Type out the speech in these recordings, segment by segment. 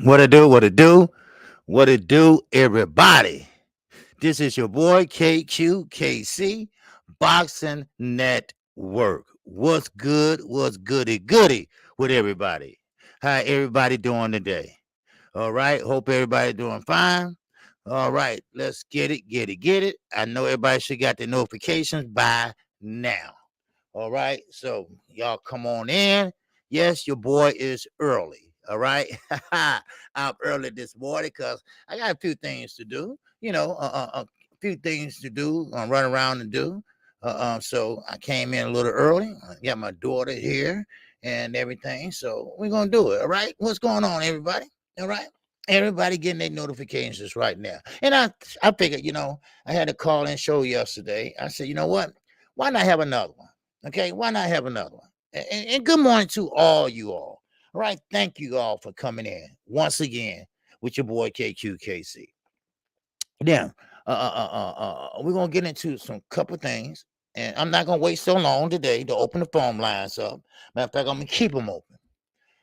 What it do? What it do? What it do, everybody? This is your boy KQKC Boxing Network. What's good? What's goody goody with everybody? How everybody doing today? All right. Hope everybody doing fine. All right. Let's get it, get it, get it. I know everybody should got the notifications by now. All right. So y'all come on in. Yes, your boy is early. All right. I'm early this morning because I got a few things to do. A few things to do, run around and do. So I came in a little early. I got my daughter here and everything. So we're going to do it. All right. What's going on, everybody? All right. Everybody getting their notifications right now. And I figured, I had a call in show yesterday. I said, you know what? Why not have another one? Okay, why not have another one? And good morning to all you all. All right, thank you all for coming in once again with your boy KQKC. Now, we're gonna get into some couple things, and I'm not gonna wait so long today to open the phone lines up. Matter of fact, I'm gonna keep them open.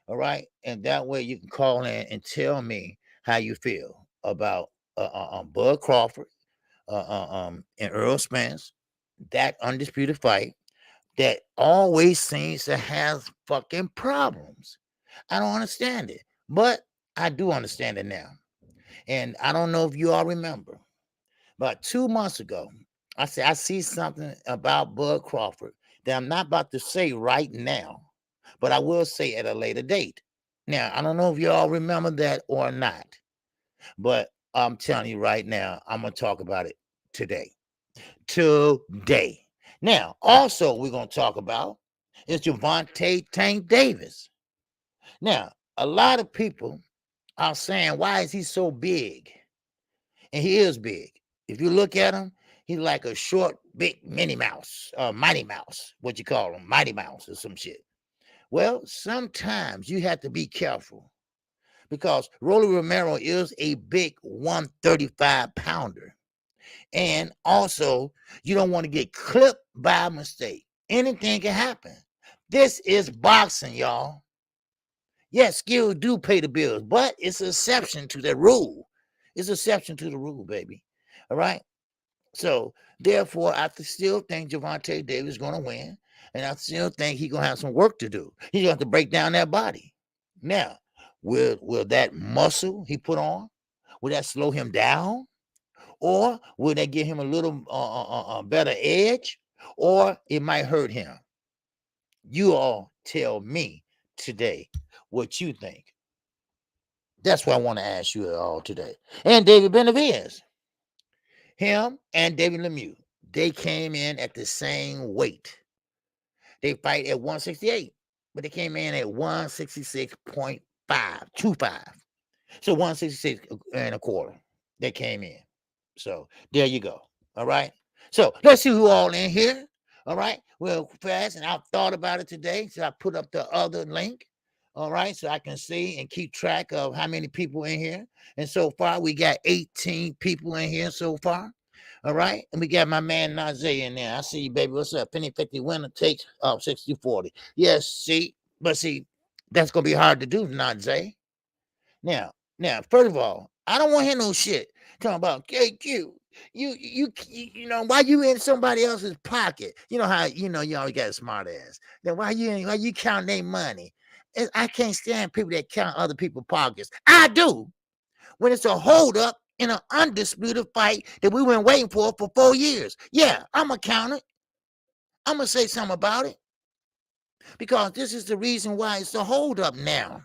All right, and that way you can call in and tell me how you feel about Bud Crawford, and Earl Spence, that undisputed fight that always seems to have fucking problems. I don't understand it, but I do understand it now. And I don't know if you all remember, but 2 months ago, I said I see something about Bud Crawford that I'm not about to say right now, but I will say at a later date. Now, I don't know if you all remember that or not, but I'm telling you right now, I'm going to talk about it today. Today. Now, also, we're going to talk about is Gervonta Tank Davis. Now, a lot of people are saying, why is he so big? And he is big. If you look at him, he's like a short, big Minnie Mouse, Mighty Mouse, what you call him, Mighty Mouse or some shit. Well, sometimes you have to be careful because Romero is a big 135 pounder. And also, you don't want to get clipped by a mistake. Anything can happen. This is boxing, y'all. Yes, skill do pay the bills, but it's an exception to the rule. It's an exception to the rule, baby. All right? So, therefore, I still think Gervonta Davis is going to win, and I still think he's going to have some work to do. He's going to have to break down that body. Now, will that muscle he put on, will that slow him down? Or will they give him a little better edge? Or it might hurt him. You all tell me today what you think. That's what I want to ask you all today. And David Benavidez, him and David Lemieux, they came in at the same weight. They fight at 168, but they came in at 166.525. So 166 and a quarter. They came in. So there you go. All right. So let's see who all in here. All right. Well, fast, and I've thought about it today. So I put up the other link. All right. So I can see and keep track of how many people in here. And so far, we got 18 people in here so far. All right. And we got my man Najee in there. I see you, baby. What's up? Penny 50 winner takes 60-40. Yes, see. But see, that's going to be hard to do, Najee. Now, first of all, I don't want to hear no shit talking about KQ. You know, why you in somebody else's pocket? You know how you always got a smart ass. Then why you count their money? I can't stand people that count other people's pockets. I do when it's a hold up in an undisputed fight that we've been waiting for 4 years. Yeah, I'm gonna count it. I'm gonna say something about it because this is the reason why it's a hold up now.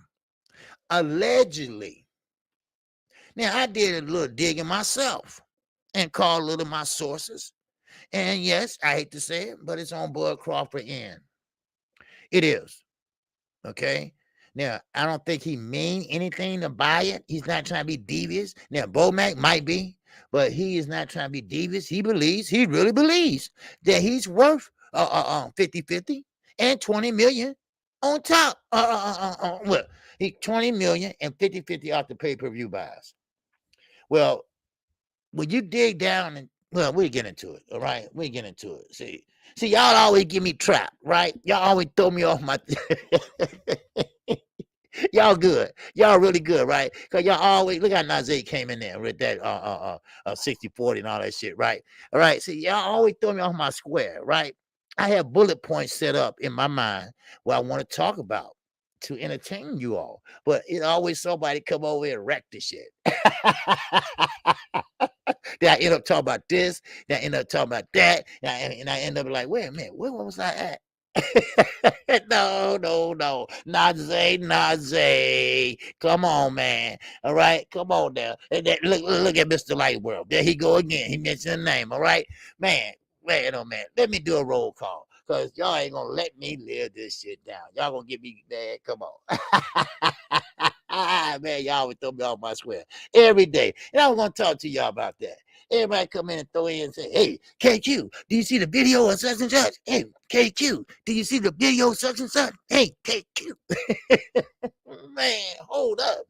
Allegedly. Now, I did a little digging myself and called a little of my sources. And yes, I hate to say it, but it's on Bud Crawford end. It is. Okay? Now, I don't think he mean anything to buy it. He's not trying to be devious. Now, Bomac might be, but he is not trying to be devious. He really believes that he's worth 50-50 and 20 million on top. Well, he 20 million and 50-50 off the pay-per-view buys. Well, when you dig down and we'll get into it, all right? We'll get into it. See, y'all always give me trap, right? Y'all always throw me off my Y'all good. Y'all really good, right? Because y'all always look how Najee came in there with that 60-40 and all that shit, right? All right. See, y'all always throw me off my square, right? I have bullet points set up in my mind what I want to talk about to entertain you all. But it always somebody come over and wreck the shit. Then I end up talking about this, then I end up talking about that, and I end up like, wait a minute, where was I at? No, no, no. Najee. Come on, man. All right. Come on now. And look at Mr. Light World. There he go again. He mentioned the name. All right. Man, oh man. Let me do a roll call. Cause y'all ain't gonna let me live this shit down. Y'all gonna get me mad. Come on. Man, y'all would throw me off my square every day. And I was gonna talk to y'all about that. Everybody come in and throw in and say, hey, KQ, do you see the video of such and such? Hey, KQ, do you see the video of such and such? Hey, KQ. Man, hold up.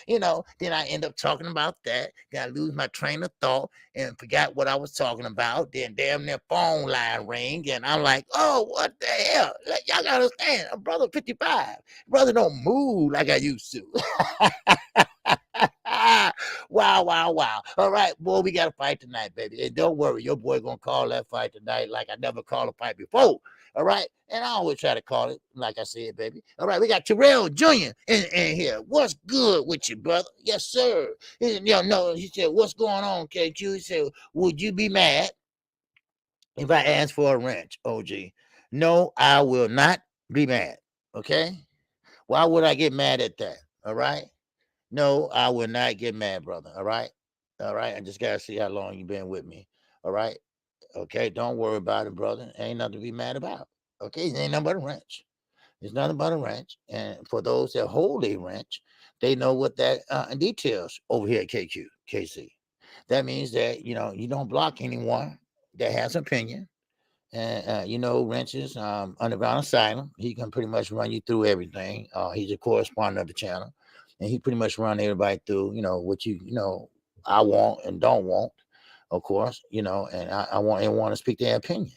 Then I end up talking about that. Then I lose my train of thought and forgot what I was talking about. Then damn near phone line ring. And I'm like, oh, what the hell? Y'all gotta understand, I'm brother 55. Brother don't move like I used to. Wow. All right, boy, we got a fight tonight, baby. And don't worry, your boy gonna call that fight tonight like I never called a fight before. All right. And I always try to call it, like I said, baby. All right, we got Terrell Jr. in here. What's good with you, brother? Yes, sir. He said, what's going on, KQ? He said, would you be mad if I asked for a wrench, OG? No, I will not be mad. Okay? Why would I get mad at that? All right? No, I will not get mad, brother. All right? All right. I just gotta see how long you've been with me. All right. Okay. Don't worry about it, brother. Ain't nothing to be mad about. Okay. It ain't nothing but a wrench. It's nothing but a wrench. And for those that hold a wrench, they know what that details over here at KQKC. That means that you don't block anyone that has an opinion. And wrenches, underground asylum. He can pretty much run you through everything. He's a correspondent of the channel, and he pretty much run everybody through what I want and don't want, of course. And I want everyone to speak their opinion.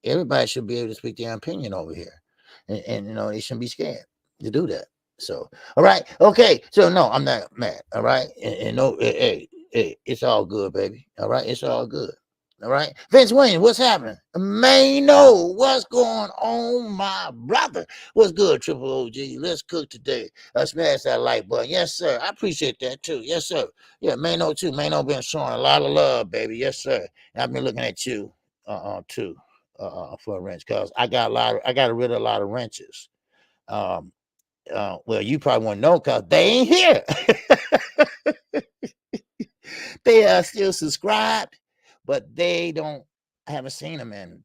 Everybody should be able to speak their opinion over here, and they shouldn't be scared to do that. So, all right, okay. So no, I'm not mad. All right, and no, hey, it's all good, baby. All right, it's all good. All right, Vince Williams, what's happening? Mano, what's going on, my brother? What's good, Triple OG? Let's cook today. Smash that like button. Yes, sir. I appreciate that too. Yes, sir. Yeah, Mano too. Mano been showing a lot of love, baby. Yes, sir. And I've been looking at you, too, for a wrench, cause I got rid of a lot of wrenches. Well, you probably won't know, cause they ain't here. They are still subscribed, but they don't. I haven't seen them in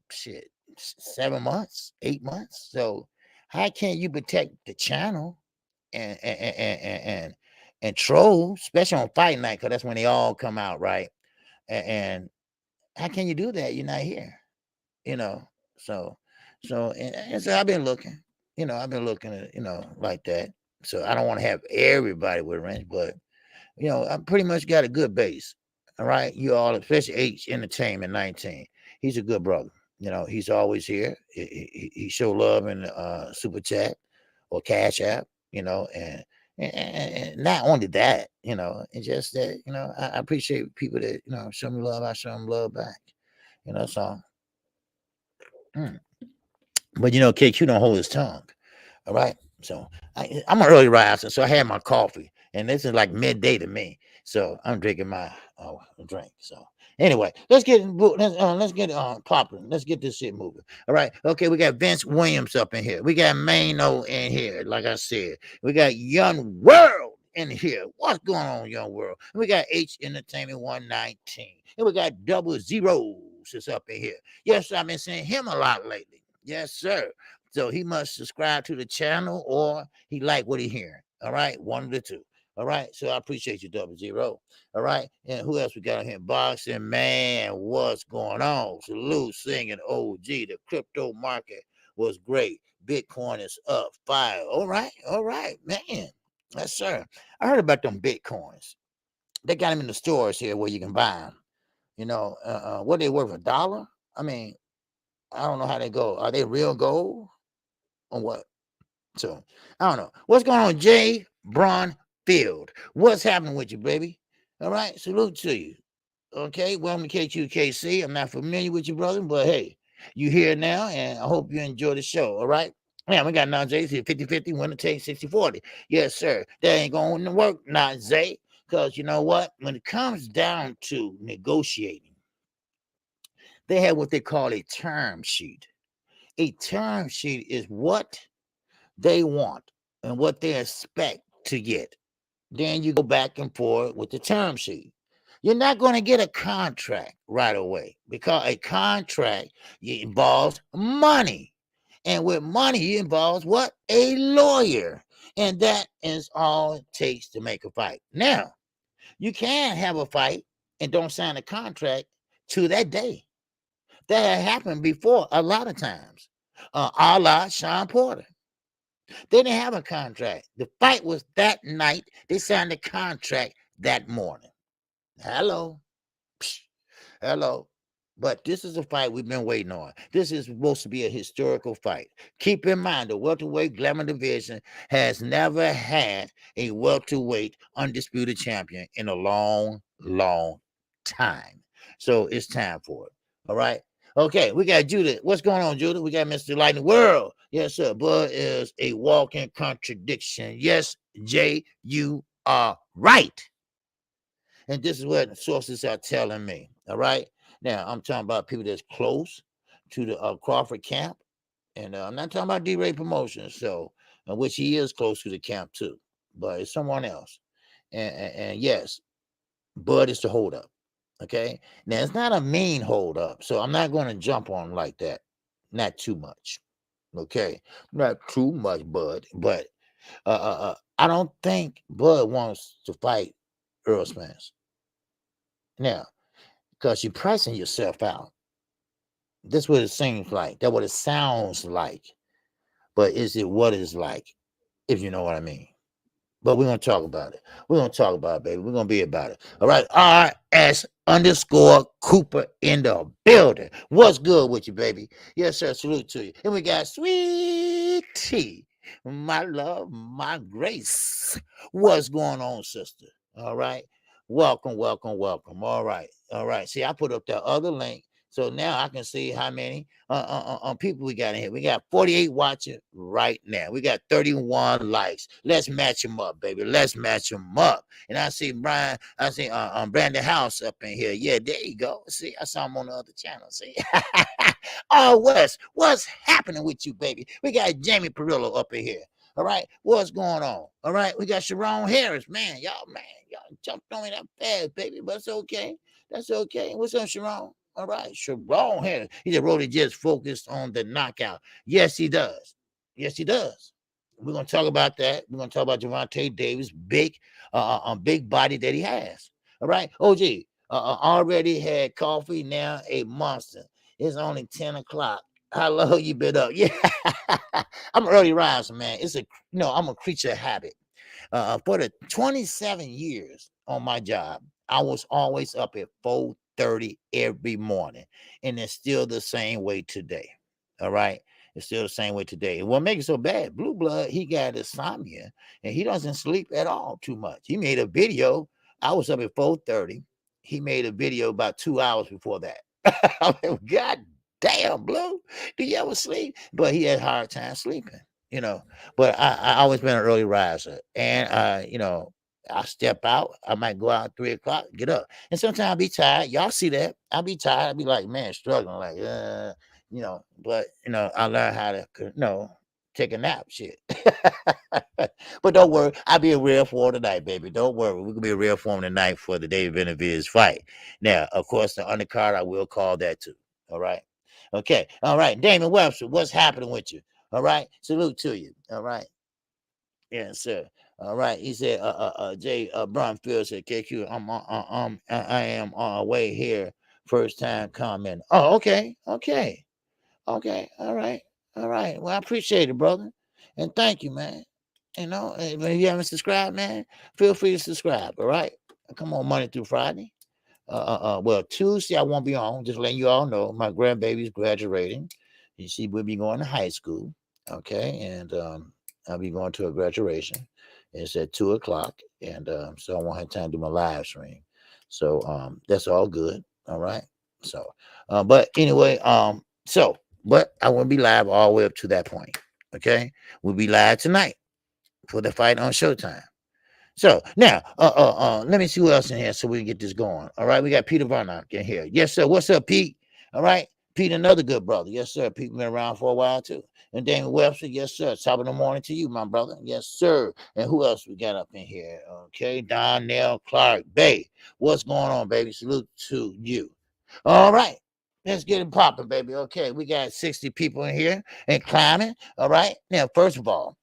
7 months, 8 months. So how can you protect the channel and troll, especially on fight night, because that's when they all come out, right? And how can you do that? You're not here, you know. So so I've been looking, at like that. So I don't want to have everybody with range, but I pretty much got a good base. All right. You all, especially H Entertainment 19. He's a good brother. He's always here. He show love in Super Chat or Cash App, and not only that, it's just that, I appreciate people that, show me love. I show them love back, so. Mm. But, KQ don't hold his tongue. All right. So I'm an early riser, so I had my coffee, and this is like midday to me. So I'm drinking my drink. So anyway, let's get popping. Let's get this shit moving. All right. Okay, we got Vince Williams up in here. We got Mano in here. Like I said, we got Young World in here. What's going on, Young World? And we got H Entertainment 119, and we got Double Zeros is up in here. Yes, I've been seeing him a lot lately. Yes, sir. So he must subscribe to the channel or he like what he hearing. All right. One of the two. All right. So I appreciate you, Double Zero. All right. And who else we got on here? Boxing Man. What's going on? Salute singing OG. The crypto market was great. Bitcoin is up 5. All right. All right, man. Yes, sir. I heard about them Bitcoins. They got them in the stores here where you can buy them. What they worth, $1? I mean, I don't know how they go. Are they real gold? Or what? So I don't know what's going on, Jay Bronfield. What's happening with you, baby? All right, salute to you. Okay, welcome to KQKC. I'm not familiar with you, brother, but hey, you here now, and I hope you enjoy the show. All right. Yeah, we got Najee here, 50-50, winner take 60-40. Yes, sir. That ain't going to work, Najee, because you know what? When it comes down to negotiating, they have what they call a term sheet. A term sheet is what they want and what they expect to get. Then you go back and forth with the term sheet. You're not going to get a contract right away because a contract involves money. And with money, it involves what? A lawyer. And that is all it takes to make a fight. Now, you can have a fight and don't sign a contract to that day. That had happened before a lot of times. A la Sean Porter. They didn't have a contract. The fight was that night. They signed the contract that morning. Hello. Psh, hello. But this is a fight we've been waiting on. This is supposed to be a historical fight. Keep in mind, the welterweight glamour division has never had a welterweight undisputed champion in a long, long time. So it's time for it. All right. Okay, we got Judith. What's going on, Judith? We got Mr. Lightning World. Yes, sir. Bud is a walking contradiction. Yes, Jay, you are right. And this is what sources are telling me. All right. Now, I'm talking about people that's close to the Crawford camp. And I'm not talking about D-Ray Promotions, so which he is close to the camp too, but it's someone else. And yes, Bud is the hold up. Okay. Now, it's not a mean hold up, so I'm not going to jump on him like that. Not too much. Okay. Not too much, Bud. But I don't think Bud wants to fight Earl Spence. Now, because you're pricing yourself out. That's what it seems like. That's what it sounds like. But is it what it's like, if you know what I mean? But we're going to talk about it. We're going to talk about it, baby. We're going to be about it. All right. RS underscore Cooper in the building. What's good with you, baby? Yes, sir. Salute to you. And we got Sweet Tea. My love, my grace. What's going on, sister? All right. Welcome, welcome, welcome. All right. All right. See, I put up that other link. So now I can see how many people we got in here. We got 48 watching right now. We got 31 likes. Let's match them up, baby. Let's match them up. And I see Brian, I see Brandon House up in here. Yeah, there you go. See, I saw him on the other channel. See? Oh, Wes, what's happening with you, baby? We got Jamie Perillo up in here. All right, what's going on? All right, we got Sharon Harris. Man, y'all jumped on me that fast, baby. But it's okay. That's okay. What's up, Sharon? All right, Sharon Harris. He said Roddy just focused on the knockout. Yes, he does. Yes, he does. We're gonna talk about that. We're gonna talk about Gervonta Davis, big body that he has. All right, OG already had coffee. Now a monster. It's only 10 o'clock. How long you been up? Yeah, I'm an early riser, man. I'm a creature of habit. For the 27 years on my job, I was always up at 4:30 every morning, and it's still the same way today. All right, it's still the same way today. And what makes it so bad? Blue Blood, he got insomnia, and he doesn't sleep at all too much. He made a video. I was up at 4:30. He made a video about 2 hours before that. I mean, God damn, Blue, do you ever sleep? But he had a hard time sleeping, you know. But I always been an early riser, and I step out. I might go out at 3 o'clock, get up, and sometimes I'll be tired. Y'all see that? I'll be tired. I'll be like, man, struggling, like, But I learned how to, take a nap, shit. But don't worry, I'll be a real form tonight, baby. Don't worry, we can be a real form tonight for the David Benavidez fight. Now, of course, the undercard I will call that too. All right. Okay. All right. Damon Webster, what's happening with you? All right. Salute to you. All right. Yes, sir. All right. He said, Jay Brunfield said, KQ, I am on our way here. First time comment. Oh, okay. Okay. Okay. All right. All right. Well, I appreciate it, brother. And thank you, man. If you haven't subscribed, man, feel free to subscribe. All right. I come on Monday through Friday. Well, Tuesday I won't be on. Just letting you all know, my grandbaby's graduating. She will be going to high school. Okay, and I'll be going to a graduation. It's at 2 o'clock, and so I won't have time to do my live stream. So that's all good. All right. So, but anyway, but I won't be live all the way up to that point. Okay, we'll be live tonight for the fight on Showtime. So now, let me see who else in here so we can get this going. All right, we got Peter Varnock in here. Yes, sir. What's up, Pete? All right, Pete, another good brother. Yes, sir. Pete been around for a while too. And Damon Webster, yes, sir. Top of the morning to you, my brother. Yes, sir. And who else we got up in here? Okay, Donnell Clark Bay. What's going on, baby? Salute to you. All right. Let's get it popping, baby. Okay, we got 60 people in here and climbing. All right. Now, first of all,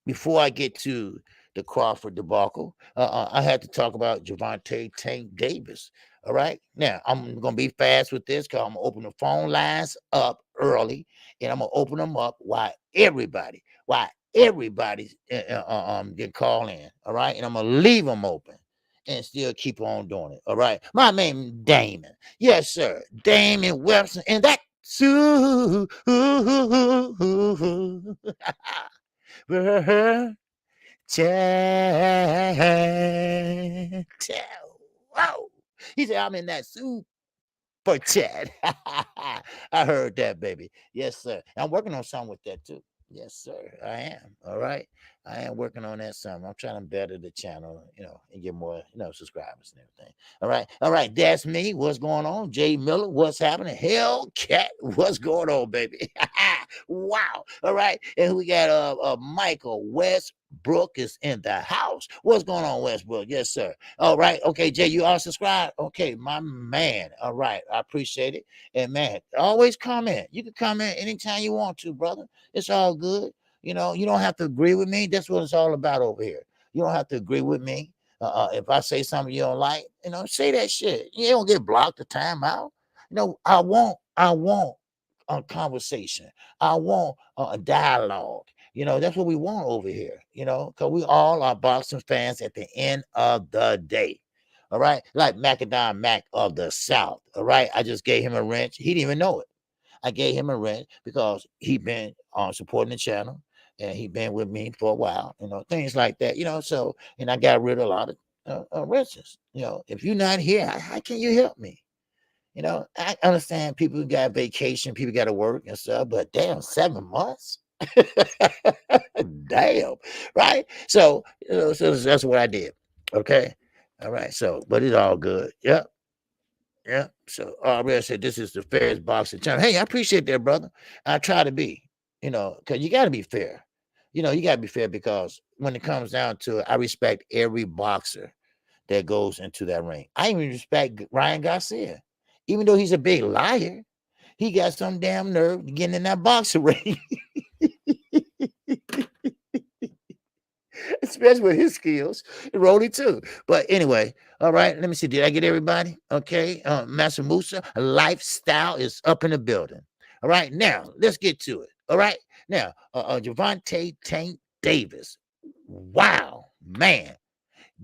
before I get to the Crawford debacle, I had to talk about Gervonta Tank Davis. All right. Now, I'm going to be fast with this because I'm going to open the phone lines up early, and I'm going to open them up while everybody can call in. All right. And I'm going to leave them open and still keep on doing it. All right. My name is Damon. Yes, sir. Damon Webster. And that. Whoa. He said, I'm in that super chat. I heard that, baby. Yes, sir. I'm working on something with that too. Yes, sir. I am. All right. I am working on that something. I'm trying to better the channel, and get more, subscribers and everything. All right. All right. That's me. What's going on? Jay Miller. What's happening? Hellcat. What's going on, baby? Wow. All right. And we got Michael Westbrook is in the house. What's going on, Westbrook? Yes, sir. All right. Okay, Jay, you all subscribed? Okay, my man. All right. I appreciate it. And man, always comment. You can comment anytime you want to, brother. It's all good. You don't have to agree with me. That's what it's all about over here. You don't have to agree with me. If I say something you don't like, say that shit. You don't get blocked the time out. I want a conversation. I want a dialogue. That's what we want over here, because we all are boxing fans at the end of the day. All right. Like Macadam Mac of the South. All right. I just gave him a wrench. He didn't even know it. I gave him a wrench because he been supporting the channel and he been with me for a while, things like that, so, and I got rid of a lot of wrenches. If you're not here, how can you help me? I understand people got vacation, people got to work and stuff, but damn, 7 months. Damn, right? So, so that's what I did. Okay. All right. So, but it's all good. Yep. Yeah. So Red said this is the fairest boxing channel. Hey, I appreciate that, brother. I try to be, because you got to be fair. You got to be fair because when it comes down to it, I respect every boxer that goes into that ring. I even respect Ryan Garcia, even though he's a big liar. He got some damn nerve getting in that boxing ring. Especially with his skills. Rolly too. But anyway, all right. Let me see. Did I get everybody? Okay. Master Musa, lifestyle is up in the building. All right. Now let's get to it. All right. Now, Gervonta Tank Davis. Wow, man.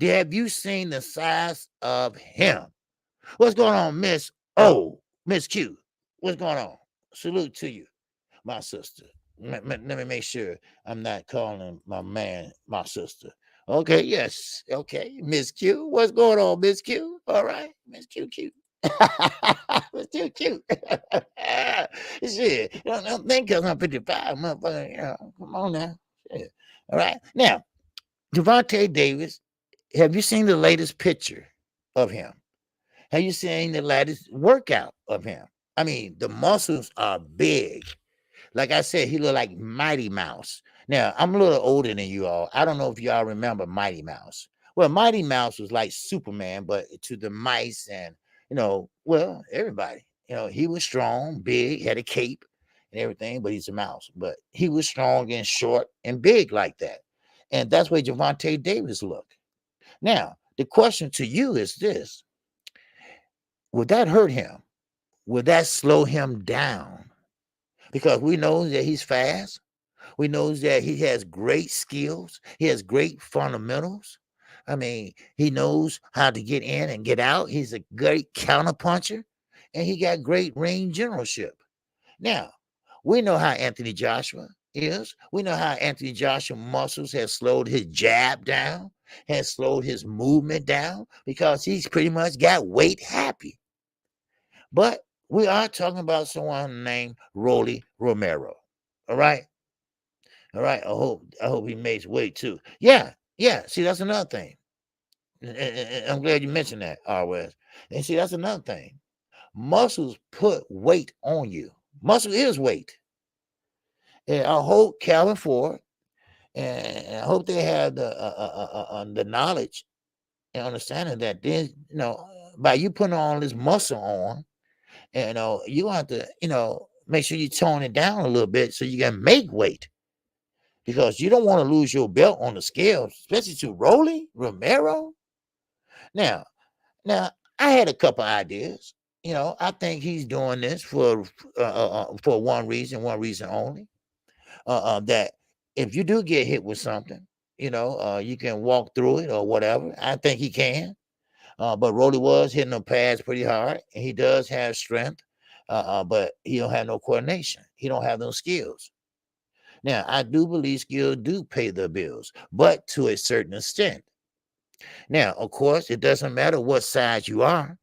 Have you seen the size of him? What's going on, Miss O? Miss Q? What's going on? Salute to you, my sister. Let me make sure I'm not calling my man my sister. Okay, yes. Okay, Miss Q. What's going on, Miss Q? All right, Miss Q, cute. Miss Q, cute. Shit, don't think because I'm 55, motherfucker. Come on now. Shit. All right, now, Gervonta Davis. Have you seen the latest picture of him? Have you seen the latest workout of him? I mean, the muscles are big. Like I said, he looked like Mighty Mouse. Now, I'm a little older than you all. I don't know if y'all remember Mighty Mouse. Well, Mighty Mouse was like Superman, but to the mice and, everybody. He was strong, big, had a cape and everything, but he's a mouse. But he was strong and short and big like that. And that's where Gervonta Davis looked. Now, the question to you is this. Would that hurt him? Would that slow him down? Because we know that he's fast. We know that he has great skills. He has great fundamentals. I mean, he knows how to get in and get out. He's a great counterpuncher, and he got great ring generalship. Now, we know how Anthony Joshua is. We know how Anthony Joshua muscles has slowed his jab down, has slowed his movement down because he's pretty much got weight happy. But we are talking about someone named Rolly Romero. All right. All right. I hope he makes weight too. Yeah. Yeah. See, that's another thing. I'm glad you mentioned that, Alvarez. And see, that's another thing. Muscles put weight on you. Muscle is weight. And I hope Calvin Ford and I hope they have the knowledge and understanding that then by you putting all this muscle on, you have to make sure you tone it down a little bit so you can make weight because you don't want to lose your belt on the scale, especially to Rolly Romero. Now, now I had a couple ideas. I think he's doing this for one reason only. That if you do get hit with something, you can walk through it or whatever. I think he can. But Rolly was hitting the pads pretty hard, and he does have strength. But he don't have no coordination. He don't have those skills. Now, I do believe skills do pay the bills, but to a certain extent. Now, of course, it doesn't matter what size you are.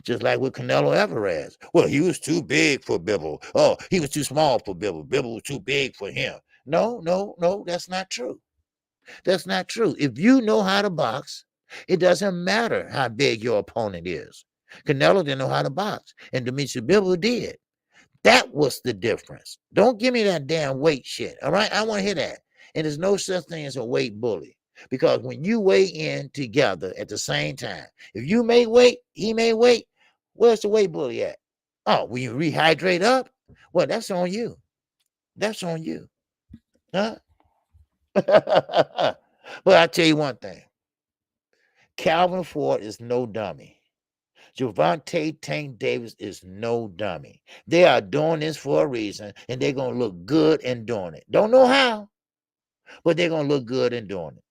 Just like with Canelo Alvarez. Well, he was too big for Bibble. Oh, he was too small for Bibble. Bibble was too big for him. No, no, no, that's not true. That's not true. If you know how to box, it doesn't matter how big your opponent is. Canelo didn't know how to box, and Demetri Bibble did. That was the difference. Don't give me that damn weight shit. All right, I want to hear that. And there's no such thing as a weight bully. Because when you weigh in together at the same time, if you make weight, he may weight, where's the weight bully at? Oh, when you rehydrate up? Well, that's on you. That's on you. Huh? But I tell you one thing. Calvin Ford is no dummy. Gervonta Tank Davis is no dummy. They are doing this for a reason, and they're going to look good in doing it. Don't know how, but they're going to look good in doing it.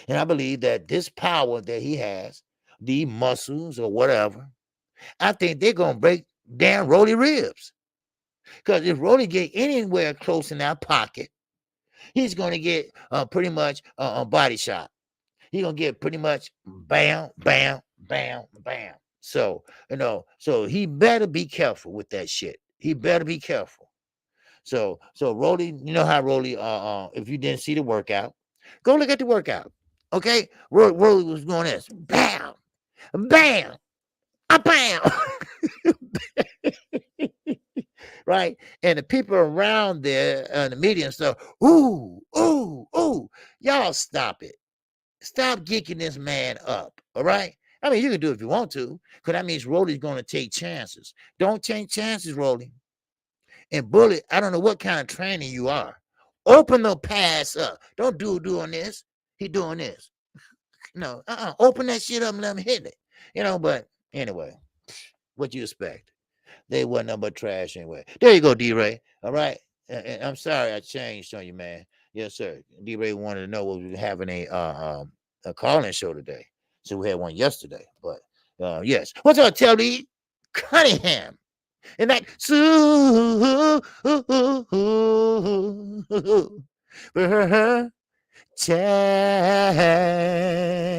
And I believe that this power that he has, the muscles or whatever, I think they're going to break down Rolly ribs. Because if Rolly get anywhere close in that pocket, he's going to get pretty much a body shot. He's going to get pretty much bam, bam, bam, bam. So, so he better be careful with that shit. He better be careful. So Rolly, you know how Rolly, if you didn't see the workout, go look at the workout. Okay, Rolly was going this, bam, bam, a bam, right? And the people around there, the media and stuff, ooh, ooh, ooh, y'all stop it. Stop geeking this man up. All right. I mean, you can do it if you want to, because that means Rolly's going to take chances. Don't take chances, Rolly. And Bullet, I don't know what kind of training you are. Open the pass up. Don't doing this. He doing this. No, open that shit up and let him hit it. But anyway, what you expect? They wasn't nothing but trash anyway. There you go, D-Ray. All right. And I'm sorry I changed on you, man. Yes, sir. D-Ray wanted to know what we were having a call-in show today. So we had one yesterday. But yes. What's up, Telly Cunningham? And that chat.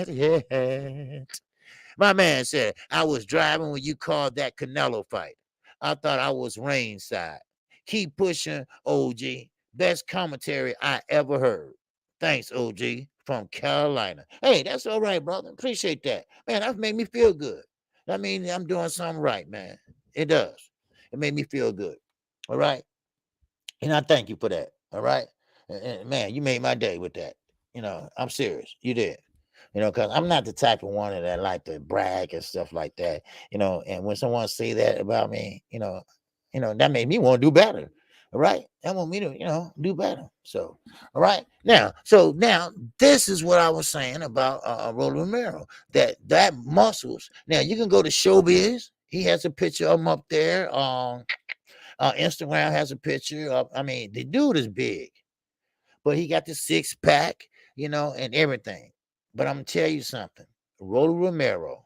Yeah. My man said, I was driving when you called that Canelo fight. I thought I was ringside. Keep pushing, OG. Best commentary I ever heard. Thanks, OG, from Carolina. Hey, that's all right, brother. Appreciate that. Man, that made me feel good. That means I'm doing something right, man. It does. It made me feel good. All right. And I thank you for that. All right. And man, you made my day with that. I'm serious. You did. Because I'm not the type of one that like to brag and stuff like that. And when someone say that about me, that made me want to do better. All right. That want me to, do better. So, all right. Now, this is what I was saying about Rolly Romero. That muscles. Now you can go to Showbiz. He has a picture of him up there. Instagram has a picture of, the dude is big, but he got the 6-pack, and everything. But I'm going to tell you something. Rolly Romero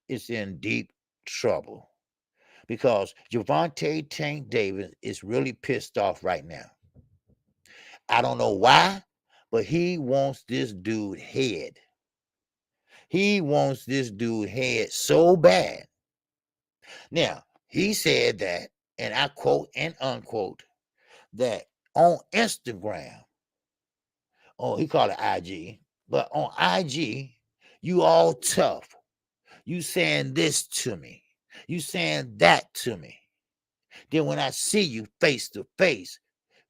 is in deep trouble because Gervonta Tank Davis is really pissed off right now. I don't know why, but he wants this dude head. He wants this dude head so bad. Now, he said that, and I quote and unquote, that on Instagram, oh, he called it IG, but on IG, you all tough. You saying this to me. You saying that to me. Then when I see you face to face,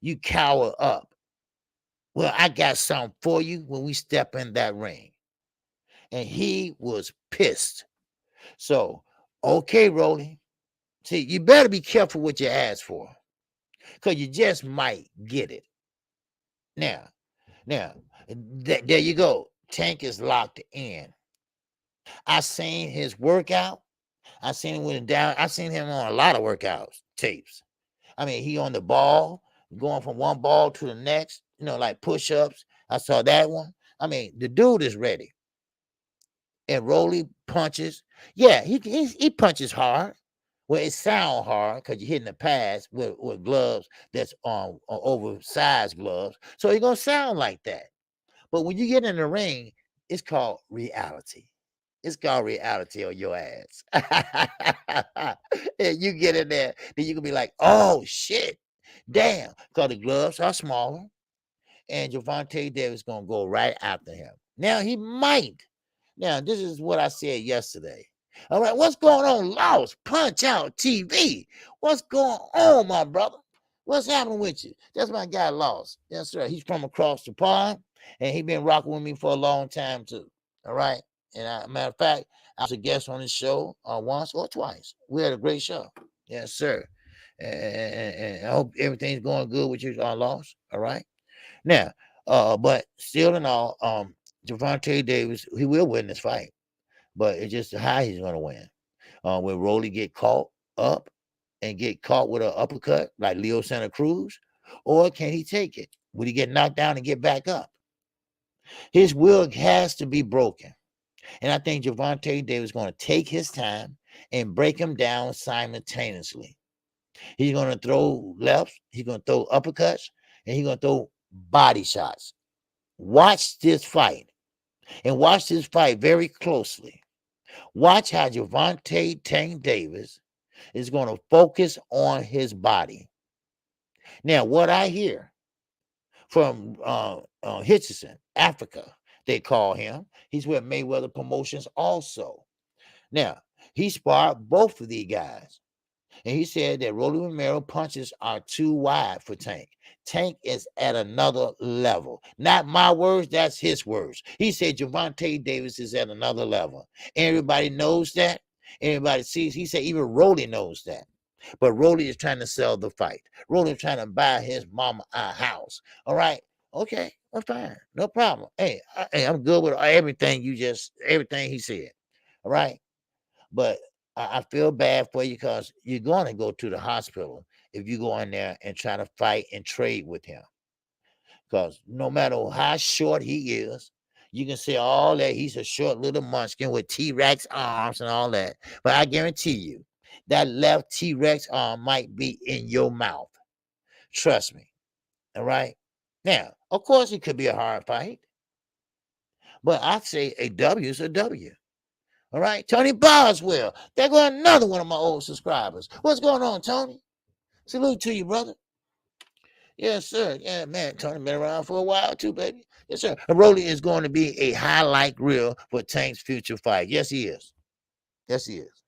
you cower up. Well, I got something for you when we step in that ring. And he was pissed. So, okay, Rolly. See, you better be careful what you ask for, because you just might get it. Now, there you go. Tank is locked in. I seen his workout. I seen him with down. I seen him on a lot of workouts tapes. I mean, he on the ball, going from one ball to the next, like push-ups. I saw that one. I mean, the dude is ready. And Rolly punches. Yeah, he punches hard. Well, it sound hard because you're hitting the pads with gloves that's oversized gloves. So it's gonna sound like that. But when you get in the ring, it's called reality. It's called reality on your ass. And you get in there, then you can be like, oh shit, damn, because the gloves are smaller, and Gervonta Davis gonna go right after him. Now he might. Now, this is what I said yesterday. All right, what's going on, Lost Punch Out TV? What's going on, my brother? What's happening with you? That's my guy, Lost. Yes, sir. He's from across the pond, and he been rocking with me for a long time, too. All right? And matter of fact, I was a guest on his show once or twice. We had a great show. Yes, sir. And I hope everything's going good with you, Lost. All right? Now, but still in all, Gervonta Davis, he will win this fight, but it's just how he's going to win. Will Rolly get caught up and get caught with an uppercut like Leo Santa Cruz, or can he take it? Will he get knocked down and get back up? His will has to be broken, and I think Gervonta Davis is going to take his time and break him down simultaneously. He's going to throw lefts, he's going to throw uppercuts, and he's going to throw body shots. Watch this fight. And watch this fight very closely. Watch how Gervonta Tank Davis is going to focus on his body. Now, what I hear from Hitchison, Africa, they call him. He's with Mayweather Promotions also. Now, he sparred both of these guys. And he said that Rolly Romero punches are too wide for Tank. Tank is at another level. Not my words, that's his words. He said Gervonta Davis is at another level. Everybody knows that. Everybody sees. He said even Rolly knows that. But Rolly is trying to sell the fight. Rolly is trying to buy his mama a house. All right. Okay. Well, fine. No problem. Hey, I'm good with everything everything he said. All right. But I feel bad for you because you're going to go to the hospital if you go in there and try to fight and trade with him. Because no matter how short he is, you can say all that. He's a short little munchkin with T-Rex arms and all that. But I guarantee you, that left T-Rex arm might be in your mouth. Trust me. All right? Now, of course, it could be a hard fight. But I say a W is a W. All right, Tony Boswell. There go another one of my old subscribers. What's going on, Tony? Salute to you, brother. Yes, sir. Yeah, man. Tony been around for a while too, baby. Yes, sir. And Rolly is going to be a highlight reel for Tank's future fight. Yes, he is. Yes, he is.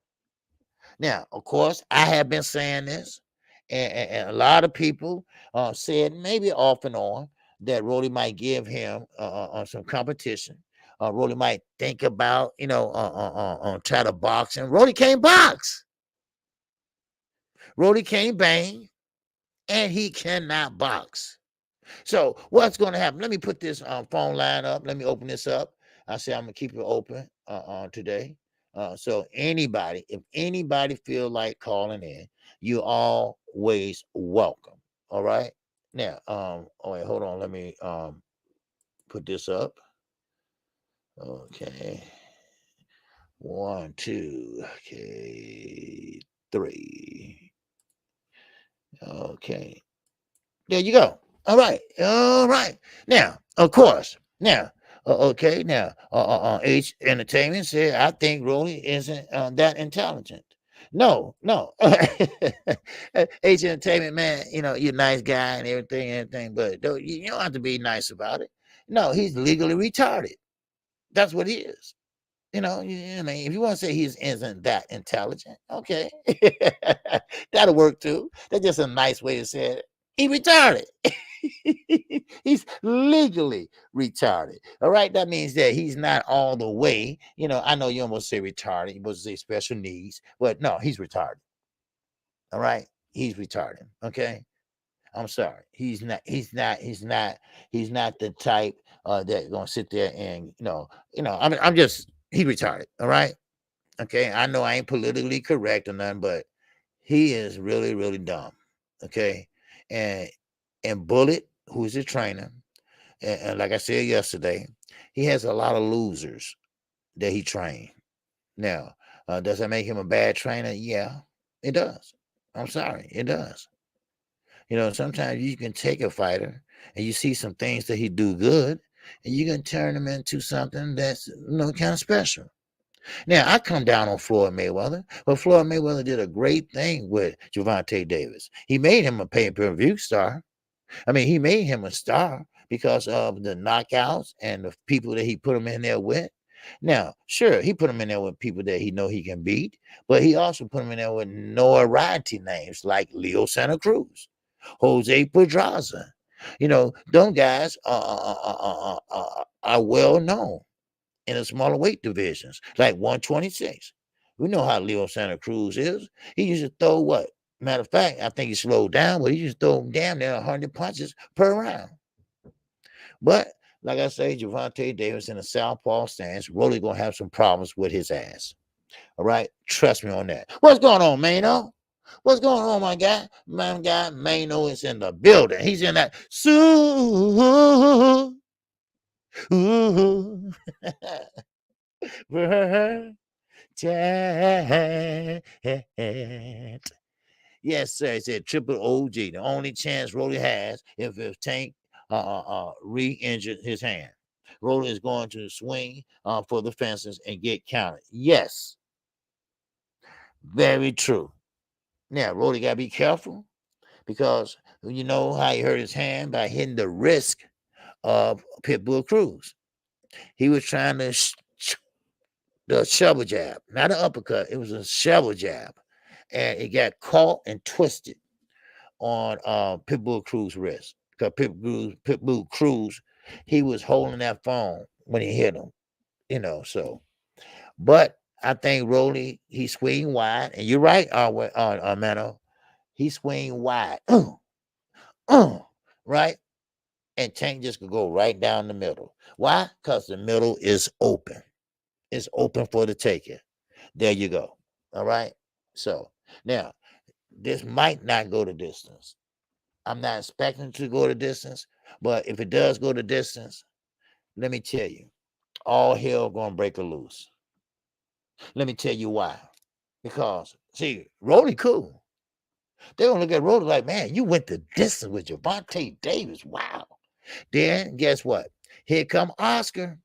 Now, of course, I have been saying this, and a lot of people said maybe off and on that Rolly might give him some competition. Rolly might think about, try to box, and Rolly can't box. Rolly can't bang, and he cannot box. So what's going to happen? Let me put this phone line up. Let me open this up. I say I'm going to keep it open today. So if anybody feel like calling in, you always welcome. All right. Now, oh wait, hold on. Let me put this up. Okay. 1, 2, okay, 3. Okay. There you go. All right. All right. Now, of course. Now, okay. Now, H Entertainment said, I think Rolly isn't that intelligent. No, no. H Entertainment, man, you're a nice guy and everything, but you don't have to be nice about it. No, he's legally retarded. That's what he is. I mean, if you want to say he isn't that intelligent, okay, that'll work too. That's just a nice way to say it. He retarded. He's legally retarded. All right, that means that he's not all the way. I know you almost say retarded. You're supposed to say special needs, but no, he's retarded. All right, he's retarded. Okay, I'm sorry. He's not. He's not. He's not. He's not the type that's gonna sit there and I'm just. He retarded. All right. Okay. I know I ain't politically correct or nothing, but he is really, really dumb. Okay. And Bullet, who's his trainer, and like I said yesterday, he has a lot of losers that he trained. Now, does that make him a bad trainer? Yeah, it does. I'm sorry, it does. Sometimes you can take a fighter and you see some things that he do good, and you can turn him into something that's kind of special. Now, I come down on Floyd Mayweather, but Floyd Mayweather did a great thing with Gervonta Davis. He made him a pay-per-view star. I mean, he made him a star because of the knockouts and the people that he put him in there with. Now, sure, he put him in there with people that he know he can beat, but he also put him in there with notoriety names like Leo Santa Cruz, Jose Pedraza. Those guys are well known in the smaller weight divisions, like 126. We know how Leo Santa Cruz is. He used to throw what? Matter of fact, I think he slowed down, but he used to throw damn near 100 punches per round. But like I say, Gervonta Davis in a southpaw stance, really gonna have some problems with his ass. All right, trust me on that. What's going on, Mano? What's going on, my guy? My guy Mano is in the building. He's in that Yes, sir. He said triple OG. The only chance Rolly has if Tank re-injured his hand. Rolly is going to swing for the fences and get counted. Yes, very true. Now, Rolly got to be careful because you know how he hurt his hand by hitting the wrist of Pitbull Cruz. He was trying to the shovel jab, not an uppercut. It was a shovel jab, and it got caught and twisted on Pitbull Cruz's wrist. Because Pitbull Cruz, he was holding that phone when he hit him, So, but I think Rolly, he swing wide, and you're right, Mano, he swing wide, right, and Tank just could go right down the middle. Why? Because the middle is open. It's open for the taking. There you go. All right. So now this might not go the distance. I'm not expecting to go the distance, but if it does go the distance, let me tell you, all hell gonna break loose. Let me tell you why. Because see, Rolly cool. They're gonna look at Rolly like, man, you went the distance with Gervonta Davis. Wow. Then guess what? Here come Oscar.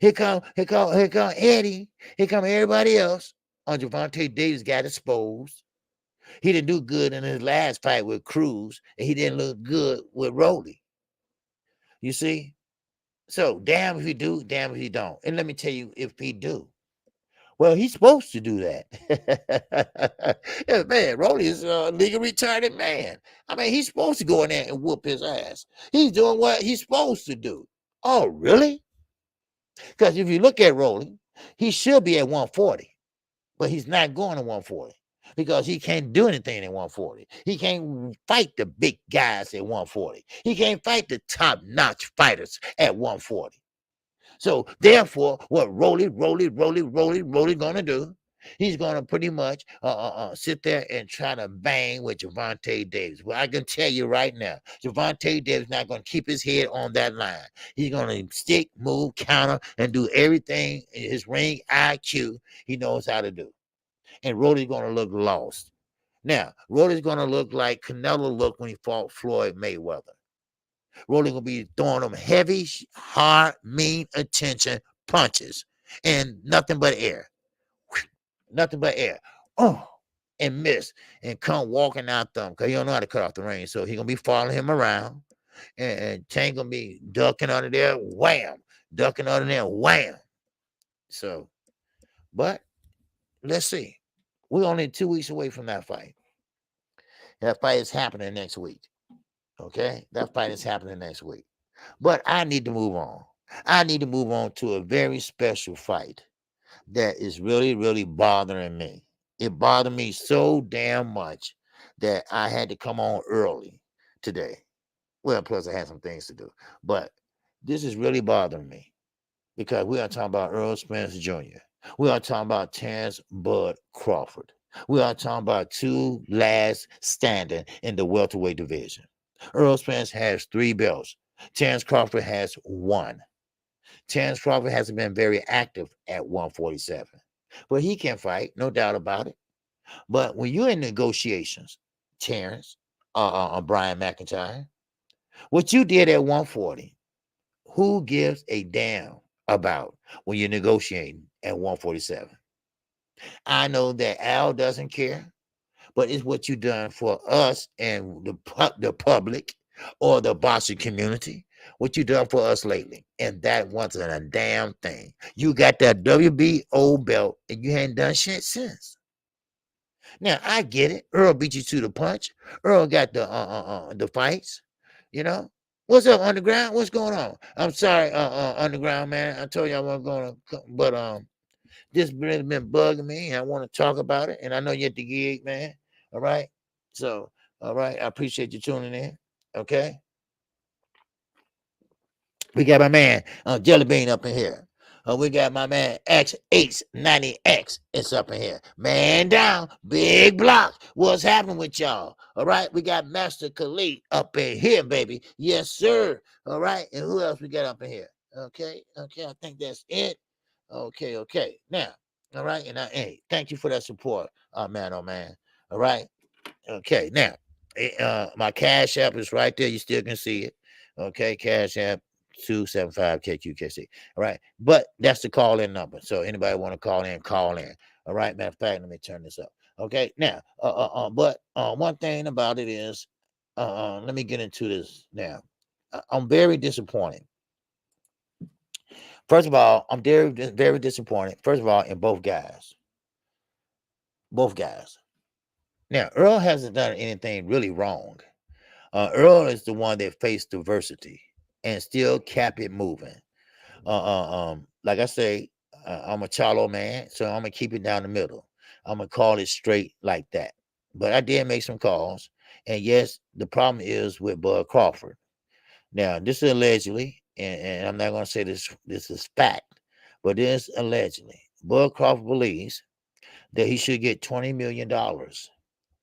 Here come Eddie. Here come everybody else. Gervonta Davis got exposed. He didn't do good in his last fight with Cruz, and he didn't look good with Rolly. You see? So damn if he do, damn if he don't. And let me tell you, if he do, well, he's supposed to do that. Yeah, man, Rolly is a legally retarded man. I mean, he's supposed to go in there and whoop his ass. He's doing what he's supposed to do. Oh, really? Because if you look at Rolly, he should be at 140, but he's not going to 140 because he can't do anything at 140. He can't fight the big guys at 140. He can't fight the top-notch fighters at 140. So therefore, what Rolly gonna do? He's gonna pretty much sit there and try to bang with Gervonta Davis. Well, I can tell you right now, Gervonta Davis not gonna keep his head on that line. He's gonna stick, move, counter, and do everything in his ring IQ he knows how to do. And Rolly's gonna look lost. Now, Rolly's gonna look like Canelo looked when he fought Floyd Mayweather. Rolly gonna be throwing them heavy, hard, mean attention punches and nothing but air. Nothing but air. Oh, and miss and come walking out them because he don't know how to cut off the range. So he gonna be following him around, and Tank gonna be ducking under there, wham, ducking under there, wham. So, but let's see. We're only 2 weeks away from that fight. That fight is happening next week. Okay, that fight is happening next week. But I need to move on. I need to move on to a very special fight that is really, really bothering me. It bothered me so damn much that I had to come on early today. Well, plus I had some things to do. But this is really bothering me because we are talking about Earl Spence Jr. We are talking about Terrence Bud Crawford. We are talking about two last standing in the welterweight division. Earl Spence has 3 belts. Terrence Crawford has 1. Terrence Crawford hasn't been very active at 147. But he can fight, no doubt about it. But when you're in negotiations, Terrence, Brian McIntyre, what you did at 140, who gives a damn about when you're negotiating at 147? I know that Al doesn't care, but it's what you done for us and the public or the boxing community. What you done for us lately, and that wasn't a damn thing. You got that WBO belt, and you hadn't done shit since. Now I get it. Earl beat you to the punch. Earl got the fights. You know what's up, Underground? What's going on? I'm sorry, Underground man. I told you I wasn't gonna, but this really been bugging me. And I want to talk about it, and I know you're at the gig, man. All right. So, all right. I appreciate you tuning in. Okay. We got my man Jelly Bean up in here. We got my man X890X. It's up in here. Man down, big block. What's happening with y'all? All right. We got Master Khalid up in here, baby. Yes, sir. All right. And who else we got up in here? Okay. Okay. I think that's it. Okay. Okay. Now, all right. And hey, thank you for that support, man. Oh, man. All right. Okay. Now, my Cash App is right there. You still can see it. Okay. Cash App 275 KQKC. All right. But that's the call in number. So anybody want to call in, call in. All right. Matter of fact, let me turn this up. Okay. Now, but one thing about it is, let me get into this now. I'm very disappointed. First of all, I'm very, very disappointed. First of all, in both guys. Both guys. Now, Earl hasn't done anything really wrong. Earl is the one that faced diversity and still kept it moving. Like I say, I'm a Charlo man, so I'm gonna keep it down the middle. I'm gonna call it straight like that. But I did make some calls, and yes, the problem is with Bud Crawford. Now, this is allegedly, and I'm not gonna say this is fact, but this allegedly. Bud Crawford believes that he should get $20 million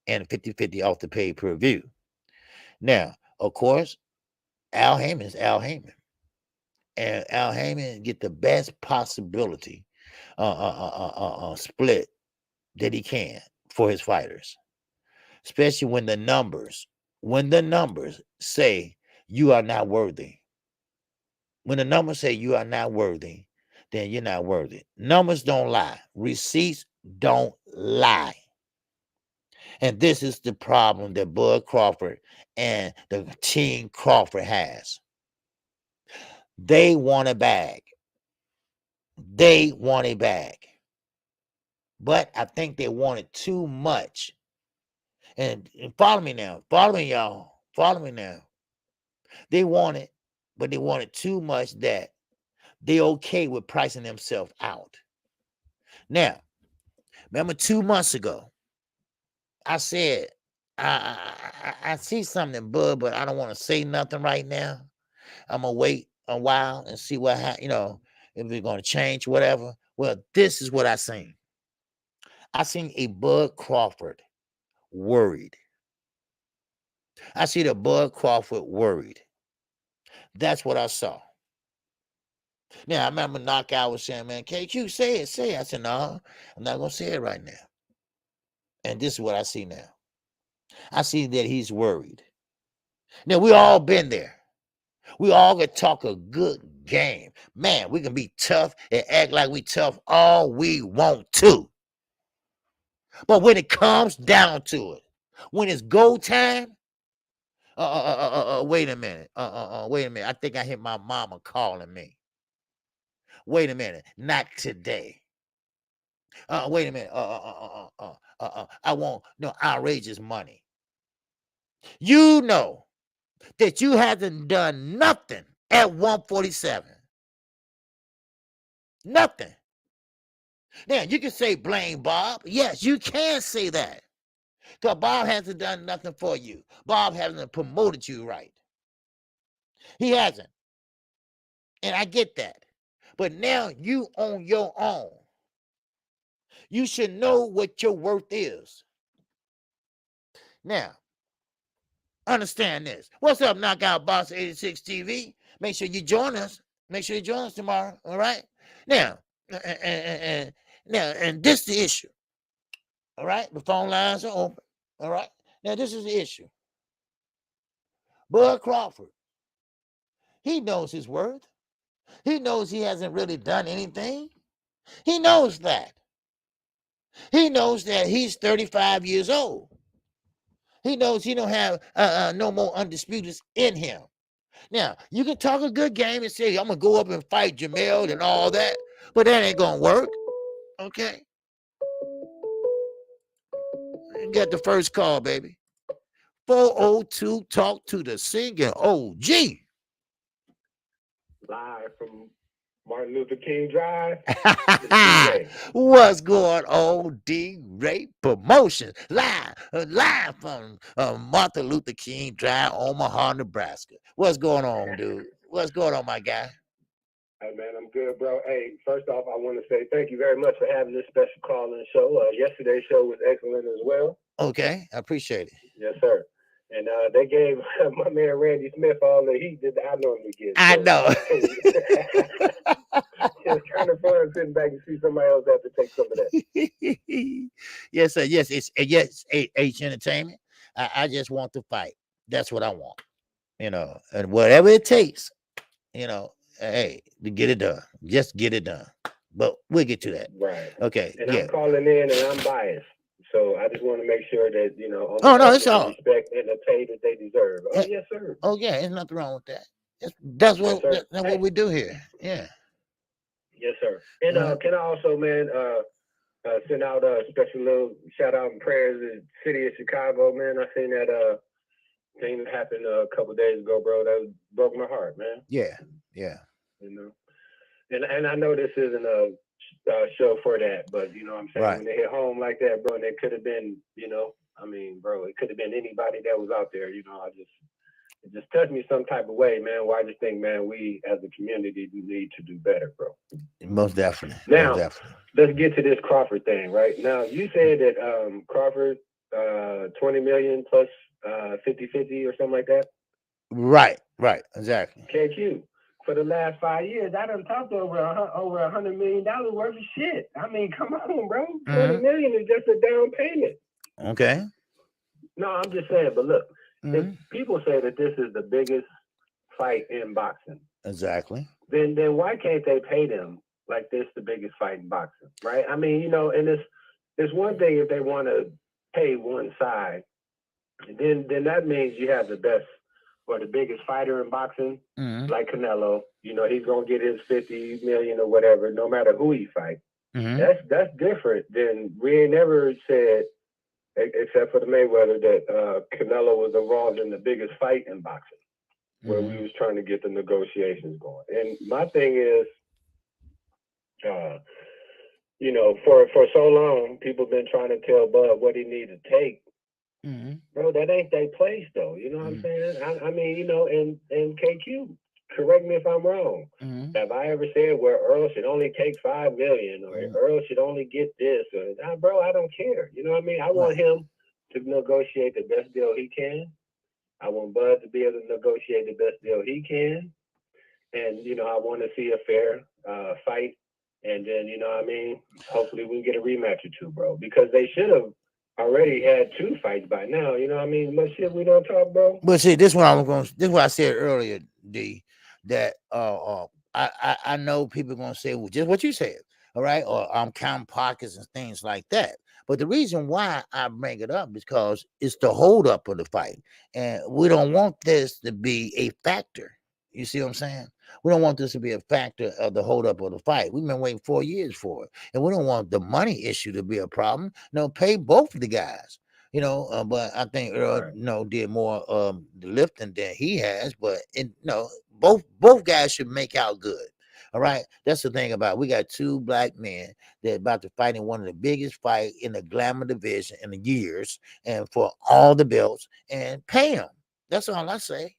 and 50-50 off the pay per view. Now, of course, Al Heyman is Al Heyman. And Al Heyman get the best possibility split that he can for his fighters, especially when the numbers say you are not worthy. When the numbers say you are not worthy, then you're not worthy. Numbers don't lie. Receipts don't lie. And this is the problem that Bud Crawford and the team Crawford has. They want a bag. They want a bag. But I think they wanted too much. And follow me now. Follow me, y'all. Follow me now. They wanted, but they wanted too much that they okay with pricing themselves out. Now, remember 2 months ago, I said, I see something in Bud, but I don't want to say nothing right now. I'm gonna wait a while and see what if we're gonna change, whatever. Well, this is what I seen. I seen a Bud Crawford worried. I see the Bud Crawford worried. That's what I saw. Now I remember Knockout was saying, "Man, KQ, say it, say it." I said, "No, I'm not gonna say it right now." And this is what I see now. I see that he's worried. Now we all been there. We all can talk a good game. Man, we can be tough and act like we tough all we want to. But when it comes down to it, when it's go time, wait a minute. Wait a minute. I think I hear my mama calling me. Wait a minute. Not today. Wait a minute. I want no outrageous money. You know that you haven't done nothing at 147. Nothing. Now, you can say blame Bob. Yes, you can say that. Because Bob hasn't done nothing for you. Bob hasn't promoted you right. He hasn't. And I get that. But now you on your own. You should know what your worth is. Now, understand this. What's up, Knockout Box 86 TV? Make sure you join us. Make sure you join us tomorrow. All right? Now, and this is the issue. All right? The phone lines are open. All right? Now, this is the issue. Bud Crawford, he knows his worth. He knows he hasn't really done anything. He knows that. He knows that he's 35 years old. He knows he don't have no more undisputeds in him. Now, you can talk a good game and say, I'm going to go up and fight Jamel and all that, but that ain't going to work. Okay? You got the first call, baby. 402, talk to the singing OG. Live from Martin Luther King Drive. What's going on, D-Ray Promotions? Live from Martin Luther King Drive, Omaha, Nebraska. What's going on, dude? What's going on, my guy? Hey, man, I'm good, bro. Hey, first off, I want to say thank you very much for having this special call-in show. Yesterday's show was excellent as well. Okay, I appreciate it. Yes, sir. And they gave my man Randy Smith all the heat that I normally get. I know. It's kind of fun sitting back and see somebody else have to take some of that. Yes, sir. Yes, it's H Entertainment. I just want to fight. That's what I want. You know, and whatever it takes, you know, hey, to get it done. Just get it done. But we'll get to that. Right. Okay. And I'm calling in and I'm biased. So I just want to make sure that, you know, it's all respect and the pay that they deserve. Oh, yes, sir. Oh, yeah, there's nothing wrong with that. That's what that's what we do here. Yeah. Yes, sir. And can I also, man, send out a special little shout out and prayers to the city of Chicago, man. I seen that thing that happened a couple of days ago, bro. That broke my heart, man. Yeah. You know, and I know this isn't a show for that, but you know what I'm saying, when they hit home like that, bro, and it could have been, you know, I mean, bro, it could have been anybody that was out there, you know. It just touched me some type of way, man. Why I just think, man, we as a community need to do better, bro. Most definitely. Now, let's get to this Crawford thing, right? Now, you said that Crawford 20 million plus 50-50 or something like that. Right, exactly. KQ. For the last 5 years, I done talked over $100 million worth of shit. I mean, come on, bro. 20 million is just a down payment. Okay. No, I'm just saying, but look, if people say that this is the biggest fight in boxing. Exactly. Then why can't they pay them like this the biggest fight in boxing, right? I mean, you know, and it's one thing if they want to pay one side, then that means you have the best or the biggest fighter in boxing, like Canelo. You know, he's gonna get his 50 million or whatever, no matter who he fights. That's different than we ain't never said, except for the Mayweather, that Canelo was involved in the biggest fight in boxing, where we was trying to get the negotiations going. And my thing is, you know, for so long, people been trying to tell Bud what he needs to take. Bro, that ain't their place, though. You know what I'm saying? I mean, you know, and KQ, correct me if I'm wrong. Have I ever said where Earl should only take $5 million or Earl should only get this? Or, bro, I don't care. You know what I mean? I want him to negotiate the best deal he can. I want Bud to be able to negotiate the best deal he can. And, you know, I want to see a fair fight. And then, you know what I mean? Hopefully we can get a rematch or two, bro. Because they should have already had 2 fights by now. You know what I mean? Much shit we don't talk, bro. But see, this one I was going. This is what I said earlier, D. That I know people gonna say, well, just what you said, all right, or I'm counting pockets and things like that. But the reason why I bring it up is because it's the hold up of the fight, and we don't want this to be a factor. You see what I'm saying? We don't want this to be a factor of the hold up of the fight. We've been waiting 4 years for it, and we don't want the money issue to be a problem. No, pay both of the guys. But I think Earl, Right. did more the lifting than he has. But both guys should make out good. All right, that's the thing about it. We got two black men that about to fight in one of the biggest fight in the glamour division in the years, and for all the belts, and pay them. That's all I say.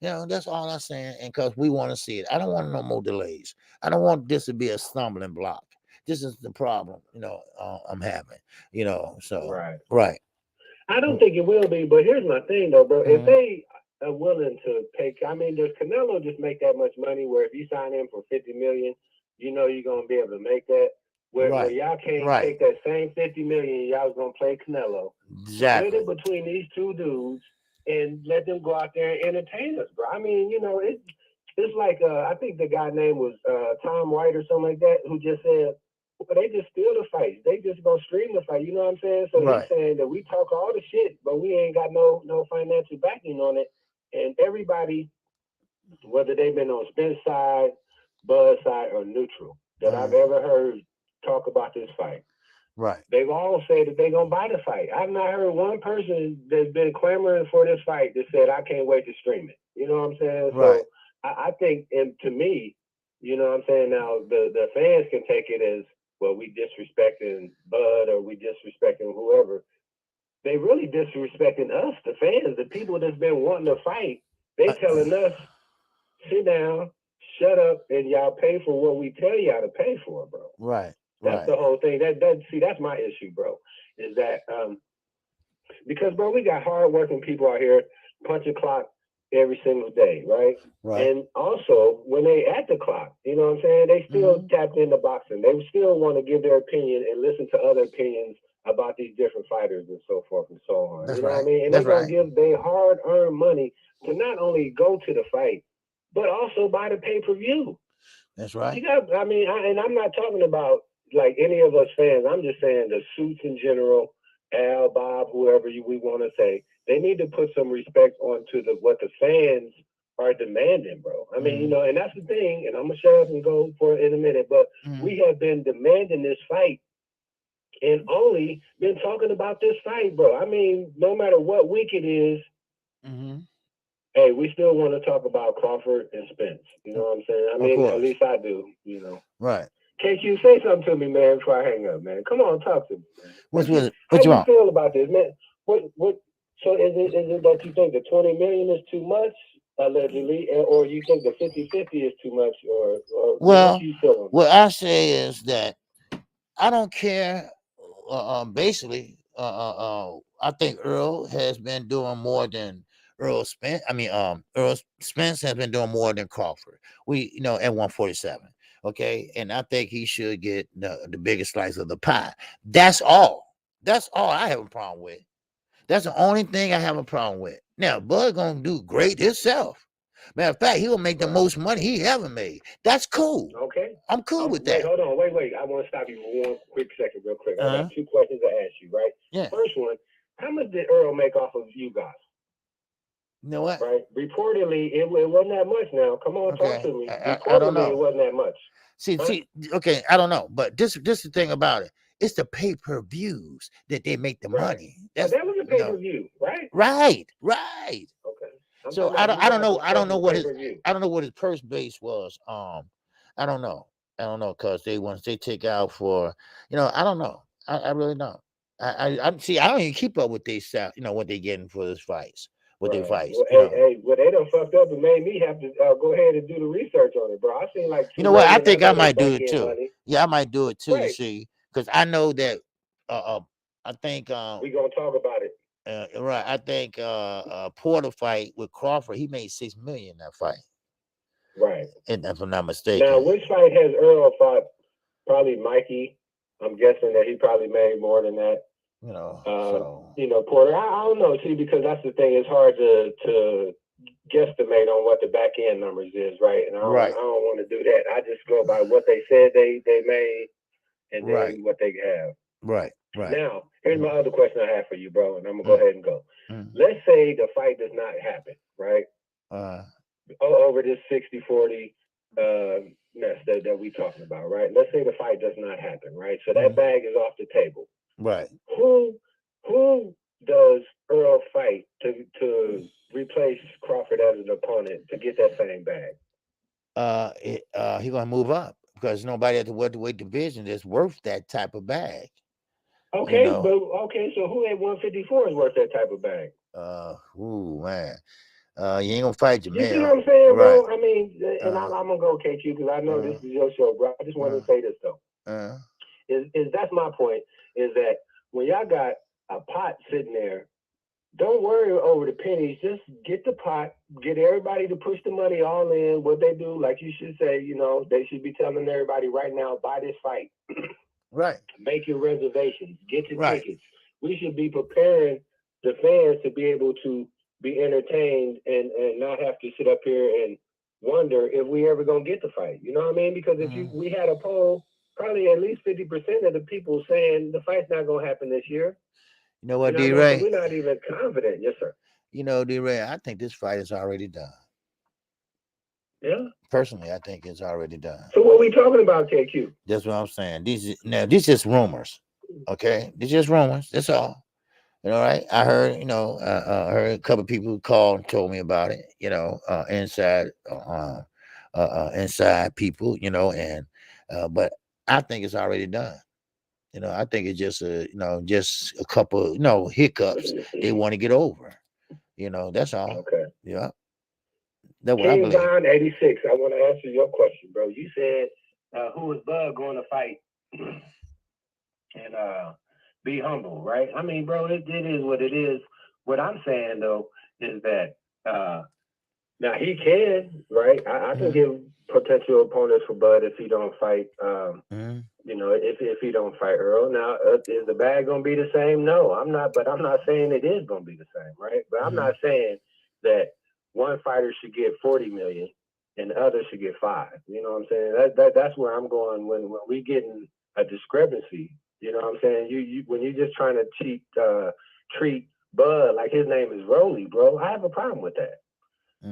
That's all I'm saying. And because we want to see it, I don't want no more delays. I don't want this to be a stumbling block. This is the problem, I'm having. So Right. right. I don't think it will be, but here's my thing though, bro. If Mm-hmm. they are willing to pay, I mean, does Canelo just make that much money? Where if you sign him for 50 million, you know you're gonna be able to make that. Where Right. y'all can't Right. take that same 50 million, y'all was gonna play Canelo, split it Exactly. between these two dudes, and let them go out there and entertain us, bro. I mean, it's like I think the guy name was Tom White or something like that, who just said, "Well, they just steal the fights. They just gonna stream the fight." You know what I'm saying? So he's Right. saying that we talk all the shit, but we ain't got no financial backing on it. And everybody, whether they've been on Spence side, Buzz side, or neutral, that I've Uh, ever heard talk about this fight, right. they've all said that they're gonna buy the fight. I've not heard one person that's been clamoring for this fight that said I can't wait to stream it. You know what I'm saying? Right. So I think, and to me, you know what I'm saying. Now the fans can take it as, well, we disrespecting Bud or we disrespecting whoever. They really disrespecting us, the fans, the people that's been wanting to fight. They telling us, sit down, shut up, and y'all pay for what we tell y'all to pay for, bro. Right. That's Right. the whole thing. That's my issue, bro. Is that because, bro, we got hardworking people out here punch a clock every single day, right? Right. And also, when they at the clock, you know what I'm saying, they still Mm-hmm. tapped into boxing. They still want to give their opinion and listen to other opinions about these different fighters and so forth and so on. That's You know what I right. mean? And they're That's gonna right. give their hard-earned money to not only go to the fight, but also buy the pay-per-view. That's You right. got, I mean, and I'm not talking about like any of us fans. I'm just saying the suits in general, Al, Bob, whoever we want to say, they need to put some respect onto the what the fans are demanding, bro. I mean, Mm-hmm. and that's the thing. And I'm gonna shut up and go for it in a minute. But Mm-hmm. we have been demanding this fight and only been talking about this fight, bro. I mean, no matter what week it is, Mm-hmm. hey, we still want to talk about Crawford and Spence. You know what I'm saying? I Of mean, at course. least I do. Right. KQ, say something to me, man, before I hang up, man. Come on, talk to me, man. What's How what you you want? feel about this, man? What so is it that you think the 20 million is too much, allegedly, or you think the 50-50 is too much, or what Well, you feel on what that? I say is that I don't care. Basically, I think Earl has been doing more than Earl Spence. I mean, Earl Spence has been doing more than Crawford. At 147. Okay, and I think he should get the biggest slice of the pie. That's all. That's all I have a problem with. That's the only thing I have a problem with. Now, Bud gonna do great himself. Matter of fact, he will make the Right. most money he ever made. That's cool. Okay. I'm cool with Wait, that. hold on. Wait. I want to stop you for one quick second, real quick. I got Uh-huh. 2 questions to ask you, right? Yeah. First one, how much did Earl make off of you guys? You know what? Right? Reportedly, it wasn't that much now. Come on, talk Okay. to me. I don't Reportedly, it know. wasn't that much. See, Huh? see, okay, I don't know. But this the thing about it. It's the pay-per-views that they make the Right. money. Oh, That's that was a pay per view, right? right, right. Okay. I'm So talking about I you don't guys know. I don't themselves know as what pay his per view. I don't know what his purse base was. I don't know. I don't know because once they take out for I don't know. I really don't. I see. I don't even keep up with they stuff. What they getting for this fights. What they Right. fights. Well, hey, well, they done fucked up and made me have to go ahead and do the research on it, bro. I seen like You two know what? I million. I think I know they might do back it end too. money. Yeah, I might do it too. You Right. see, because I know that. I think. We gonna talk about it. Right. I think. Porter fight with Crawford. He made 6 million that fight, Right. and if I'm not Now, mistaken. which fight has Earl fought? Probably Mikey. I'm guessing that he probably made more than that. So Porter, I don't know. See, because that's the thing. It's hard to guesstimate on what the back end numbers is, right? And I don't want to do that. I just go by what they said they made, and then what they have. Right. Now, here's my other question I have for you, bro, and I'm gonna go ahead and go. Let's say the fight does not happen, right? Over this 60-40 mess that we talking about, right? Let's say the fight does not happen, right? So that bag is off the table. Right. Who does Earl fight to replace Crawford as an opponent to get that same bag? He gonna move up because nobody at the welterweight division is worth that type of bag. Okay, so who at 154 is worth that type of bag? Man. You ain't gonna fight Jamel. You see what I'm saying, bro? I mean, and I'm gonna go KQ because I know this is your show, bro. I just want to say this though. Is that's my point? Is that when y'all got a pot sitting there, don't worry over the pennies. Just get the pot, get everybody to push the money all in. What they do, like you should say, they should be telling everybody right now, buy this fight. Right. Make your reservations. Get your tickets. We should be preparing the fans to be able to be entertained and not have to sit up here and wonder if we ever gonna get the fight. You know what I mean? Because if we had a poll, probably at least 50% of the people saying the fight's not gonna happen this year. You know what, D-Ray? We're not even confident. Yes, sir. D-Ray, I think this fight is already done. Yeah. Personally, I think it's already done. So what are we talking about, KQ? That's what I'm saying. These just rumors. Okay? These just rumors. That's all. Right? I heard, I heard a couple of people who called and told me about it, inside people, and but I think it's already done. I think it's just just a couple, hiccups they want to get over. That's all. Okay. Yeah. That's what King Von 86, I want to answer your question, bro. You said who is Bud going to fight and be humble, right? I mean, bro, it is what it is. What I'm saying though is that now he can, right? I can give potential opponents for Bud if he don't fight. If he don't fight Earl. Now, is the bag gonna be the same? No, I'm not. But I'm not saying it is gonna be the same, right? But I'm not saying that one fighter should get 40 million and the other should get 5. You know what I'm saying? That's where I'm going when we getting a discrepancy. You know what I'm saying? You when you're just trying to treat Bud like his name is Rolly, bro. I have a problem with that.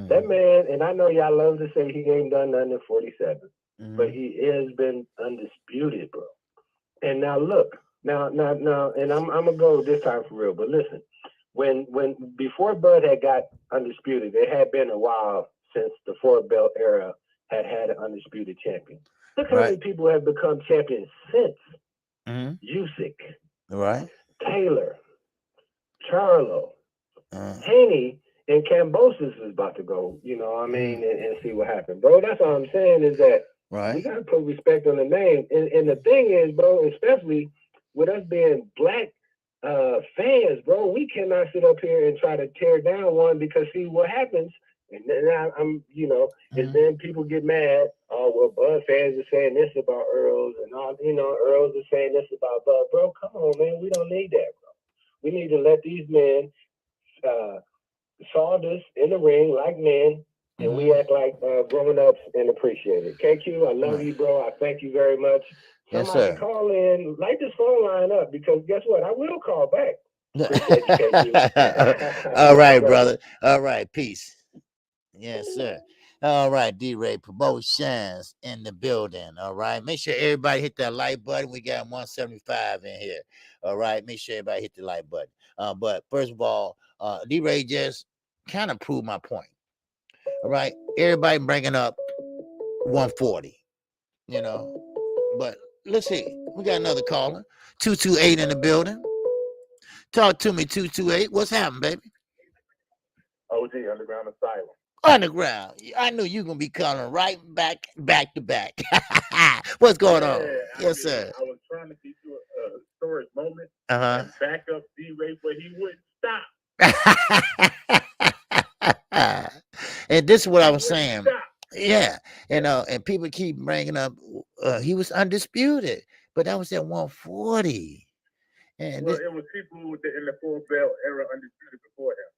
That man, and I know y'all love to say he ain't done nothing in 47, but he has been undisputed, bro. And now look, now, and I'm gonna go this time for real. But listen, when before Bud had got undisputed, it had been a while since the 4-belt era had an undisputed champion. Look how many people have become champions since. Usyk, right? Taylor, Charlo, Haney, and Kambosos is about to go. You know what I mean, and see what happens, bro. That's all I'm saying is that we gotta put respect on the name. And the thing is, bro, especially with us being black fans, bro, we cannot sit up here and try to tear down one because see what happens. And then and then people get mad. Oh, well, Bud fans are saying this about Earls, and all Earls are saying this about Bud. Bro, come on, man, we don't need that, bro. We need to let these men saw this in the ring like men, and we act like grown ups and appreciate it. KQ, I love you, bro. I thank you very much. Somebody call in, light this phone line up because guess what? I will call back. Appreciate you, KQ. All right, brother. All right, peace. Yes, sir. All right, D-Ray Promotions in the building. All right. Make sure everybody hit that like button. We got 175 in here. All right. Make sure everybody hit the like button. But first of all, D-Ray just kind of proved my point. All right. Everybody bringing up 140, But let's see. We got another caller. 228 in the building. Talk to me, 228. What's happening, baby? OG, Underground Asylum. Underground. I knew you were going to be calling right back to back. What's going on? Yes, sir. I was trying to get you a storage moment and back up D-Ray, but he wouldn't stop. And this is what I was saying. Yeah. And people keep bringing up, he was undisputed, but that was at 140. And Well, it was people who were in the 4-belt era undisputed before him.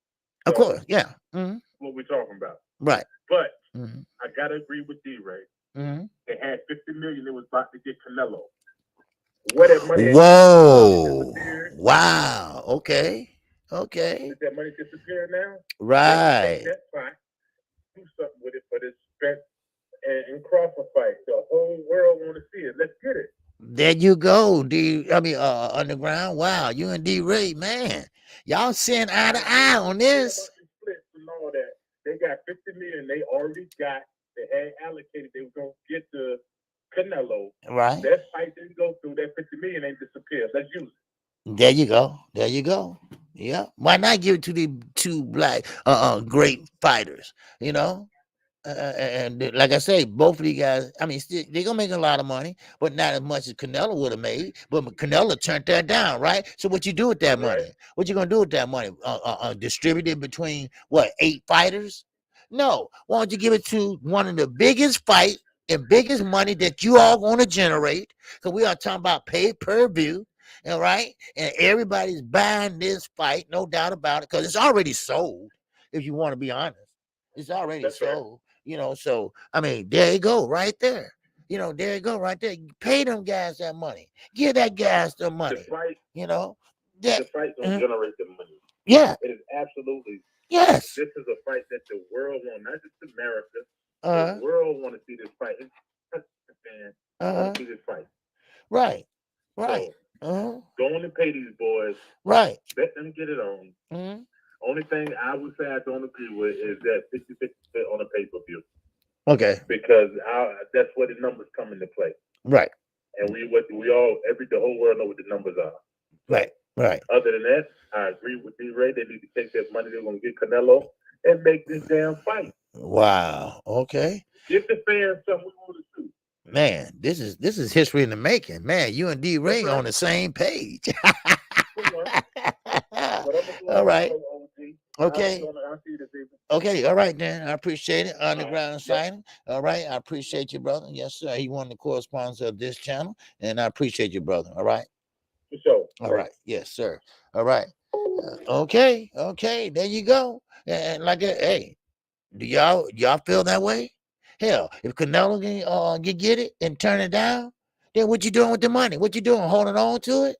Of course, yeah. What we're talking about. Right. But I got to agree with D-Ray. They had $50 million. They was about to get Canelo. Where that money Whoa. Wow. Okay. Okay. Did that money disappear now? Right. Take that fight, do something with it for this Spence and Crawford fight. The whole world want to see it. Let's get it. There you go, Underground. Wow, you and D-Ray, man. Y'all seeing eye to eye on this. Splits and all that. They got $50 million. They already got. They had allocated. They were gonna get the Canelo. Right. That fight didn't go through. That $50 million ain't disappeared. Let's use it. There you go. There you go. Yeah. Why not give it to the two black great fighters? You know? And like I say, both of these guys, I mean, still, they're gonna make a lot of money, but not as much as Canelo would have made. But Canelo turned that down, right? So what you do with that money? What you gonna do with that money? Distribute it between what, 8 fighters? No. Why don't you give it to one of the biggest fight and biggest money that you all gonna generate? Because we are talking about pay per view, all right? And everybody's buying this fight, no doubt about it, because it's already sold. If you want to be honest, it's already sold. You know, so I mean, there you go, right there. You know, there you go, right there. Pay them guys that money. Give that guys the money. The fight, you know, the fight don't generate the money. Yeah, it is absolutely. Yes, this is a fight that the world wants, not just America. The world want to see this fight. Want to see this fight. Right, right. So, go on and pay these boys. Right. Let them get it on. Only thing I would say I don't agree with is that 50-50 on a pay-per-view. Okay. Because that's where the numbers come into play. Right. And the whole world know what the numbers are. Right. Right. Other than that, I agree with D-Ray. They need to take that money they're going to get Canelo and make this damn fight. Wow. Okay. Give the fans something we want to see. Man, this is history in the making. Man, you and D-Ray on the same page. All right. Okay. Okay. All right, then. I appreciate it. Underground signing. All right. I appreciate you, brother. Yes, sir. He one of the correspondents of this channel, and I appreciate you, brother. All right. For sure. All right. Yes, sir. All right. Okay. Okay. There you go. And like, hey, do y'all feel that way? Hell, if Canelo can get it and turn it down, then what you doing with the money? What you doing? Holding on to it?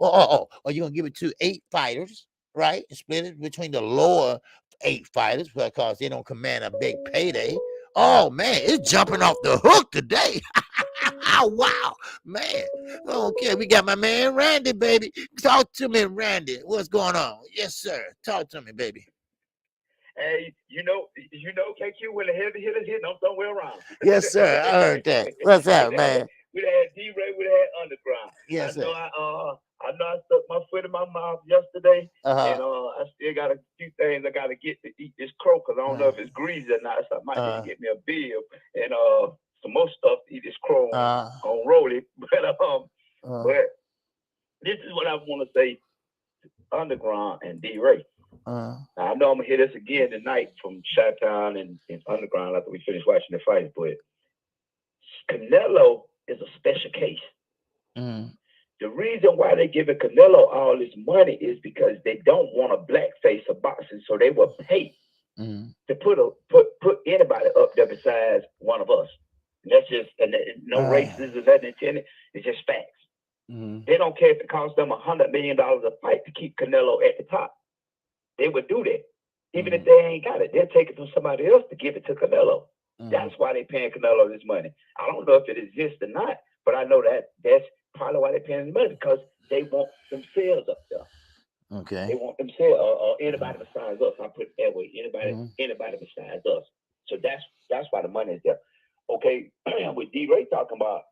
Or you gonna give it to 8 fighters, right? And split it between the lower 8 fighters because they don't command a big payday. Oh man, it's jumping off the hook today. Wow, man. Okay, we got my man Randy, baby. Talk to me, Randy. What's going on? Yes, sir. Talk to me, baby. Hey, you know, KQ, when the heavy hitters hitting, I'm somewhere around. Yes, sir. I heard that. What's up, man? We had D-Ray, we had Underground. Yes, sir. I know I stuck my foot in my mouth yesterday, and I still got a few things I got to get to eat this crow because I don't know if it's greasy or not. So I might need to get me a beer and some more stuff to eat this crow on Rolly. But this is what I want to say to Underground and D-Ray. Now, I know I'm gonna hear this again tonight from Chi-Town and Underground after we finish watching the fight, but Canelo is a special case. The reason why they giving Canelo all this money is because they don't want a black face of boxing, so they will pay to put anybody up there besides one of us. And that's just no racism, nothing intended. It's just facts. They don't care if it costs them $100 million a fight to keep Canelo at the top. They would do that. Even if they ain't got it, they'll take it from somebody else to give it to Canelo. That's why they're paying Canelo this money. I don't know if it exists or not, but I know that that's probably why they're paying the money, because they want themselves up there. Okay. They want themselves or anybody besides us. I put it that way. Anybody besides us. So that's why the money is there. Okay, with D-Ray talking about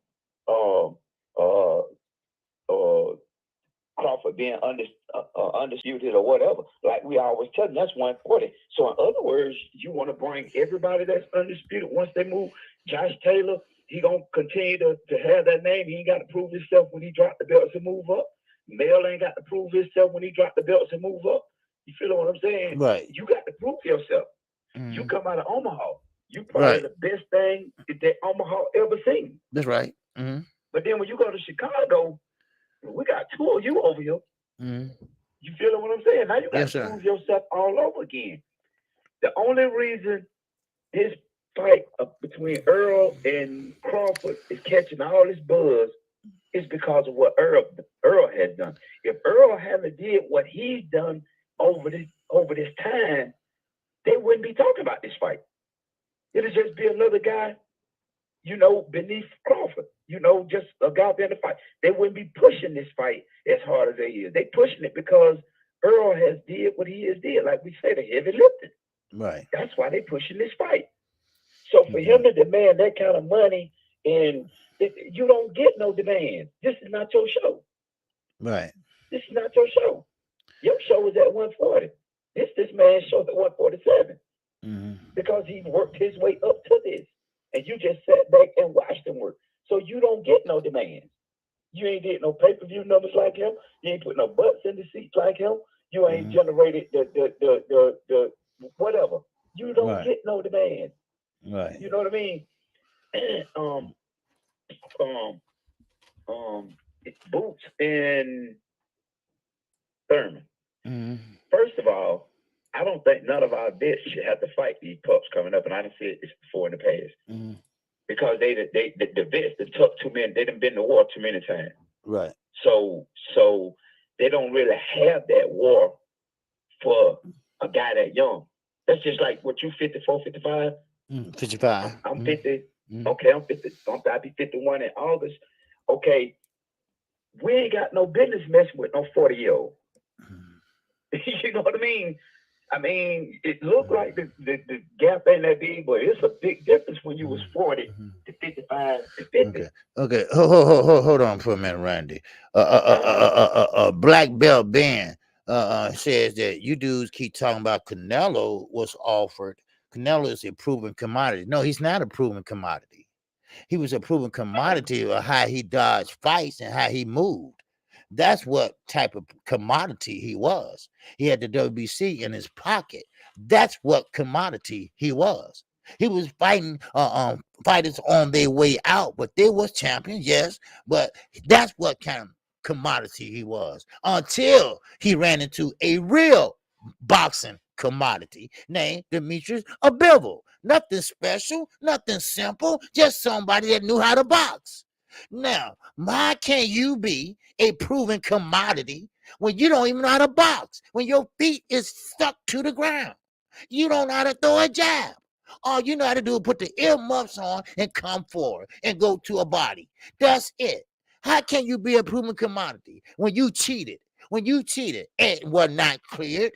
Crawford being undisputed or whatever, like we always tell them, that's 140. So in other words, you want to bring everybody that's undisputed. Once they move, Josh Taylor, he gonna continue to have that name. He ain't got to prove himself when he dropped the belts and move up. Mel ain't got to prove himself when he dropped the belts and move up. You feel what I'm saying? Right. You got to prove yourself. You come out of Omaha. You probably the best thing that Omaha ever seen. That's right. But then when you go to Chicago, we got got two of you over here. You feel what I'm saying? Now you got to prove yourself all over again. The only reason this fight between Earl and Crawford is catching all this buzz is because of what Earl has done. If Earl hadn't did what he's done over this time, they wouldn't be talking about this fight. It'll just be another guy, beneath Crawford, just a guy in the fight. They wouldn't be pushing this fight as hard as they is. They pushing it because Earl has did what he has did. Like we say, the heavy lifting. Right. That's why they pushing this fight. So for him to demand that kind of money, and you don't get no demand. This is not your show. Right. This is not your show. Your show is at 140. This man's show at 147. Because he worked his way up to this. And you just sat back and watched him work. So you don't get no demand. You ain't get no pay-per-view numbers like him. You ain't put no butts in the seats like him. You ain't generated the whatever. You don't get no demand. Right. You know what I mean? Boots and Thurman. First of all, I don't think none of our vets should have to fight these pups coming up, and I done said this before in the past. Because the vets that took too many, they done been to war too many times. Right. So they don't really have that war for a guy that young. That's just like what you 54, 55. 55. I'm 50. Okay, I'm 50. I'll be 51 in August. Okay, we ain't got no business messing with no 40-year-old. You know what I mean? I mean, it looked like the gap ain't that big, but it's a big difference when you was 40 to 55 to 50. Okay. Hold on for a minute, Randy. Black Belt Ben says that you dudes keep talking about Canelo was offered. Canelo is a proven commodity. No, he's not a proven commodity. He was a proven commodity of how he dodged fights and how he moved. That's what type of commodity he was. He had the WBC in his pocket. That's what commodity he was. He was fighting fighters on their way out, but they was champions, yes. But that's what kind of commodity he was until he ran into a real boxing commodity named Demetrius Bivol. Nothing special, nothing simple, just somebody that knew how to box. Now, why can't you be a proven commodity when you don't even know how to box, when your feet is stuck to the ground? You don't know how to throw a jab. All you know how to do is put the earmuffs on and come forward and go to a body. That's it. How can you be a proven commodity when you cheated? When you cheated and were not cleared,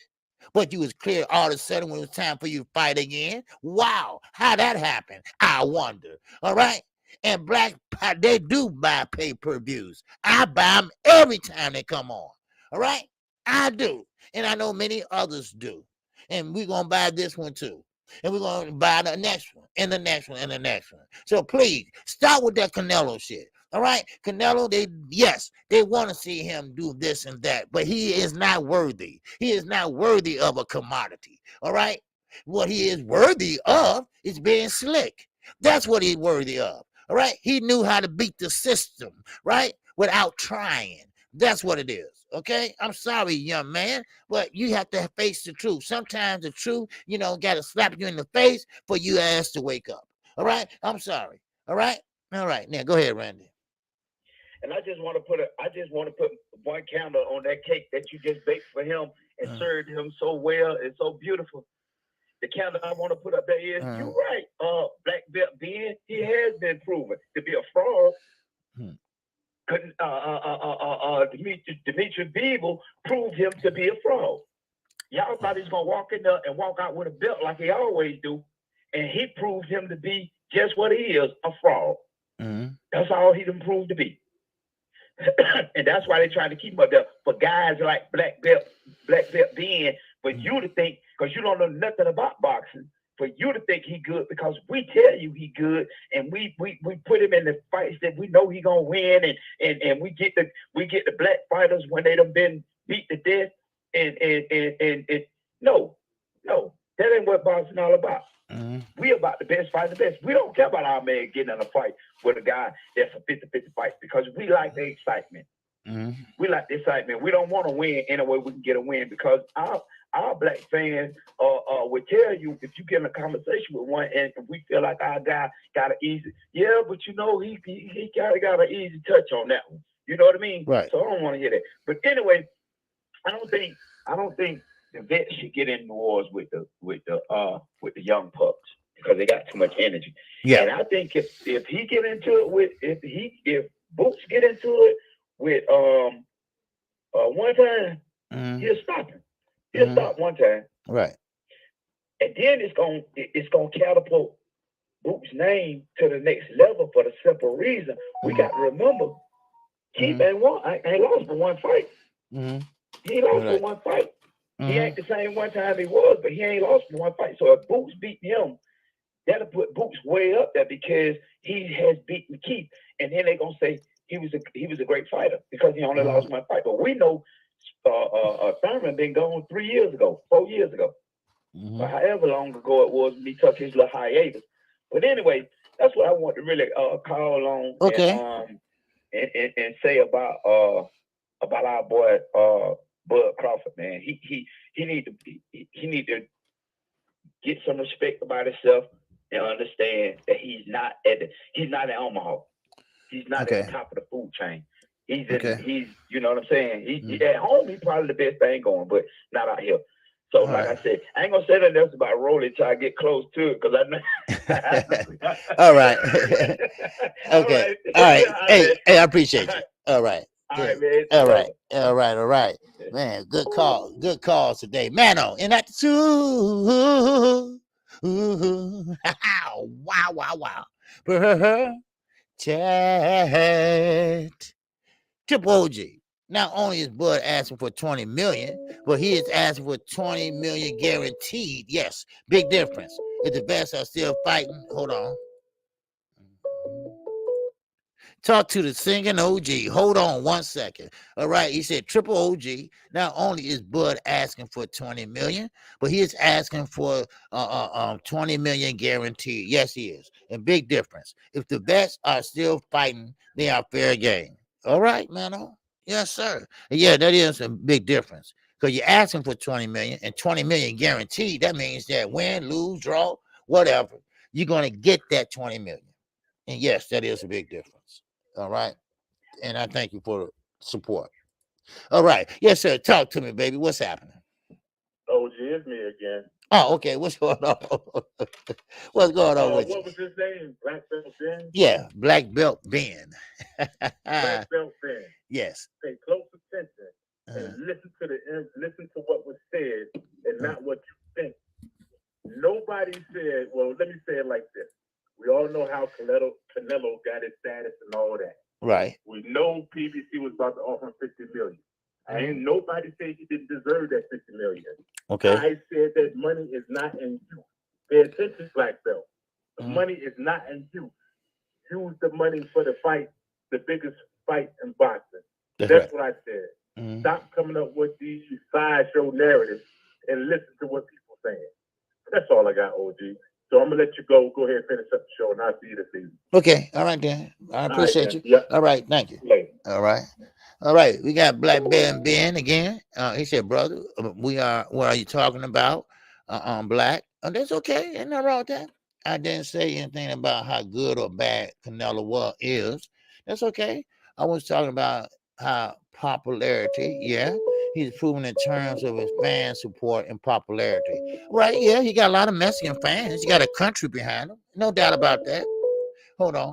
but you was cleared all of a sudden when it was time for you to fight again? Wow, how that happened? I wonder. All right? And Black, they do buy pay-per-views. I buy them every time they come on. All right? I do. And I know many others do. And we're going to buy this one too. And we're going to buy the next one, and the next one, and the next one. So please, start with that Canelo shit. All right? Canelo, they want to see him do this and that, but he is not worthy. He is not worthy of a commodity. All right? What he is worthy of is being slick. That's what he's worthy of. All right, he knew how to beat the system, right, without trying. That's what it is. Okay, I'm sorry, young man, but you have to face the truth. Sometimes the truth, got to slap you in the face for you ass to wake up. All right, I'm sorry. All right, now go ahead, Randy. And I just want to put one candle on that cake that you just baked for him and served him so well and so beautiful. The candle I want to put up there is, you're right. Black Belt Ben, he has been proven to be a fraud. Demetrius Bivol proved him to be a fraud. Y'all thought he's gonna walk in there and walk out with a belt like he always do, and he proved him to be just what he is, a fraud. That's all he done proved to be. And that's why they trying to keep him up there for guys like Black Belt Ben, for you to think, because you don't know nothing about boxing, for you to think he good, because we tell you he good, and we put him in the fights that we know he gonna win, and we get the black fighters when they done been beat to death, and no, that ain't what boxing all about. We about the best fight the best. We don't care about our man getting in a fight with a guy that's a 50-50 fight, because we like the excitement. We like the excitement. We don't want to win any way we can get a win, because our black fans would tell you, if you get in a conversation with one and we feel like our guy got an easy, but he got an easy touch on that one. You know what I mean? Right. So I don't want to hear that. But anyway, I don't think the vets should get in wars with the young pups, because they got too much energy. Yeah. And I think if he get into it with if Boots get into it with one time, he'll stop him. He'll stop one time. Right. And then it's gonna catapult Boots' name to the next level, for the simple reason we got to remember, Keith ain't lost for one fight. He lost for one fight. He ain't the same one time he was, but he ain't lost for one fight. So if Boots beat him, that'll put Boots way up there, because he has beaten Keith. And then they're gonna say he was a great fighter because he only lost one fight. But we know Thurman been gone 4 years ago, or however long ago it was when he took his little hiatus. But anyway, that's what I want to really call on. Okay. And say about our boy Bud Crawford, man. He need to get some respect about himself and understand that he's not at Omaha. He's not at the top of the food chain. He's you know what I'm saying? He at home, he's probably the best thing going, but not out here. So like I said, I ain't gonna say nothing else about Rolly till I get close to it, because I know. All right. Okay. All right. Hey, I appreciate you. All right. All right, man. All right. Man, good call. Good calls today. Mano, and that too. Wow. Chat. Triple OG. Not only is Bud asking for 20 million, but he is asking for 20 million guaranteed. Yes, big difference. If the vets are still fighting, hold on. Talk to the singing OG. Hold on 1 second. All right, he said Triple OG. Not only is Bud asking for 20 million, but he is asking for 20 million guaranteed. Yes, he is. And big difference. If the vets are still fighting, they are fair game. All right, man. Yes, sir. Yeah, that is a big difference, because you're asking for 20 million and 20 million guaranteed. That means that win, lose, draw, whatever, you're going to get that 20 million. And yes, that is a big difference. All right. And I thank you for the support. All right. Yes, sir. Talk to me, baby. What's happening? OG, it's me again. Oh, okay. What's going on? What's going on with you? What was his name? Black Belt Ben? Yeah, Black Belt Ben. Black Belt Ben. Yes. Pay close attention and listen to what was said and not what you think. Nobody said, well, let me say it like this. We all know how Canelo got his status and all that. Right. We know PBC was about to offer him $50 million. Ain't nobody said he didn't deserve that $50 million. Okay. I said that money is not in you. Pay attention, Black Belt. The money is not in you. Use the money for the fight, the biggest fight in boxing. That's right. What I said. Stop coming up with these sideshow narratives and listen to what people are saying. That's all I got, OG. So I'm gonna let you go. Go ahead and finish up the show, and I'll see you this evening. Okay. All right, Dan. I appreciate you. Yep. All right. Thank you. Later. All right. We got Black Ben again. He said, brother, what are you talking about? Black. That's okay. Ain't nothing wrong with that. I didn't say anything about how good or bad Canelo is. That's okay. I was talking about how popularity, he's proven in terms of his fan support and popularity. Right, yeah, he got a lot of Mexican fans. He got a country behind him. No doubt about that. Hold on.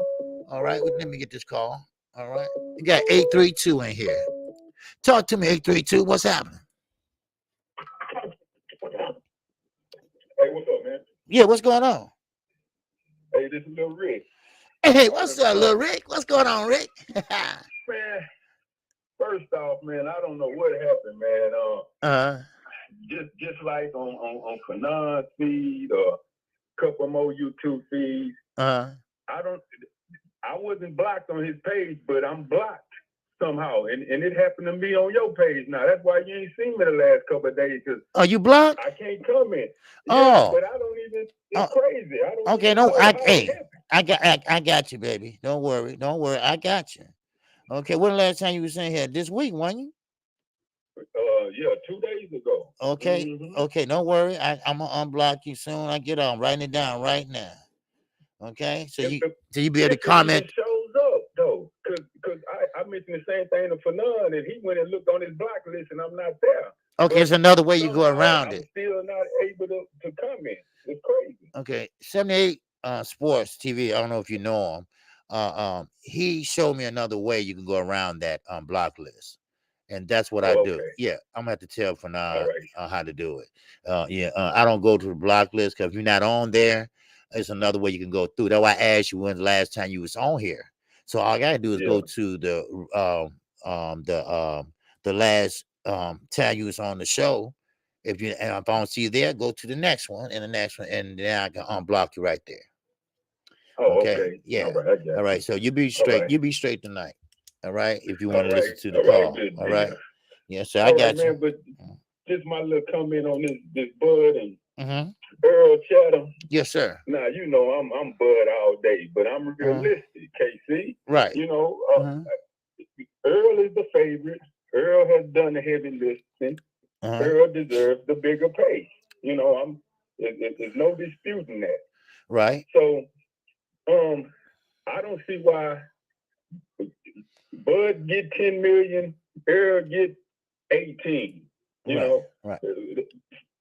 All right, let me get this call. All right. You got 832 in here. Talk to me, 832. What's happening? Hey, what's up, man? Yeah, what's going on? Hey, this is Lil Rick. Hey, what's up, Lil Rick? What's going on, Rick? Man, first off, man, I don't know what happened, man. Just like on Kanan's feed or a couple more YouTube feeds. I wasn't blocked on his page, but I'm blocked somehow, and it happened to me on your page now. That's why you ain't seen me the last couple of days. Cause are you blocked? I can't comment. Oh, but I don't even. It's crazy. I don't. Okay, no, I got you, baby. Don't worry. I got you. Okay, when the last time you was in here? This week, wasn't you? Yeah, 2 days ago. Okay, okay, don't worry. I'm gonna unblock you soon. I get on writing it down right now. Okay, so you be able to comment. It shows up though, because I mentioned the same thing to Fanon, and he went and looked on his block list, and I'm not there. Okay, it's another way you go around I'm it. still not able to comment. It's crazy. Okay, 78 Sports TV. I don't know if you know him. He showed me another way you can go around that block list, and that's what I do. Yeah, I'm gonna have to tell Fanon how to do it. I don't go to the block list because if you're not on there, it's another way you can go through. That's why I asked you when's the last time you was on here. So all I gotta do is go to the last time you was on the show. If I don't see you there, go to the next one and the next one, and then I can unblock you right there. Oh, okay. Yeah. All right. So you be straight. You be straight tonight. All right. If you want to listen to the call. All right. Yeah. So I got you. Man, but just my little comment on this Bud and Earl Chatham. Yes, sir. Now you know I'm Bud all day, but I'm realistic, KC. Right. You know, Earl is the favorite. Earl has done the heavy lifting. Earl deserves the bigger pay. You know, there's no disputing that. Right. So, I don't see why Bud get 10 million, Earl get 18. You know,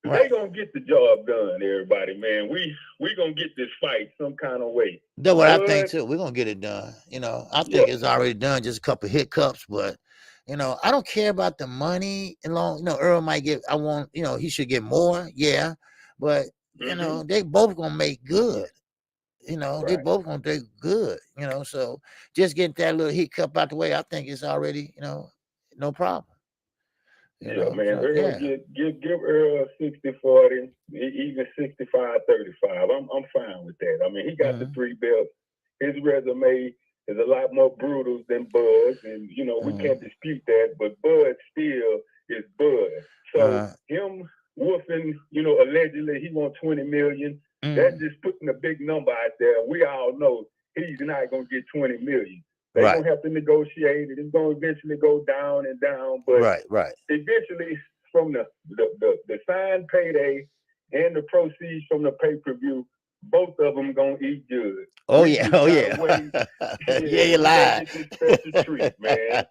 they gonna get the job done, everybody, man. We gonna get this fight some kind of way. That's what I think too. We're gonna get it done. You know, I think it's already done, just a couple of hiccups, but you know, I don't care about the money. And Earl might get. He should get more. Yeah, but you know, they both gonna make good. You know, they both gonna do good. You know, so just getting that little hiccup out the way, I think it's already, no problem. Man, Earl give Earl 60-40, even 65-35. I'm fine with that. I mean, he got the 3 belts. His resume is a lot more brutal than Bud's, and we can't dispute that. But Bud still is Bud. So him woofing, allegedly he wants 20 million. That's just putting a big number out there. We all know he's not gonna get 20 million. They're gonna have to negotiate it. It's gonna eventually go down and down. But eventually, from the signed payday and the proceeds from the pay-per-view, both of them gonna eat good. You lied. Special treat, man.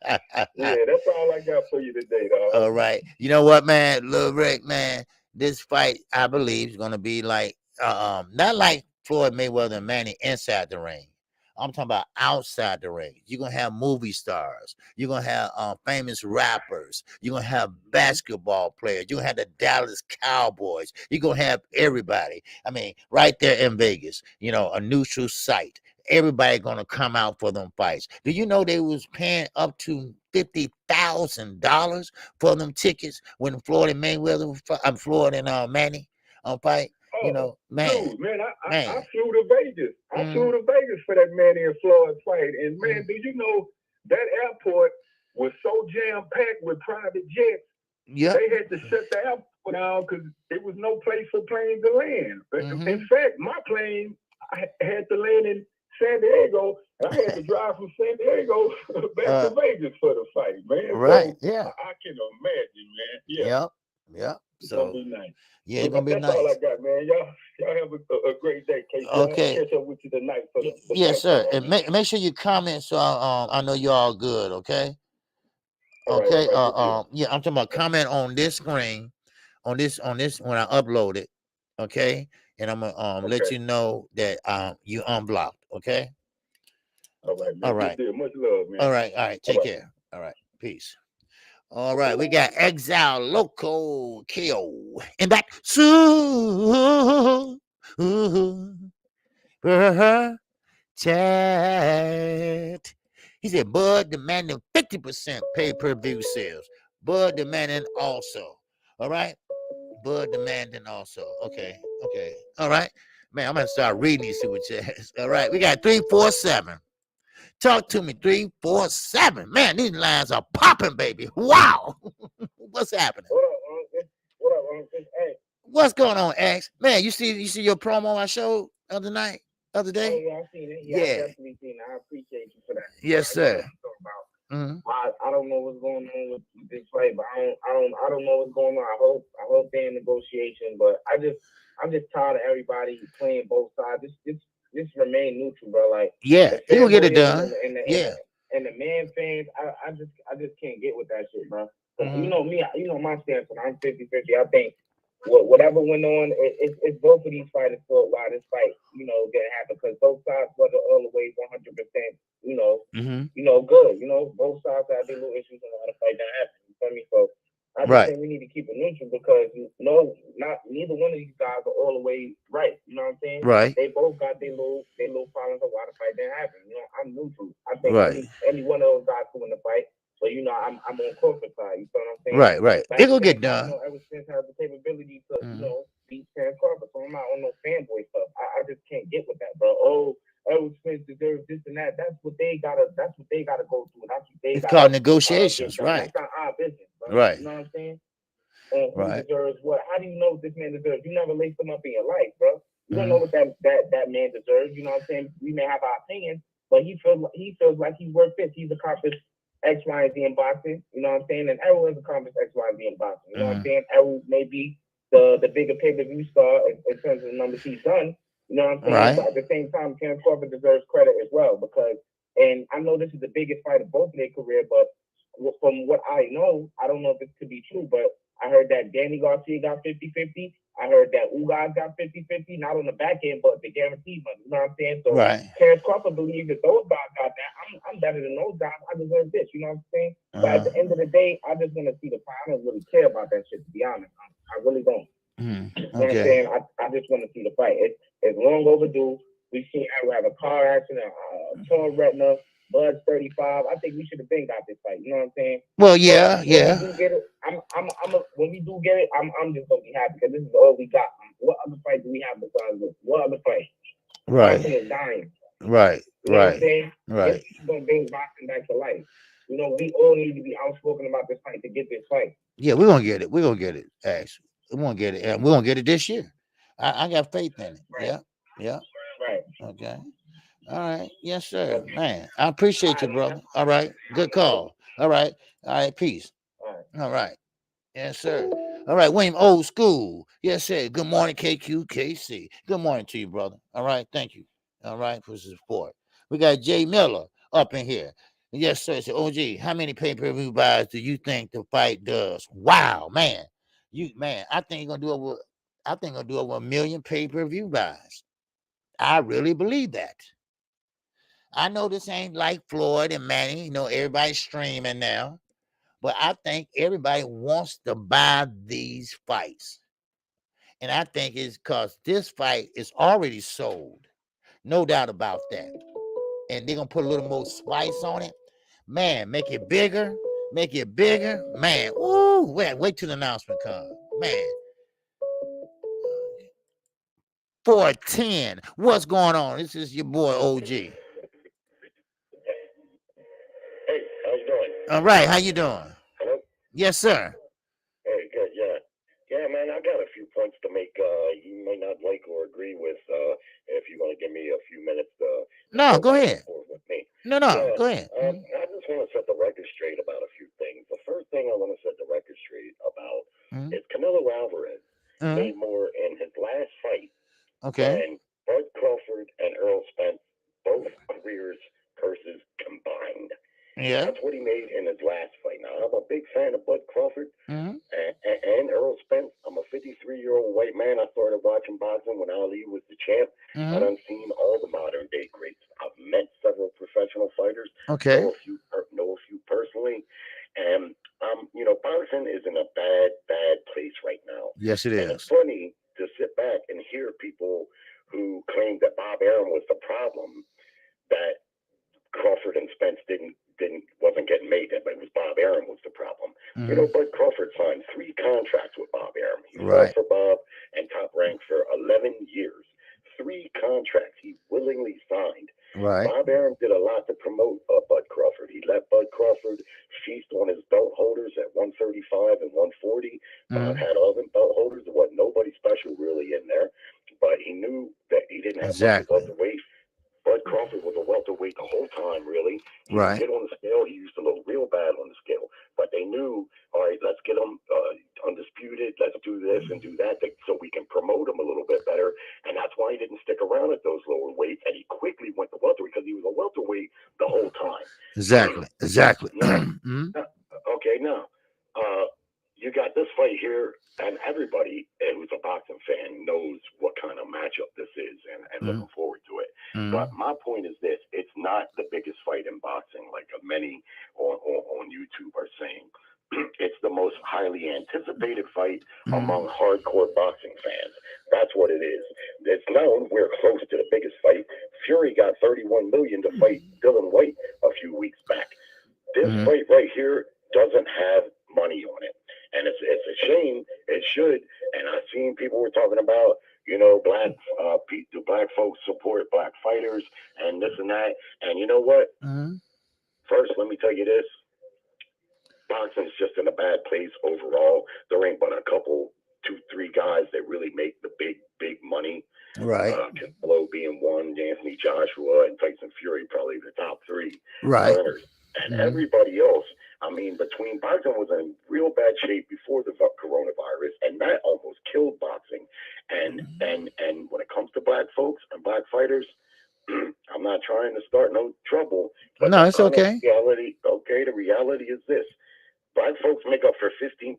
That's all I got for you today, dog. All right. You know what, man? Lil Rick, man, this fight, I believe, is gonna be like not like Floyd Mayweather and Manny inside the ring. I'm talking about outside the ring. You're going to have movie stars. You're going to have famous rappers. You're going to have basketball players. You're going to have the Dallas Cowboys. You're going to have everybody. I mean, right there in Vegas, a neutral site. Everybody going to come out for them fights. Do you know they was paying up to $50,000 for them tickets when Floyd and Mayweather, Floyd and Manny fight? Man. Dude, man, I flew to Vegas. I flew to Vegas for that Manny and Floyd fight. And man, do you know that airport was so jam-packed with private jets? Yeah. They had to shut the airport down because there was no place for planes to land. In fact, my plane, I had to land in San Diego, and I had to drive from San Diego back to Vegas for the fight, man. Right, so I can imagine, man. Yep. It's gonna be nice. Yeah, it's gonna be nice. That's all I got, man. Y'all have a great day, KC. Okay. I'll catch up with you tonight for the yes, sir. And make sure you comment so I know you're all good. Okay. Okay. Right. Yeah, I'm talking about comment on this screen, on this when I upload it. Okay, and I'm gonna let you know that you unblocked. Okay. All right. Man. All right. Much love, man. All right. Take care. All right. Peace. All right, we got Exile Loco KO in that chat. He said, Bud demanding 50% pay-per-view sales. Bud demanding also. All right. Bud demanding also. Okay. All right. Man, I'm going to start reading these super chats. All right. We got 347. Talk to me, 347. Man, these lines are popping, baby. Wow. What's happening? What up? It's X. What's going on, X? Man, you see your promo I showed the other day? Oh, yeah, I seen it. Yeah, I definitely seen it. I appreciate you for that. Yes, sir. I don't know what's going on with this fight, but I don't know what's going on. I hope they're in negotiation, but I'm just tired of everybody playing both sides. Just remain neutral, bro. Like yeah, he gonna get it done. And the man fans, I just can't get with that shit, bro. You know me, you know my stance. When I'm 50-50, I think whatever went on, it's both of these fighters for why this fight, didn't happen, because both sides wasn't all the way 100%, good. Both sides had their little issues and how the fight didn't happen. You feel me? So I just think we need to keep it neutral, because neither one of these guys are all the way right. You know what I'm saying? Right. They both got their little problems of why the fight didn't happen. I'm neutral. I think any one of those guys could win the fight. So I'm on Crawford side. You know what I'm saying? Right. It will get done. Spence has the capability to beat Crawford. So I'm not on no fanboy stuff. I just can't get with that, bro. Spence deserves this and that. That's what they gotta go through. That's what they. It's called negotiations, right? That's not our business, bro. Right. You know what I'm saying? Who deserves what? How do you know what this man deserves? You never laced him up in your life, bro. You don't know what that man deserves. You know what I'm saying? We may have our opinions, but he feels like he's worth this. He's accomplished X, Y, and Z in boxing. You know what I'm saying? And everyone's accomplished X, Y, and Z in boxing. You know what I'm saying? Everyone may be the bigger pay-per-view star in terms of the numbers he's done. You know what I'm saying? Right. But at the same time, Canelo Crawford deserves credit as well, because, and I know this is the biggest fight of both of their career, but from what I know, I don't know if this could be true, but I heard that Danny Garcia got 50-50. I heard that Ugas got 50-50, not on the back end, but the guaranteed money. You know what I'm saying? So Terrence Crawford believes that those guys got that. I'm better than those guys. I deserve this. You know what I'm saying? But at the end of the day, I just want to see the fight. I don't really care about that shit, to be honest. I really don't. You know what I'm saying? I just want to see the fight. It's long overdue. We've seen Errol have a car accident, torn retina, Bud's 35. I think we should have been got this fight. You know what I'm saying? Well, yeah. When we do get it, when we do get it, I'm just gonna be happy, because this is all we got. What other fight do we have besides this? What other fight? Right. Boxing is dying. Right. You know what I'm saying? Right. This is gonna bring boxing back to life. We all need to be outspoken about this fight to get this fight. Yeah, we're gonna get it. We're gonna get it, actually. We're gonna get it, and we're gonna get it this year. I got faith in it. Right. Yeah. Right. Okay. All right. Yes, sir. Man, I appreciate you, brother. All right. Good call. All right. Peace. All right. Yes, sir. All right. William, old school. Yes, sir. Good morning, KQKC. Good morning to you, brother. All right. Thank you. All right, for support. We got Jay Miller up in here. Yes, sir. So, OG, how many pay-per-view buys do you think the fight does? Wow, man. I think you're gonna do over 1 million pay-per-view buys. I really believe that. I know this ain't like Floyd and Manny, everybody's streaming now, but I think everybody wants to buy these fights. And I think it's because this fight is already sold. No doubt about that. And they're going to put a little more spice on it. Man, make it bigger. Man, ooh, wait till the announcement comes. Man. 410. What's going on? This is your boy, OG. Hey, how you doing? All right, how you doing? Hello? Yes, sir. Hey, good, yeah. Yeah, man, I got a few points to make. You may not like or agree with, if you want to give me a few minutes to... No, go ahead. With me. No, yeah, go ahead. I just want to set the record straight about a few things. The first thing I want to set the record straight about is Canelo Alvarez made more in his last fight than Bud Crawford and Earl Spence, both careers curses combined. Yeah. That's what he made in his last fight. Now, I'm a big fan of Bud Crawford and Earl Spence. I'm a 53-year-old white man. I started watching boxing when Ali was the champ. I done seen all the modern day greats. I've met several professional fighters. Okay. Know a few personally. And, boxing is in a bad place right now. Yes, it is. And it's funny to sit back and hear people who claim that Bob Arum was the problem, that Crawford and Spence wasn't getting made, but it was Bob Arum was the problem. Bud Crawford signed 3 contracts with Bob Arum. He fought for Bob and Top Rank for 11 years. 3 contracts he willingly signed. Right. Bob Arum did a lot to promote Bud Crawford. He let Bud Crawford feast on his belt holders at 135 and 140. Bob had all them belt holders. There wasn't nobody special really in there, but he knew that he didn't have much above the weight. Bud Crawford was a welterweight the whole time, really. He would get on the scale. He used to look real bad on the scale. But they knew, all right, let's get him undisputed. Let's do this and do that so we can promote him a little bit better. And that's why he didn't stick around at those lower weights. And he quickly went to welterweight because he was a welterweight the whole time. Exactly. Now, okay, now, you got this fight here, and everybody who's a boxing fan knows what kind of matchup this is and looking forward to it. But my point is this: it's not the biggest fight in boxing, like many on YouTube are saying. It's the most highly anticipated fight among hardcore boxing fans. That's what it is. It's known we're close to the biggest fight. Fury got $31 million to fight Dylan White a few weeks back. This fight right here doesn't have money on it. And it's a shame. It should. And I've seen people were talking about, do black folks support black fighters and this and that. And you know what? First, let me tell you this. Boxing is just in a bad place overall. There ain't but a couple, 2-3 guys that really make the big money. Right. Canelo being one, Anthony Joshua, and Tyson Fury probably the top 3. Right. And everybody else, I mean, between boxing was in real bad shape before the coronavirus, and that almost killed boxing. And when it comes to black folks and black fighters, I'm not trying to start no trouble. But no, it's okay. The reality is this. Black folks make up for 15%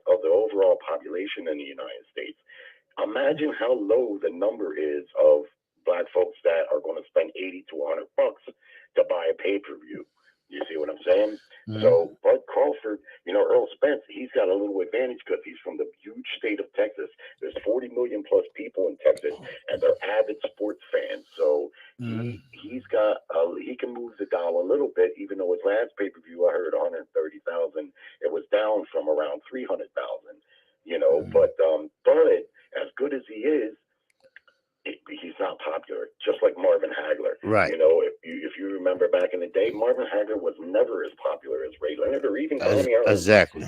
of the overall population in the United States. Imagine how low the number is of black folks that are going to spend $80 to $100 to buy a pay-per-view. You see what I'm saying? So Bud Crawford, Earl Spence, he's got a little advantage because he's from the huge state of Texas. There's 40 million plus people in Texas, and they're avid sports fans. So he can move the dial a little bit, even though his last pay-per-view, I heard 130,000. It was down from around 300,000, But Bud, as good as he is, he's not popular, just like Marvin Hagler. Right. If you remember back in the day, Marvin Hagler was never as popular as Ray Leonard or even Tommy Allen. Exactly.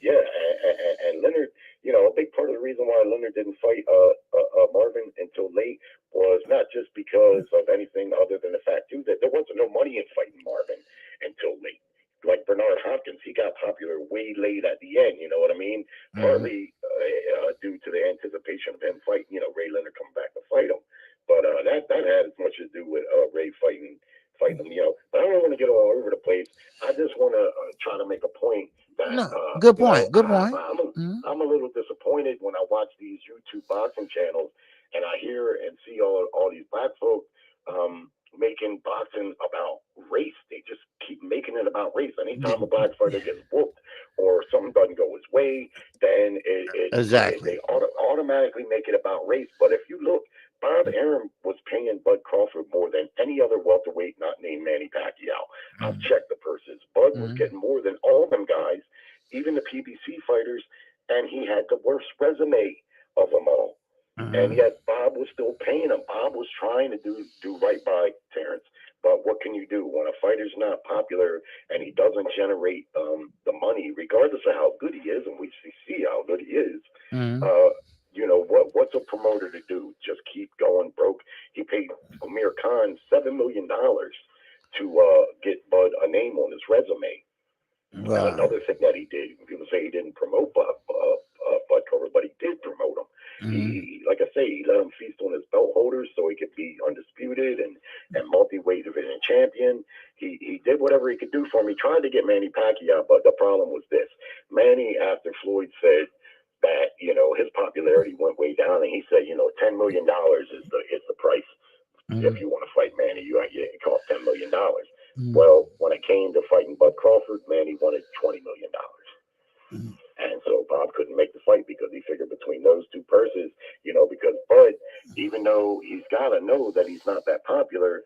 Yeah, and Leonard, a big part of the reason why Leonard didn't fight Marvin until late was not just because of anything other than the fact, too, that there wasn't no money in fighting Marvin until late. Like Bernard Hopkins, he got popular way late at the end, you know what I mean? Partly due to the anticipation of him fighting, Ray Leonard coming back to fight him. But that had as much to do with Ray fighting him, But I don't want to get all over the place. I just want to try to make a point that good point. I'm a little disappointed when I watch these YouTube boxing channels and I hear and see all these black folk making boxing about race. They just keep making it about race. Anytime a black fighter gets whooped or something doesn't go his way, then they automatically make it about race. But if you look, Bob Arum was paying Bud Crawford more than any other welterweight not named Manny Pacquiao. I've checked the purses. Bud was getting more than all them guys, even the PBC fighters, and he had the worst resume of them all. And yet Bob was still paying him. Bob was trying to do right by Terrence. But what can you do when a fighter's not popular and he doesn't generate the money, regardless of how good he is, and we see how good he is? What's a promoter to do? Just keep going broke? He paid Amir Khan $7 million to get Bud a name on his resume. Wow. And another thing that he did, people say he didn't promote Bud Crawford, but he did promote him. He, like I say, he let him feast on his belt holders so he could be undisputed and multi-weight division champion. He did whatever he could do for him. He tried to get Manny Pacquiao, but the problem was this. Manny, after Floyd said that, his popularity went way down, and he said, $10 million is the price. If you want to fight Manny, it costs $10 million. Well, when it came to fighting Bud Crawford, Manny wanted $20 million. And so Bob couldn't make the fight because he figured between those two purses, because Bud, even though he's got to know that he's not that popular,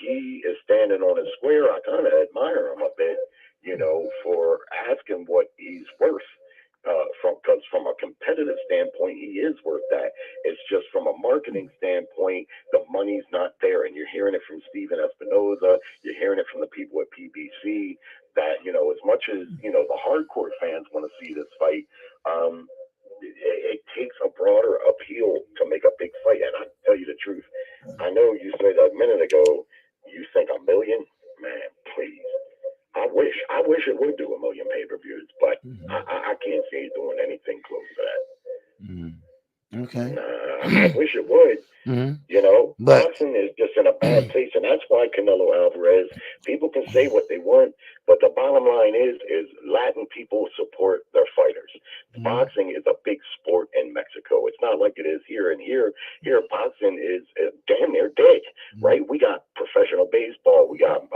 he is standing on his square. I kind of admire him a bit, for asking what he's worth. Because from a competitive standpoint, he is worth that. It's just from a marketing standpoint, the money's not there. And you're hearing it from Steven Espinoza. You're hearing it from the people at PBC that, as much as, the hardcore fans want to see this fight, it takes a broader appeal to make a big fight. And I tell you the truth, I know you said a minute ago, you think $1 million, man, please. I wish it would do 1 million pay-per-views, but I can't see it doing anything close to that. Okay. I wish it would. You know, but boxing is just in a bad place, and that's why Canelo Alvarez. People can say what they want, but the bottom line is Latin people support their fighters. Boxing is a big sport in Mexico. It's not like it is here. And here boxing is damn near dead, right? We got professional baseball, we got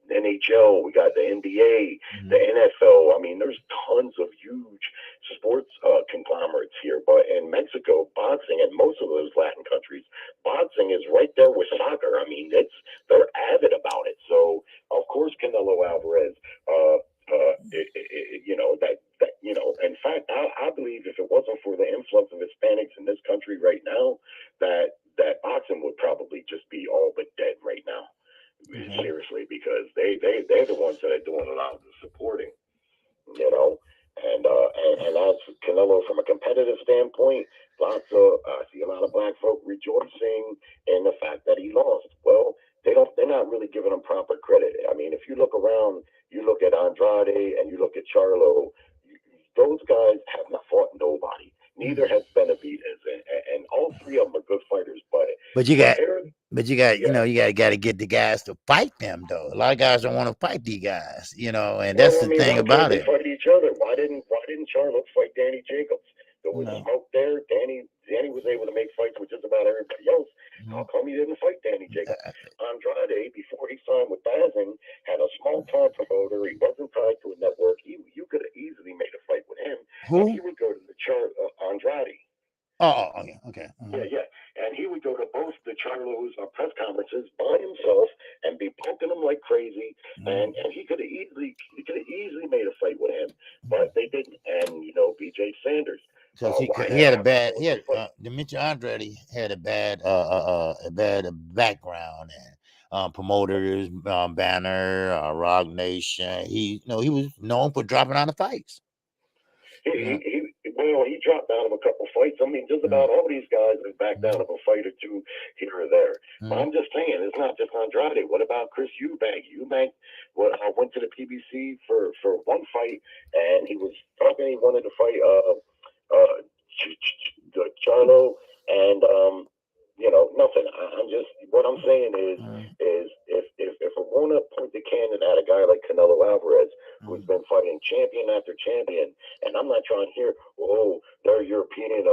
NHL, we got the NBA, the NFL. I mean, there's tons of huge sports conglomerates here. But in Mexico, boxing, and most of those Latin countries, boxing is right there with soccer. I mean, they're avid about it. So, of course, Canelo Alvarez, you know, that you know, in fact, I believe if it wasn't for the influx of Hispanics in this country right now, that boxing would probably just be all but dead right now. Seriously, because they're the ones that are doing a lot of the supporting, you know, and as Canelo, from a competitive standpoint, I see a lot of black folk rejoicing in the fact that he lost. Well, they're not really giving him proper credit. I mean, if you look around, you look at Andrade and you look at Charlo, those guys have not fought nobody. Neither has Benavidez, and all three of them are good fighters. But you got, you know, you got to get the guys to fight them though. A lot of guys don't want to fight these guys, you know, and that's the thing about it. They fight each other. Why didn't Charlo fight Danny Jacobs? There was smoke there. Danny was able to make fights with just about everybody else. How come he didn't fight Danny Jacobs? Andrade, before he signed with Bazin, had a small time promoter. He wasn't tied to a network. You could have easily made a fight with him. Who? And he would go to the Andrade. Oh, okay. Yeah. And he would go to both the Charlo's press conferences by himself and be poking them like crazy. And he could have easily made a fight with him, but they didn't. And you know, BJ Sanders. Because he had a bad, Demetri Andrade had a bad background, and promoters, Banner, Rock Nation. He was known for dropping out of fights. He dropped out of a couple fights. I mean, just about all these guys have backed out of a fight or two here or there. But I'm just saying, it's not just Andrade. What about Chris Eubank? Eubank went to the PBC for one fight, and he was talking. He wanted to fight Charlo, and you know, nothing. I'm just, what I'm saying is if we're going to point the cannon at a guy like Canelo Alvarez, who's been fighting champion after champion, and I'm not trying to hear, oh, they're European.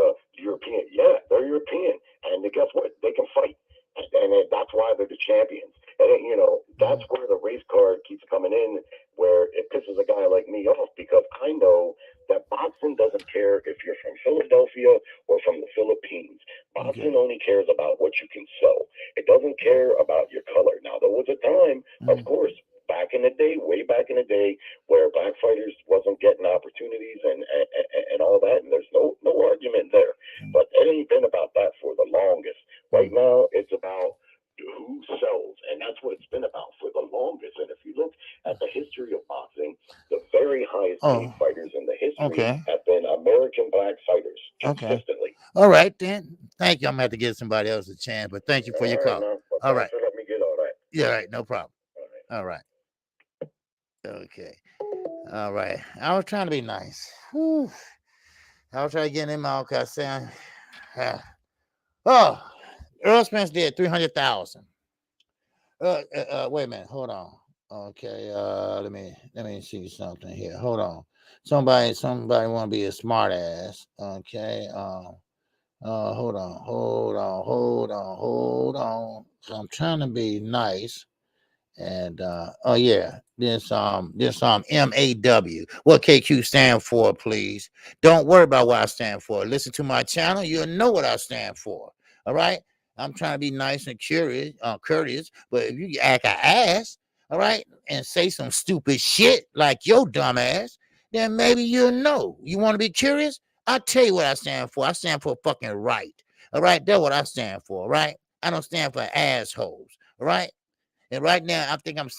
Yeah, they're European, and guess what? They can fight, and that's why they're the champions. And you know, that's where the race card keeps coming in, where it pisses a guy like me off, because I know that boxing doesn't care if you're from Philadelphia or from the Philippines. Boxing only cares about what you can sell. It doesn't care about your color. Now, there was a time, of course, back in the day, way back in the day, where black fighters wasn't getting opportunities and all that, and there's no argument there. But it ain't been about that for the longest. Right now, it's about who sells, and that's what it's been about for the longest. And if you look at the history of boxing, the very highest paid fighters in the history have been American black fighters consistently. All right, then. Thank you. I'm going to have to give somebody else a chance, but thank you for your call. All right. Let me get all that. Yeah, right. No problem. All right. Okay. All right. I was trying to be nice. Whew. I was trying to get him out because I said, Earl Spence did 300,000. Wait a minute. Hold on. Okay. Let me see something here. Hold on. Somebody want to be a smart ass. Okay. Hold on. So I'm trying to be nice. And this MAW. What KQ stand for, please? Don't worry about what I stand for. Listen to my channel, you'll know what I stand for. All right. I'm trying to be nice and courteous, but if you act an ass, all right, and say some stupid shit like your dumb ass, then maybe you'll know. You want to be curious? I'll tell you what I stand for. I stand for fucking right. All right, that's what I stand for. Right? I don't stand for assholes. All right. And right now, I think I'm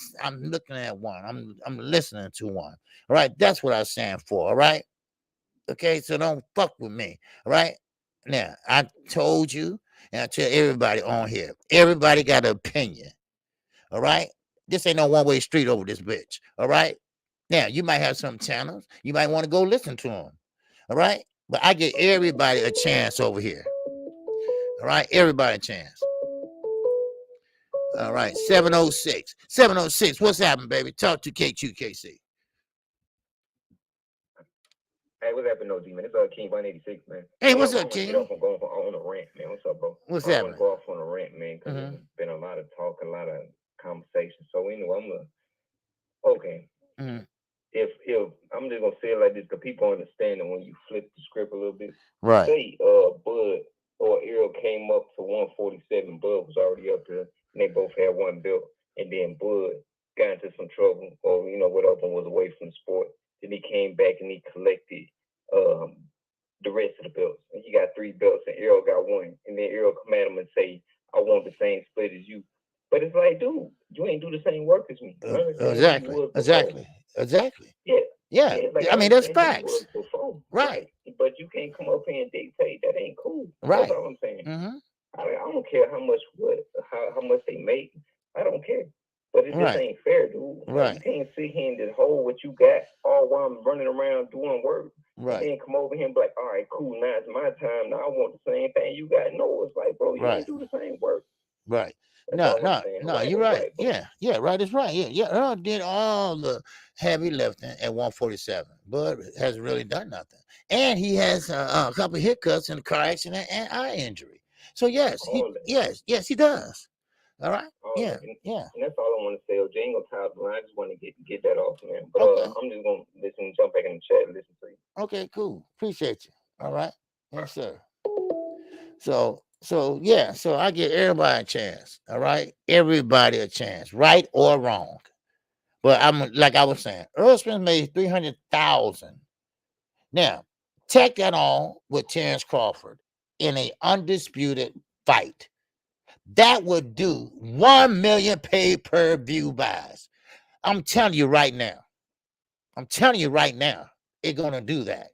looking at one. I'm listening to one. All right, that's what I stand for. All right. Okay, so don't fuck with me. All right. Now, I told you, and I tell everybody on here, everybody got an opinion. All right. This ain't no one-way street over this bitch. All right. Now, you might have some channels. You might want to go listen to them. All right. But I give everybody a chance over here. All right. Everybody a chance. All right. 706. 706. What's happening, baby? Talk to KQKC. Hey, what's happening, OG, man? It's King 186, man. Hey, what's up, King? Get off on going on a rant, man. What's up, bro? What's happening? I want to happening? go off on a rant, man, because there's been a lot of talk, a lot of conversation. So anyway, I'm gonna if I'm just gonna say it like this, because people understand that when you flip the script a little bit. Right. Say Bud or Errol came up to 147. Bud was already up there, and they both had one belt, and then Bud got into some trouble, or whatever, and was away from the sport. Then he came back and he collected the rest of the belts. And he got 3 belts and Errol got 1. And then Errol come at him and say, I want the same split as you. But it's like, dude, you ain't do the same work as me. Exactly. Yeah. Like, I mean, that's facts. Right. But you can't come up here and dictate. That ain't cool. Right. That's all I'm saying. I don't care how much they make. I don't care. But it just ain't fair, dude. Right. You can't sit here and just hold what you got all while I'm running around doing work. Right. And then come over here and be like, all right, cool, now it's my time. Now I want the same thing you got. No, it's like, bro, you ain't do the same work. Right. That's No, you're right. Yeah, right is right. Yeah. Earl did all the heavy lifting at 147, but hasn't really done nothing. And he has a couple of hiccups in the car accident and eye injury. So yes, he does. All right. Yeah. And that's all I want to say. OJ ain't gonna tie the line. I just want to get that off, man. But I'm just gonna jump back in the chat and listen to you. Okay, cool. Appreciate you. All right. Yes, sir. So I give everybody a chance. All right. Everybody a chance, right or wrong. But I'm like I was saying, Earl Spence made 300,000. Now, take that on with Terrence Crawford in an undisputed fight. That would do 1 million pay-per-view buys. I'm telling you right now. It's gonna do that.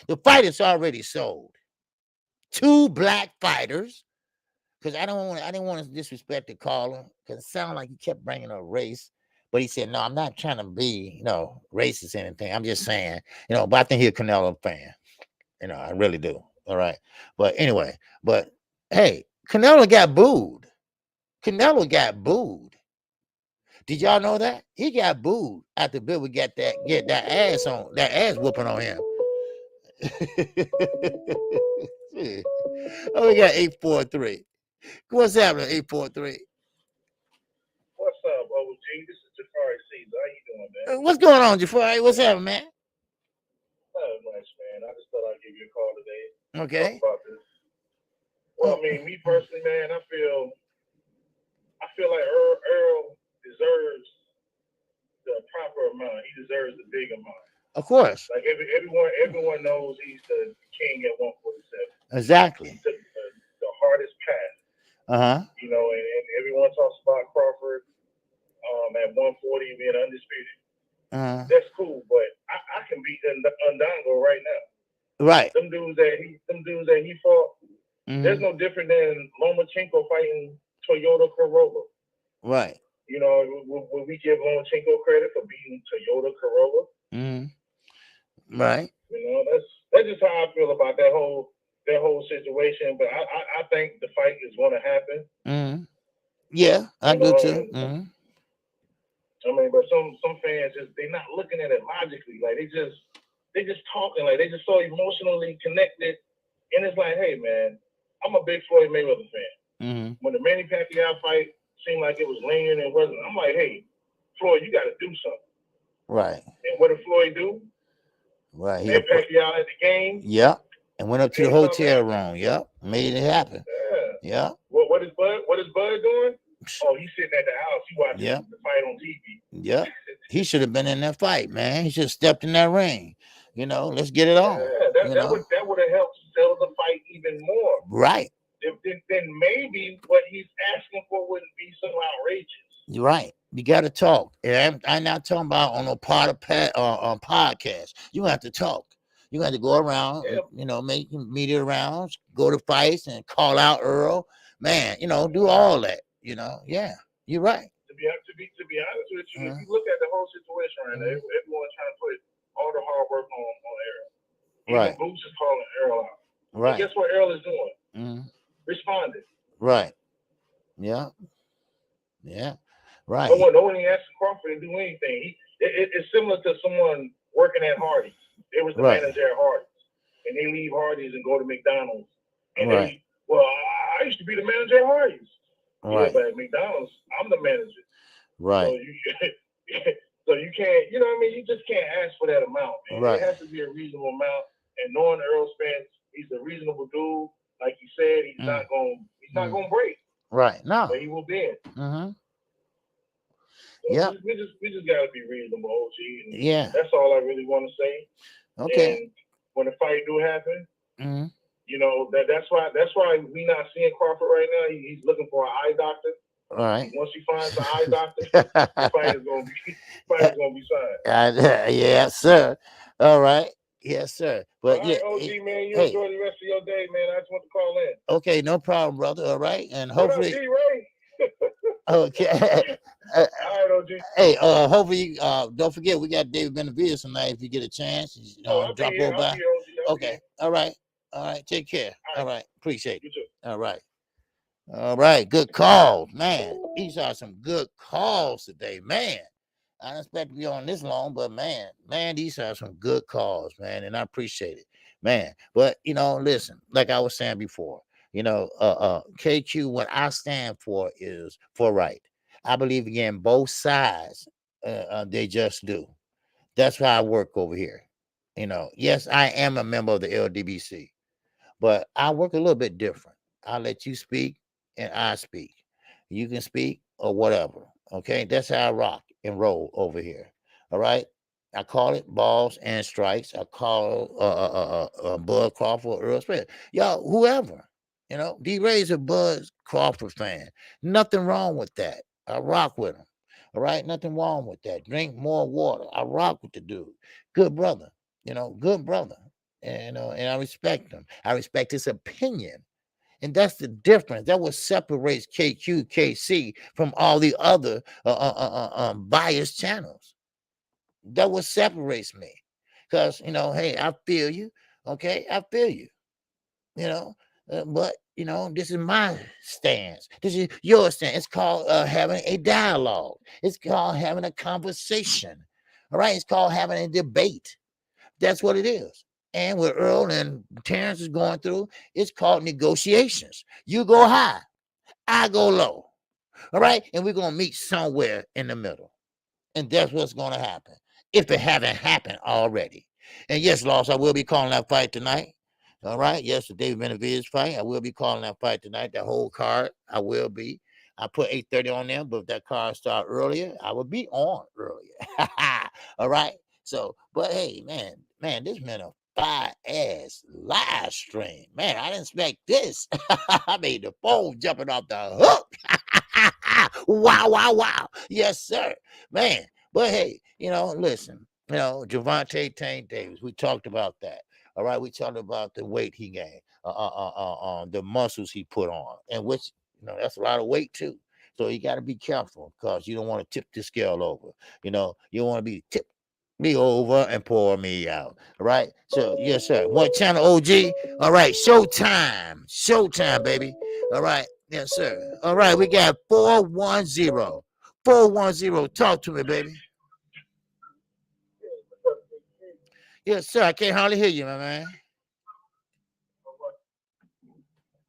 The fight is already sold. 2 black fighters. Because I didn't want to disrespect the caller, because it sounded like he kept bringing up race. But he said, no, I'm not trying to be, racist or anything. I'm just saying, but I think he's a Canelo fan. I really do. All right. But anyway, hey, Canelo got booed. Did y'all know that? He got booed after Bill would get that ass whooping on him. Oh, we got 843. What's happening, 843? What's up, OG? This is Jafari Caesar. How you doing, man? What's going on, Jafari? What's happening, man? Not much, man. I just thought I'd give you a call today. Okay. Talk about this. Well, I mean, me personally, man, I feel like Earl deserves the proper amount. He deserves the big amount. Of course. Like everyone knows he's the king at 147. Exactly. He took the hardest path. And everyone talks about Crawford at 140 being undisputed. That's cool, but I can beat Undongo right now. Right. Them dudes that he fought, there's no different than Lomachenko fighting Toyota Corolla. Right. Would we give Lomachenko credit for beating Toyota Corolla? Right. That's just how I feel about that whole situation. But I think the fight is going to happen. Yeah, I do too. I mean, but some fans they're not looking at it logically. Like they just talking, like they just so emotionally connected. And it's like, hey man, I'm a big Floyd Mayweather fan. When the Manny Pacquiao fight seemed like it was lean and wasn't, I'm like, hey, Floyd, you got to do something. Right. And what did Floyd do? Right. He Pacquiao at the game. Yep. And went up to the hotel room. Yep. Made it happen. Yeah. What is Bud doing? Oh, he's sitting at the house. He watching the fight on TV. Yep. He should have been in that fight, man. He should have stepped in that ring. Let's get it on. Yeah, that would have helped sell the fight even more. Right. Then maybe what he's asking for wouldn't be so outrageous. You're right. You got to talk. And I'm not talking about on a podcast. You have to talk. You got to go around, make media rounds, go to fights, and call out Earl. Man, do all that. Yeah, you're right. To be honest with you, if you look at the whole situation right now, everyone's trying to put all the hard work on Earl. Even Boots is calling Earl out. Right. And guess what Earl is doing? Responding. Right. Yeah. Yeah. Right. No one ain't asking Crawford to do anything. It's similar to someone working at Hardee's. They was the manager at Hardee's, and they leave Hardee's and go to McDonald's. And I used to be the manager at Hardee's. Right. Yeah, but at McDonald's, I'm the manager. Right. So you can't, you just can't ask for that amount, man. Right. It has to be a reasonable amount. And knowing Earl Spence, he's a reasonable dude. Like you said, he's not gonna break. Right. No. But he will bend. Mm-hmm. So yeah. We just gotta be reasonable, OG. Yeah. That's all I really want to say. Okay. And when the fight do happen, mm-hmm. that's why we not seeing Crawford right now. He's looking for an eye doctor. All right. Once he finds an eye doctor, the fight is gonna be signed. Yeah, sir. All right. Yes, sir. But all right, OG, man, you enjoy the rest of your day, man. I just want to call in. Okay, no problem, brother. All right, and hopefully. What up, D-Ray? Okay. All right, OG. Hey, hopefully, don't forget we got David Benavides tonight. If you get a chance, drop over by. Okay. All right. Take care. All right. Appreciate it. All right. All right. Good calls, man. These are some good calls today, man. I didn't expect to be on this long, but man, these are some good calls, man, and I appreciate it, man. But listen, like I was saying before, KQ, what I stand for is for right. I believe again, both sides, they just do. That's why I work over here. Yes, I am a member of the LDBC, but I work a little bit different. I let you speak and I speak. You can speak or whatever. Okay, that's how I rock and roll over here. All right. I call it balls and strikes. I call Bud Crawford, Earl Spence. Y'all, whoever. D-Ray's a Bud Crawford fan. Nothing wrong with that. I rock with him. All right, nothing wrong with that. Drink more water. I rock with the dude. Good brother. Good brother. And I respect him. I respect his opinion. And that's the difference. That what separates KQKC from all the other biased channels. That what separates me. Because, hey, I feel you. Okay, I feel you. But, this is my stance. This is your stance. It's called having a dialogue. It's called having a conversation. All right, it's called having a debate. That's what it is. And what Earl and Terrence is going through, it's called negotiations. You go high, I go low. All right? And we're going to meet somewhere in the middle. And that's what's going to happen, if it haven't happened already. And yes, Loss, I will be calling that fight tonight. All right? Yes, the David Benavides fight. I will be calling that fight tonight. That whole card, I will be. I put 8:30 on there, but if that card start earlier, I will be on earlier. All right? So, but hey, man, this man a fire-ass live stream. Man, I didn't expect this. I made the phone jumping off the hook. Wow. Yes, sir. Man, but hey, listen, Gervonta Davis, we talked about that. All right, we talked about the weight he gained, the muscles he put on, and which, that's a lot of weight too. So you got to be careful because you don't want to tip the scale over. You want to be tipped me over and pour me out. All right. So, yes, sir. What channel, OG? All right. Showtime, baby. All right. Yes, sir. All right. We got 410. 410. Talk to me, baby. Yes, sir. I can't hardly hear you, my man.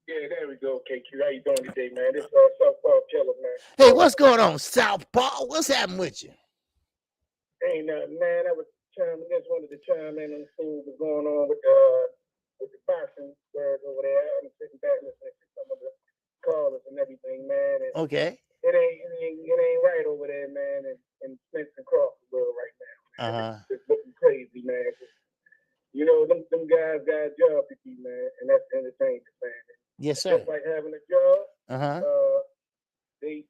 Yeah, there we go, KQ. How you doing today, man? This is Southpaw Killer, man. Hey, what's going on, Southpaw? What's happening with you? Ain't nothing, man. I was just wanted to chime in and see what was going on with the boxing world over there. I'm sitting back listening to some of the callers and everything, man. And okay. It ain't right over there, man, in Spence and Crawford world right now. It's looking crazy, man. Them guys got a job to do, man, and that's entertainment, man. Yes, sir. Just like having a job, they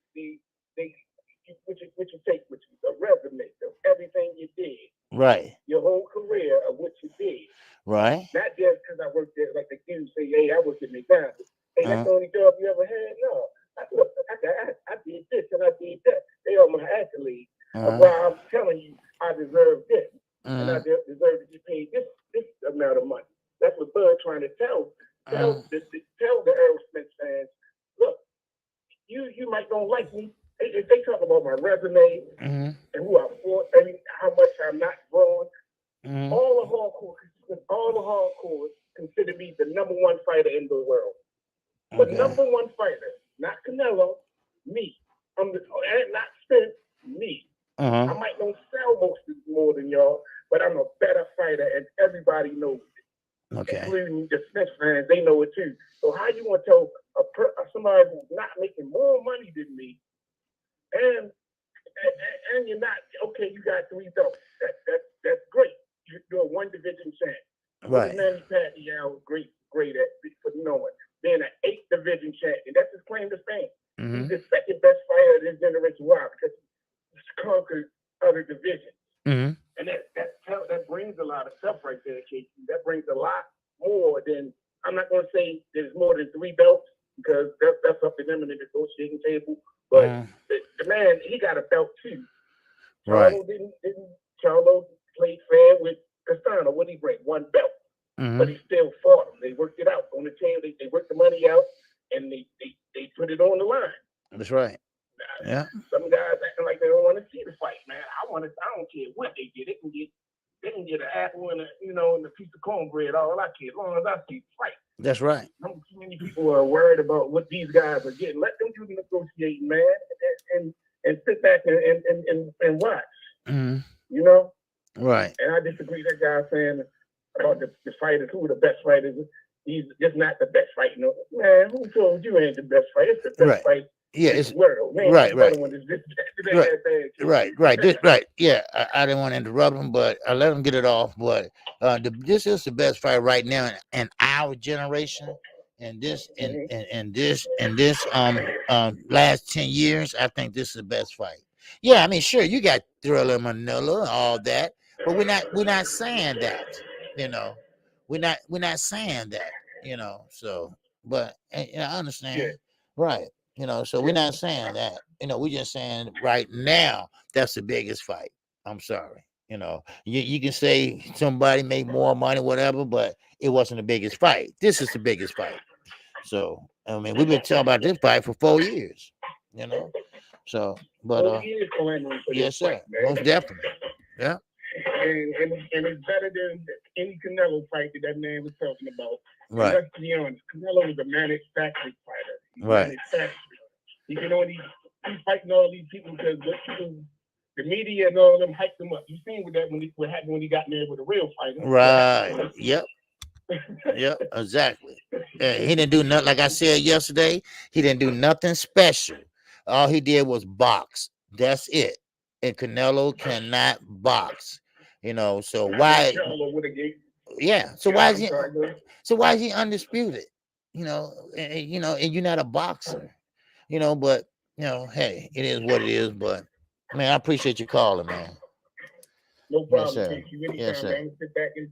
what you take with you, the resume of everything you did. your whole career of what you did. Right. Not just because I worked there, like the kids say, hey, I worked at McDonald's. Hey, that's the only job you ever had? No. I did this and I did that. They are my accolades. Well, I'm telling you, I deserve this. And I deserve to get paid this amount of money. That's what Bud trying to tell the Aerosmith fans. Look, you might don't like me. They talk about my resume and who I fought, and how much I'm not growing. All the hardcores consider me the number one fighter in the world. But number one fighter, not Canelo, me. I'm not Spence, me. I might not sell more than y'all, but I'm a better fighter, and everybody knows it. Including the Spence fans, they know it too. So how you want to tell somebody who's not making more money than me, and you're not okay? You got 3 belts. That's great. You're a 1 division champ. Right. Manny Pacquiao, great at for knowing. Being an 8 division champion, that's his claim to fame. He's the second best fighter of this generation. Why? Because he's conquered other divisions. And that brings a lot of stuff right there, Casey. That brings a lot more than, I'm not going to say there's more than 3 belts, because that's up to them in the negotiating table. But the man, he got a belt too. Charlo Charlo played fair with Castano. What did he bring? 1 belt. But he still fought him. They worked it out on the team. They worked the money out, and they put it on the line. That's right. Yeah. Some guys acting like they don't want to see the fight, man. I don't care what they get. They can get an apple and a piece of cornbread. All I care, as long as I see the fight. That's right. Too many people are worried about what these guys are getting. Let them do the negotiating, man, and sit back and watch. Right. And I disagree with that guy saying about the fighters, who are the best fighters. He's just not the best fighter. Man, who told you ain't the best fighter? It's the best fight in the world. Man, right. Yeah, I didn't want to interrupt him, but I let him get it off. But this is the best fight right now in our generation. And this last 10 years, I think this is the best fight. Yeah, I mean, sure, you got Thriller Manila and all that, but we're not saying that. We're not saying that, so, but I understand. Right. So we're not saying that, we're just saying right now, that's the biggest fight. I'm sorry. You can say somebody made more money, whatever, but it wasn't the biggest fight. This is the biggest fight. So, I mean, we've been talking about this fight for 4 years, so, but, yes, sir. Most definitely. Yeah. And it's better than any Canelo fight that man was talking about. Right. Let's be honest, Canelo is a manufactured fighter. Right. He can only he's fighting all these people because the media and all of them hyped him up. You seen what happened when he got in there with a real fighter. Right. Yep. Yep. Exactly. He didn't do nothing. Like I said yesterday, he didn't do nothing special. All he did was box. That's it. And Canelo cannot box. So why? Yeah. So why is he undisputed? And you're not a boxer. But hey, it is what it is. But man, I appreciate you calling, man. No problem. Yes, sir. Thank you anytime, Yes, sir. man. Sit back and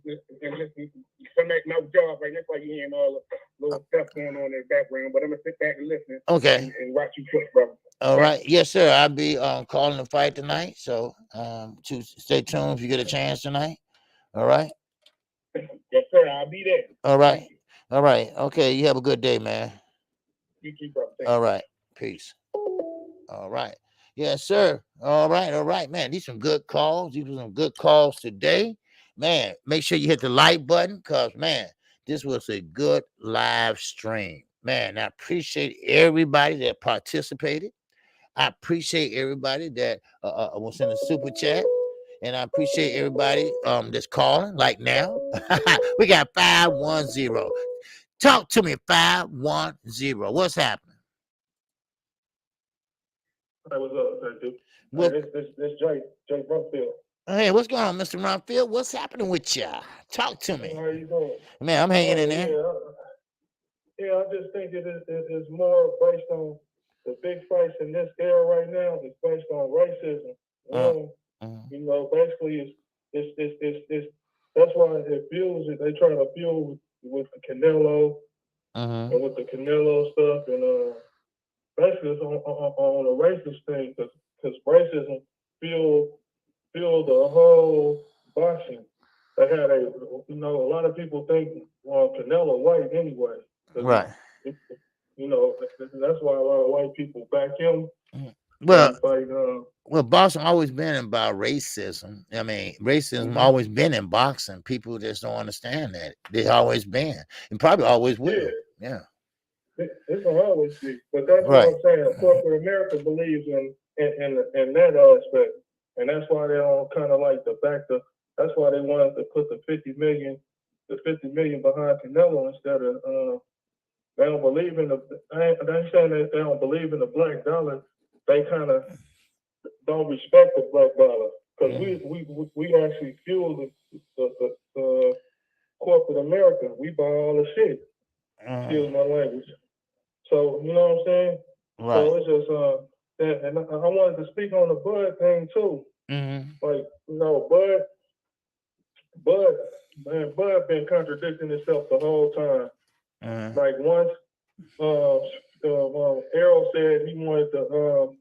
listen. Some at my job, right? That's why you hearing all the little stuff going on in the background. But I'm gonna sit back and listen. Okay. And watch you cook, brother. All right. Yes, sir. I'll be calling the fight tonight. So to stay tuned if you get a chance tonight. All right. Yes, sir. I'll be there. All right. All right. Okay. You have a good day, man. You too, brother. All right. Peace. All right. Yes, sir. All right, man. These some good calls. These were some good calls today. Man, make sure you hit the like button because, man, this was a good live stream. Man, I appreciate everybody that participated. I appreciate everybody that was in the super chat. And I appreciate everybody that's calling like now. We got 510. Talk to me, 510. What's happening? Hey, what's up, dude? This Jay Brumfield. Hey, what's going on, Mr. Rumfield? What's happening with ya? Talk to me. How you doing? Man, I'm hanging in there. Yeah, I just think it's more based on the big fights in this era right now. It's based on racism. Basically, it's that's why it feels it. They try to feel with the Canelo and with the Canelo stuff and basically it's on a racist thing because racism feel the whole boxing. They had a lot of people think Canelo white anyway. Right. That's why a lot of white people back him. Well, boxing always been about racism. I mean, racism always been in boxing. People just don't understand that. They always been, and probably always will. Yeah. It's always be, but that's what I'm saying. Corporate America believes in that aspect, and that's why they all kind of like the fact of. That's why they wanted to put the 50 million behind Canelo instead of. They don't believe in the. They ain't saying that they don't believe in the black dollar. They kind of don't respect the black dollar because we actually fuel the corporate America. We buy all the shit. Excuse my language. So you know what I'm saying? Right. So it's just and I wanted to speak on the Bud thing too. Like Bud been contradicting himself the whole time. Like once Errol said he wanted to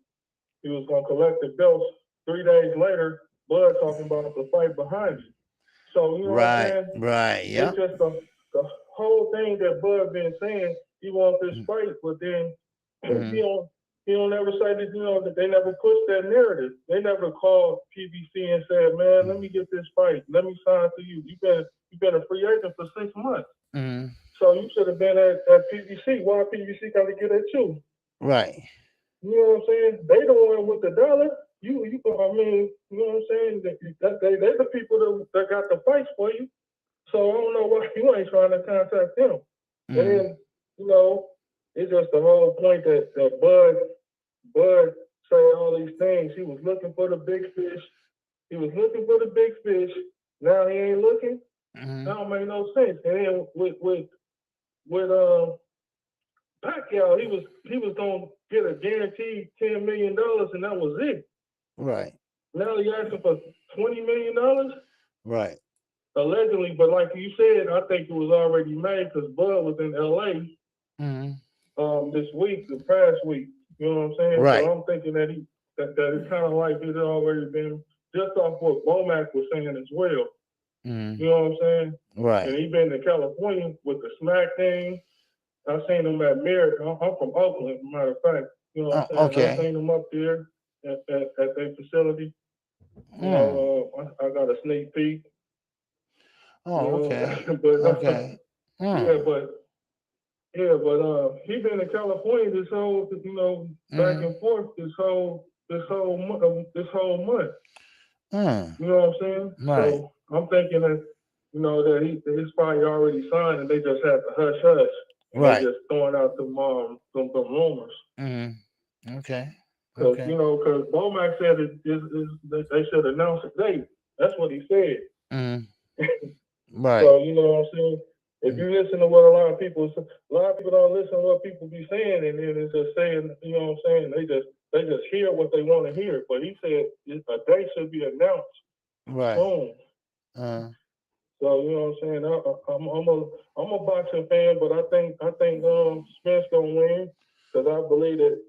he was gonna collect the belts. 3 days later, Bud talking about the fight behind it. So you know what I'm saying? Right. Yeah. It's just the whole thing that Bud been saying. He wants this fight, but then he don't ever say that that they never pushed that narrative. They never called PBC and said, "Man, let me get this fight. Let me sign to you. You've been a free agent for 6 months. So you should have been at PBC. Why PBC got to get at you?" Right. You know what I'm saying? They the one with the dollar. I mean, you know what I'm saying? They're the people that got the fights for you. So I don't know why you ain't trying to contact them. And then, it's just the whole point that Bud say all these things. He was looking for the big fish. Now he ain't looking. That don't make no sense. And then with Pacquiao, he was gonna get a guaranteed $10 million, and that was it. Right. Now he asking for $20 million. Right. Allegedly, but like you said, I think it was already made because Bud was in LA this week, the past week. You know what I'm saying? Right. So I'm thinking that it's kind of like it's already been just off what Bomac was saying as well. You know what I'm saying? Right. And he been to California with the smack thing. I seen him at Merritt. I'm from Oakland, as a matter of fact. You know what I'm saying? Okay. I seen him up there at their facility. You know, I got a sneak peek. Oh, okay. Okay. But he been in California this whole, back and forth this whole month. You know what I'm saying? Right. So I'm thinking that, that his fight already signed and they just had to hush hush. Right. They just throwing out some rumors. Okay. Because because Bomac said they should announce a date. That's what he said. Right. So you know what I'm saying. If you listen to what a lot of people don't listen to what people be saying, and then it's just saying, you know what I'm saying. They just hear what they want to hear. But he said a date should be announced soon. So you know what I'm saying. I'm a boxing fan, but I think Spence gonna win because I believe that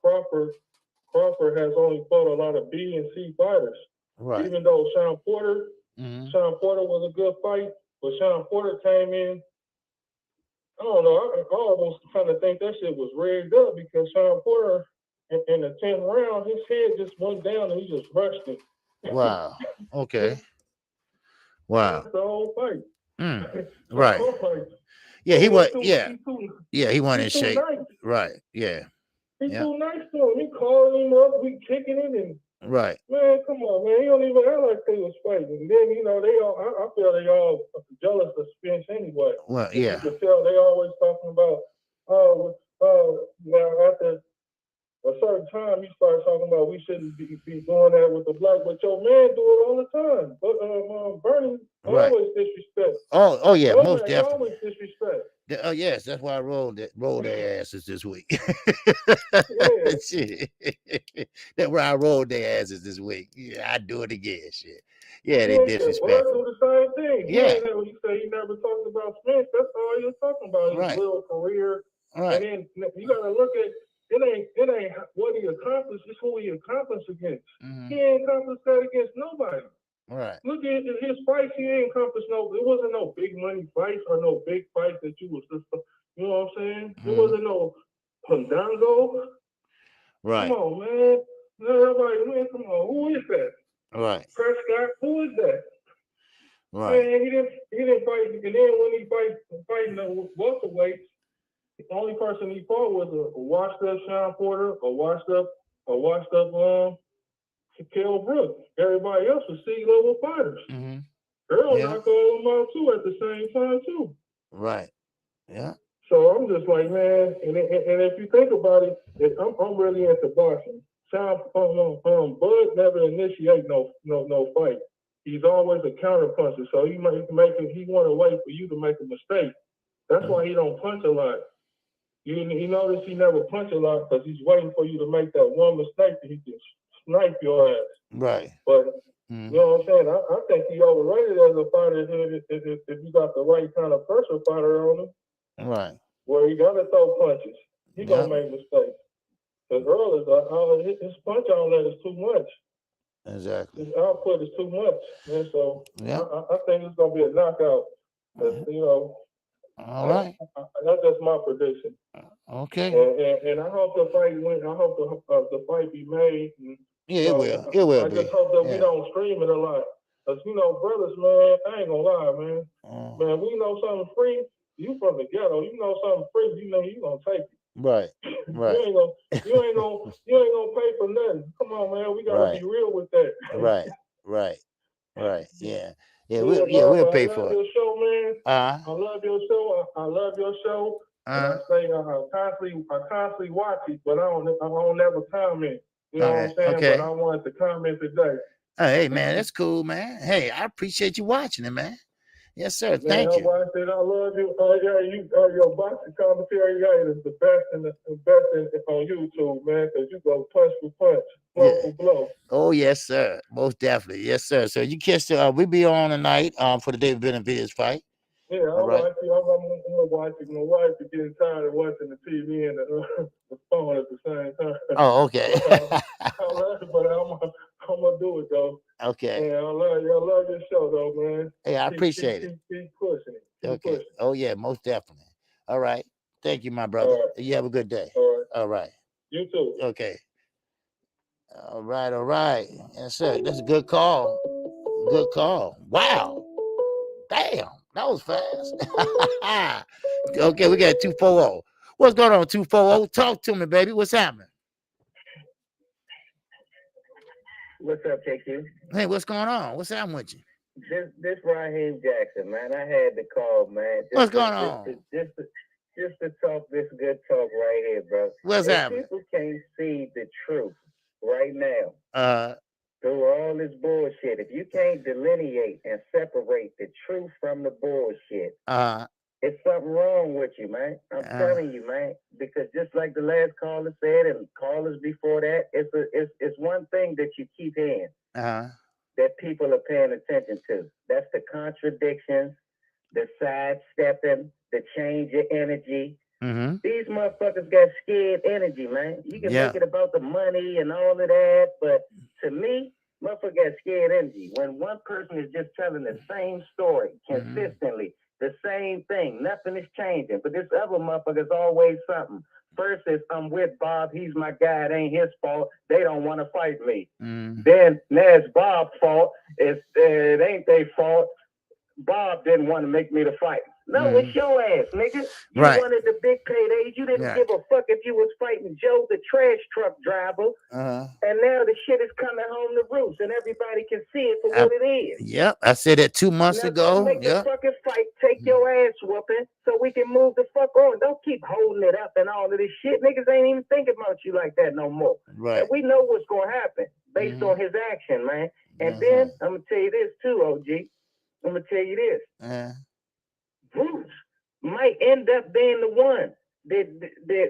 Crawford has only fought a lot of B and C fighters. Right. Even though Sean Porter was a good fight, but Sean Porter came in. I don't know. I almost kind of think that shit was rigged up because Sean Porter in the 10th round, his head just went down and he just rushed it. Wow. Okay. Wow. That's the whole fight. Right. Yeah, he won. Yeah, he won in shape. Nice. Right. Yeah. He's too nice to him. He calling him up, we kicking it, and right. Man, come on, man. He don't even act like they was fighting. And then I feel they all jealous of Spence anyway. Well, yeah. You can tell they always talking about now after a certain time you start talking about we shouldn't be doing that with the black, but your man do it all the time. But Bernie always disrespect. Oh yeah, most definitely. Always disrespect. Oh yes, that's why I rolled their asses this week. Shit. That's where I rolled their asses this week. Yeah, I do it again. Shit. Yeah, they disrespectful. Bud do the same thing. Yeah. When you say he never talked about Spence, that's all you're talking about. His little career. Right. And then you gotta look at it ain't what he accomplished, it's who he accomplished against. He ain't accomplished that against nobody. Right. Look at his fights, he ain't accomplished it wasn't no big money fights or no big fights that you was just, you know what I'm saying? It wasn't no Pandango. Right. Come on, man. Everybody, man, come on. Who is that? Right. Prescott, who is that? Right. Man, he didn't fight. And then when he fighting the welterweights, the only person he fought was a washed up Sean Porter, a washed up Kell Brooks. Everybody else was C-level fighters. Earl knocked all of them out too at the same time too. Right. Yeah. So I'm just like, man, and if you think about it, I'm really into boxing. Bud never initiate no fight. He's always a counter puncher. So he want to wait for you to make a mistake. That's why he don't punch a lot. You notice he never punch a lot because he's waiting for you to make that one mistake that he can snipe your ass. Right. But you know what I'm saying? I think he overrated as a fighter if you got the right kind of pressure fighter on him. Right. Where he gonna throw punches. He gonna make mistakes. Because Earl is his punch outlet is too much. Exactly. His output is too much. And so I think it's gonna be a knockout. You know. All right. That's just my prediction. Okay. And I hope the fight win. I hope the fight be made. And, it will. It will be. I just hope that we don't stream it a lot. Because, brothers, man, I ain't gonna lie, man. Man, we know something free. You from the ghetto. You know something free. You know you gonna take it. Right. Right. You ain't gonna pay for nothing. Come on, man. We gotta be real with that. Right. Right. Right. Yeah. Yeah. We'll pay for it. I love your show, man. I love your show. I love your show. And I say I constantly watch it, but I don't never comment. You know what I'm saying? Okay. But I wanted to comment today. Hey, man, that's cool, man. Hey, I appreciate you watching it, man. Yes, sir. Thank you. I said I love you. Your boxing commentary is the best on YouTube, man. Because you go punch for punch, blow for blow. Oh yes, sir. Most definitely, yes, sir. So you catch we be on tonight for the David Benavidez fight. Yeah, I'm watching. I'm watching. My wife is getting tired of watching the TV and the phone at the same time. Oh, okay. But I'm gonna do it though. Okay. Yeah, I love your show though, man. Hey, I appreciate it. Keep pushing it. Okay. Pushing. Oh yeah, most definitely. All right. Thank you, my brother. Right. You have a good day. All right. All right. You too. Okay. All right. All right. Yes, sir. That's a good call. Good call. Wow. Damn. That was fast. Okay, we got 240. What's going on, 240? Talk to me, baby. What's happening? What's up, KQ? Hey, what's going on? What's happening with you? This Raheem Jackson, man. I had to call, man. What's going on? Just to talk this good talk right here, bro. What's happening? People can't see the truth right now. Through all this bullshit, if you can't delineate and separate the truth from the bullshit, it's something wrong with you, man. I'm telling you, man. Because just like the last caller said, and callers before that, it's one thing that you keep hearing that people are paying attention to. That's the contradictions, the sidestepping, the change of energy. These motherfuckers got scared energy, man. You can make it about the money and all of that, but to me, motherfucker got scared energy. When one person is just telling the same story consistently, the same thing, nothing is changing. But this other motherfucker's always something. First is I'm with Bob, he's my guy, it ain't his fault. They don't want to fight me. Then now it's Bob's fault. It ain't their fault. Bob didn't want to make me the fight. No, it's your ass, nigga. You wanted the big paydays. You didn't give a fuck if you was fighting Joe, the trash truck driver. And now the shit is coming home to roost, and everybody can see it for what it is. Yep, I said that 2 months ago. Make the fucking fight, take your ass whooping, so we can move the fuck on. Don't keep holding it up and all of this shit. Niggas ain't even thinking about you like that no more. Right. And we know what's gonna happen based on his action, man. And then I'm gonna tell you this too, OG. I'm gonna tell you this. Bruce might end up being the one that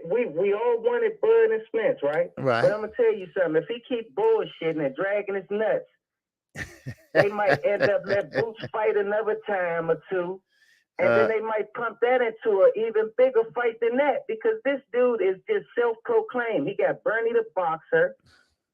we all wanted Bud and Spence, right? Right. But I'm gonna tell you something. If he keep bullshitting and dragging his nuts, They might end up let Boots fight another time or two. And then they might pump that into an even bigger fight than that, because this dude is just self-proclaimed. He got Bernie the boxer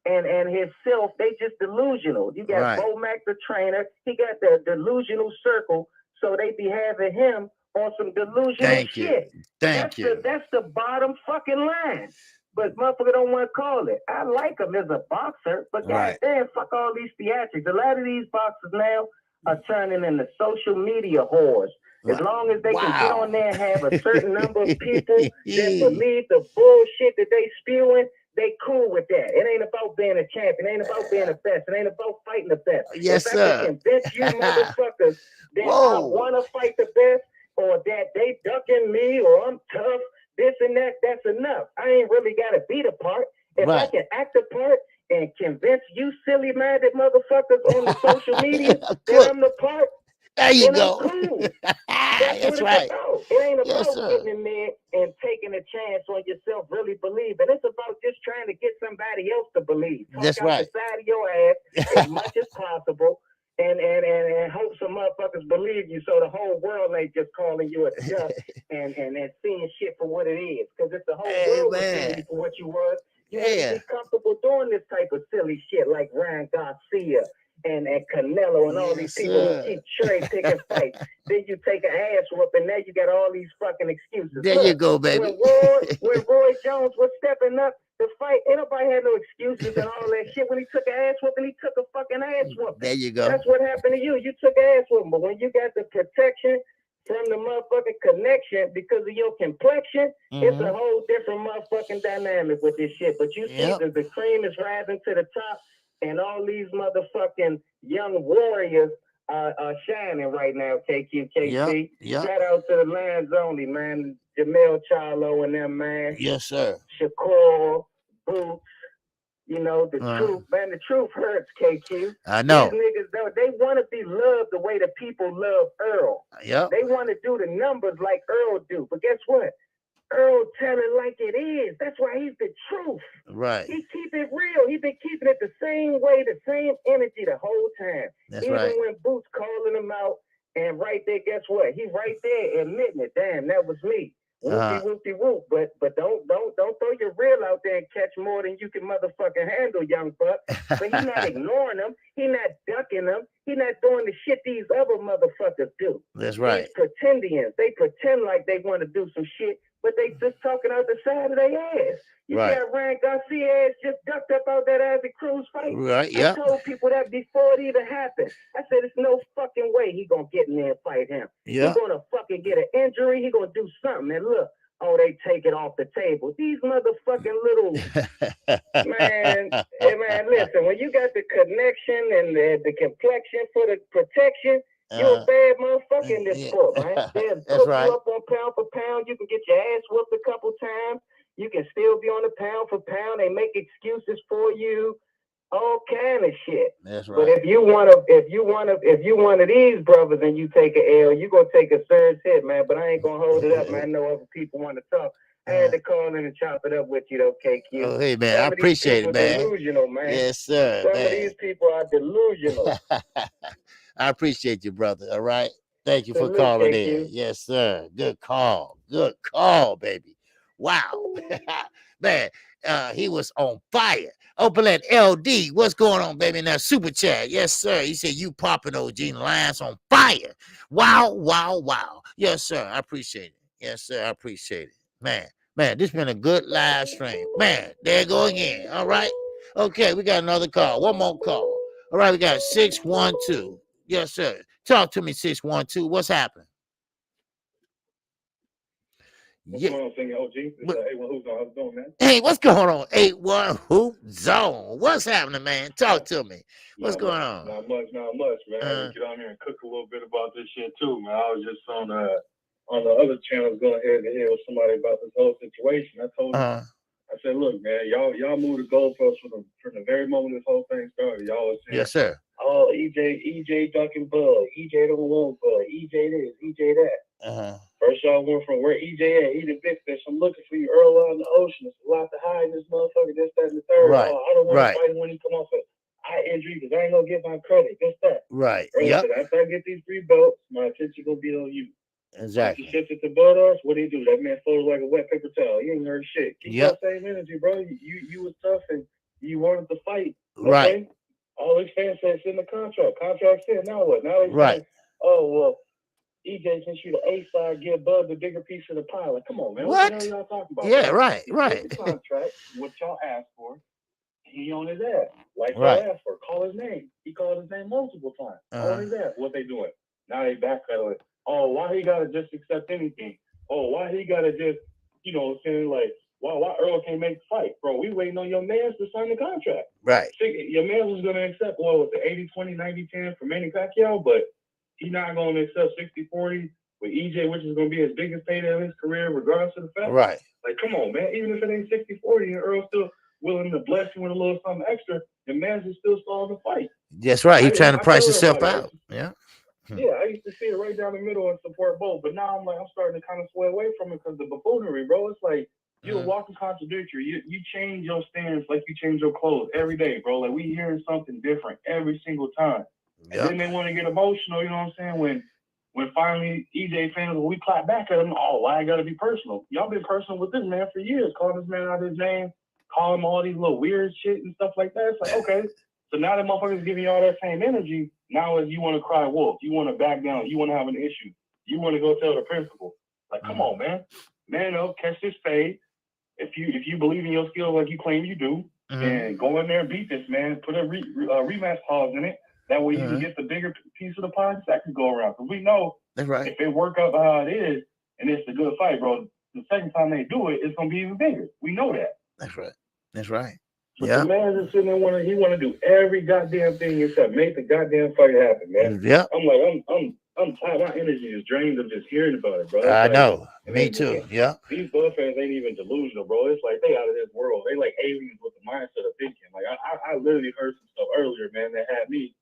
and himself. They just delusional. You got Bo Mac the trainer. He got the delusional circle. So they be having him on some delusional shit. That's the bottom fucking line. But motherfucker don't want to call it. I like him as a boxer, but goddamn, fuck all these theatrics. A lot of these boxers now are turning into social media whores. As long as they can get on there and have a certain number of people that believe the bullshit that they spewing, they cool with that. It ain't about being a champion. It ain't about being the best. It ain't about fighting the best. Yes, if I can convince you motherfuckers that I want to fight the best, or that they ducking me, or I'm tough, this and that, that's enough. I ain't really got to be the part. If I can act the part and convince you silly-minded motherfuckers on the social media that I'm the part, there you go. Cool. That's right. About. It ain't about getting in there and taking a chance on yourself really believing. It's about just trying to get somebody else to believe. That's right. The side of your ass as much as possible, and hope some motherfuckers believe you, so the whole world ain't just calling you a duck and seeing shit for what it is. Because if the whole world was seeing you for what you was, you wouldn't be comfortable doing this type of silly shit like Ryan Garcia and Canelo and all these people who keep cherry picking fights. Then you take an ass whooping. Now you got all these fucking excuses. There you go, baby. When Roy Jones was stepping up to fight, ain't nobody had no excuses and all that shit. When he took an ass whooping, he took a fucking ass whooping. There you go. That's what happened to you. You took an ass whooping. But when you got the protection from the motherfucking connection because of your complexion, it's a whole different motherfucking dynamic with this shit. But you see that the cream is rising to the top, and all these motherfucking young warriors are shining right now, KQKC. Shout out to the Lions Only, man. Jamel Charlo and them, man. Yes, sir. Shakur, Boots. You know, the truth, man. The truth hurts, KQ. I know. These niggas, though, they want to be loved the way the people love Earl. They want to do the numbers like Earl do. But guess what? Earl tell it like it is. That's why he's the truth. Right. He keep it real. He been keeping it the same way, the same energy the whole time. That's Even right. when Boots calling him out, and right there, guess what? He right there admitting it. Damn, that was me. Whoopty whoop. But don't throw your reel out there and catch more than you can motherfucking handle, young buck. But he not ignoring them. He not ducking them. He not doing the shit these other motherfuckers do. That's right. These pretendians. They pretend like they want to do some shit, but they just talking out the side of their ass. You see how Ryan Garcia ass just ducked up out that Isaac Cruz fight? Right, I told people that before it even happened. I said, there's no fucking way he gonna get in there and fight him. He's gonna fucking get an injury. He gonna do something. And look, they take it off the table. These motherfucking little man, listen, when you got the connection and the complexion for the protection, you're a bad motherfucker in this sport, man. They'll cook you up on pound for pound. You can get your ass whooped a couple times. You can still be on the pound for pound. They make excuses for you, all kind of shit. That's right. But if you one of these brothers and you take an L, you gonna take a serious hit, man. But I ain't gonna hold it up, man. I know other people want to talk. I had to call in and chop it up with you, though, KQ. Oh, hey, man, I appreciate it, man. Delusional, man. Yes, sir. Some of these people are delusional. I appreciate you, brother. All right. Thank you for calling in. Yes, sir. Good call. Good call, baby. Wow. Man, he was on fire. Open at LD. What's going on, baby? Now, super chat. Yes, sir. He said, you popping OG Lions on fire. Wow, wow, wow. Yes, sir. I appreciate it. Yes, sir. I appreciate it. Man, this been a good live stream. Man, there you go again. All right. Okay, we got another call. One more call. All right, we got 612. Yes, sir. Talk to me, 612. What's happening? What's going on, Senior OG? It's 81 Hoop Zone. How's it going, man? Hey, what's going on? 81 Hoop Zone. What's happening, man? Talk to me. What's going on? Not much, man. I get on here and cook a little bit about this shit too, man. I was just on the other channels going head to head with somebody about this whole situation. I told them, I said, look, man, y'all moved the goalposts from the very moment this whole thing started. Y'all was saying, yes, sir. Oh, EJ ducking Bud. EJ don't want Bud. EJ this, EJ that. First y'all went from where EJ at, eating big fish. I'm looking for you early out in the ocean. There's a lot to hide in this motherfucker, this, that, and the third. Right. I don't want to fight him when he come off it. eye injury because I ain't gonna get my credit. Just that. Right. Yep. After I get these 3 belts, my attention gonna be on you. Exactly. Once you shift it to Butters, what do you do? That man folds like a wet paper towel. You ain't heard shit. Keep that same energy, bro. You was tough and you wanted to fight. Okay? Right. All these fans said it's in the contract. Contract said, now what? Now they right. say, oh, well, EJ, since you the A side, give Bud the bigger piece of the pie. Like, come on, man. What the hell y'all talking about? Yeah, bro? right, He right. the contract, what y'all asked for. He on his ass. Like Right. y'all asked for. Call his name. He called his name multiple times. On his ass. What they doing? Now they backpedaling. Oh, why he gotta just accept anything? Oh, why he gotta just, you know, saying like, why Earl can't make the fight? Bro, we waiting on your man to sign the contract. Right. Your man was gonna accept, well, with the 80-20, 90-10 for Manny Pacquiao, but he's not gonna accept 60-40 with EJ, which is gonna be his biggest payday of his career, regardless of the fact. Right. Like, come on, man. Even if it ain't 60-40 and Earl's still willing to bless you with a little something extra, the man's is still stalling the fight. That's right. He's trying to price himself out. Yeah. Yeah, I used to see it right down the middle and support both, but now I'm starting to kind of sway away from it because the buffoonery, bro. It's like you're a walking contradictory. You change your stance like you change your clothes every day, bro. Like we hearing something different every single time. And then they want to get emotional, you know what I'm saying? When finally EJ fans, we clap back at him, oh, why I gotta be personal? Y'all been personal with this man for years, calling this man out his name, calling him all these little weird shit and stuff like that. It's like, okay, so now that motherfuckers giving you all that same energy, now is you want to cry wolf, you want to back down, you want to have an issue, you want to go tell the principal. Like, come on, man. Man up, catch this fade. If you believe in your skills like you claim you do, and go in there and beat this man, put a rematch clause in it. That way you can get the bigger piece of the pie that can go around. Because we know if it work out how it is and it's a good fight, bro, the second time they do it, it's going to be even bigger. We know that. That's right. That's right. But the man is sitting there want to do every goddamn thing except make the goddamn fight happen, man. Yeah. I'm like, I'm tired. My energy is drained of just hearing about it, bro. I know. Me too. Yeah. These Bud fans ain't even delusional, bro. It's like they out of this world. They like aliens with the mindset of thinking. Like I literally heard some stuff earlier, man, that had me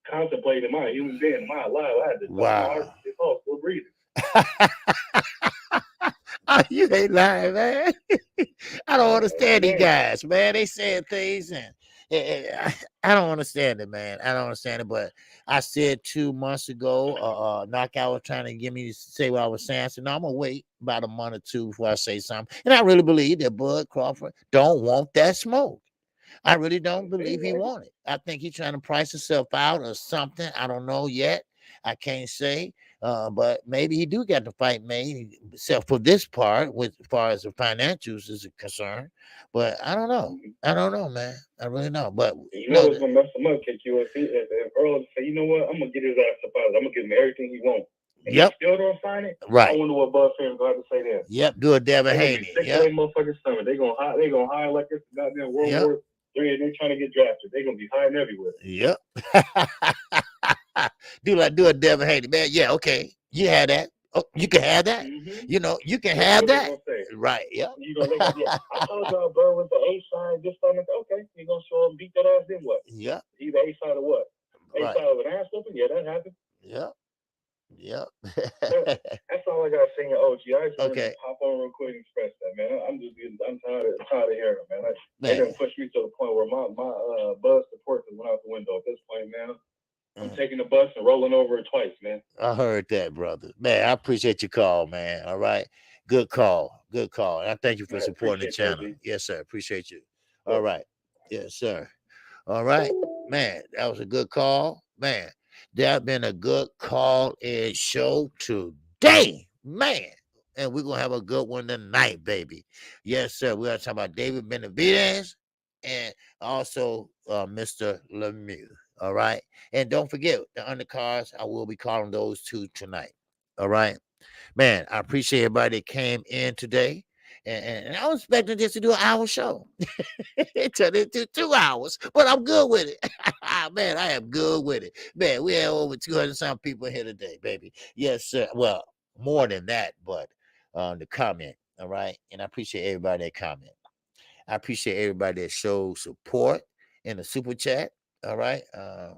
contemplating my human being, my life. I had to wow. Still breathing. You ain't lying, man. I don't understand these guys, man. They saying things and I don't understand it, man. I don't understand it. But I said 2 months ago, Knockout was trying to get me to say what I was saying. I said, no, I'm gonna wait about a month or 2 before I say something. And I really believe that Bud Crawford don't want that smoke. I really don't believe he wanted. I think he's trying to price himself out or something. I don't know yet. I can't say. But maybe he do get the fight made, except for this part, as far as the financials is concerned. But I don't know. I don't know, man. I really know. But you know what's gonna mess him up, KQKC? If Earl say, you know what, I'm gonna get his ass up out. I'm gonna give him everything he wants. And he still don't sign it. Right. I wonder what Bud fans gonna have to say then. Yep. Do a Devin Haney. Yep. Motherfucking stomach. They gonna hide like this goddamn World War III. They trying to get drafted. They gonna be hiding everywhere. Yep. do a Devin Haney, man. Yeah. Okay. You had that. Oh, you can have that. You know, you can have that. Right. Yeah. You know, I told y'all, bro, with the A side, just on it. Okay, you gonna show him beat that ass, then what? Yeah. Either A side or what? A side of an ass whooping? Yeah, that happened. Yeah. Yep. That's all I gotta say in OG. I just want to hop on real quick and express that, man. I'm tired of hearing it, man. They done pushed me to the point where my Buzz support just went out the window at this point, man. I'm taking the bus and rolling over it twice, man. I heard that, brother. Man, I appreciate your call, man. All right. Good call. Good call. And I thank you for supporting the channel. Yes, sir. Appreciate you. All right. Yes, sir. All right. Man, that was a good call. Man, that been a good call and show today, man. And we're going to have a good one tonight, baby. Yes, sir. We're going to talk about David Benavidez and also Mr. Lemieux. All right. And don't forget the undercards. I will be calling those 2 tonight. All right. Man, I appreciate everybody that came in today. And I was expecting this to do an hour show. It turned into 2 hours, but I'm good with it. Man, I am good with it. Man, we have over 200-some people here today, baby. Yes, sir. Well, more than that, but the comment. All right. And I appreciate everybody that comment. I appreciate everybody that shows support in the super chat. All right. I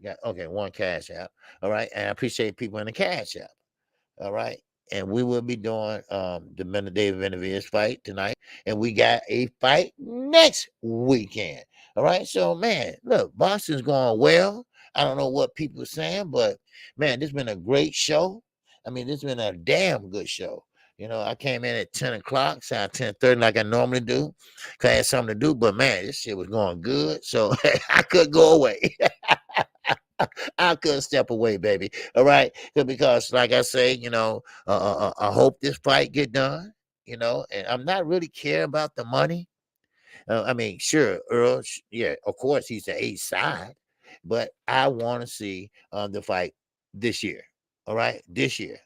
got, okay, 1 cash app. All right. And I appreciate people in the cash app. All right. And we will be doing the David Benavidez fight tonight. And we got a fight next weekend. All right. So, man, look, Boston's going well. I don't know what people are saying, but man, this has been a great show. I mean, this has been a damn good show. I came in at 10 o'clock, so 10:30 like I normally do, because I had something to do. But man, this shit was going good, so I couldn't go away. I couldn't step away, baby. All right, because like I say, I hope this fight get done. And I'm not really care about the money. I mean, sure, Earl. Yeah, of course he's the A side, but I want to see the fight this year. All right, this year.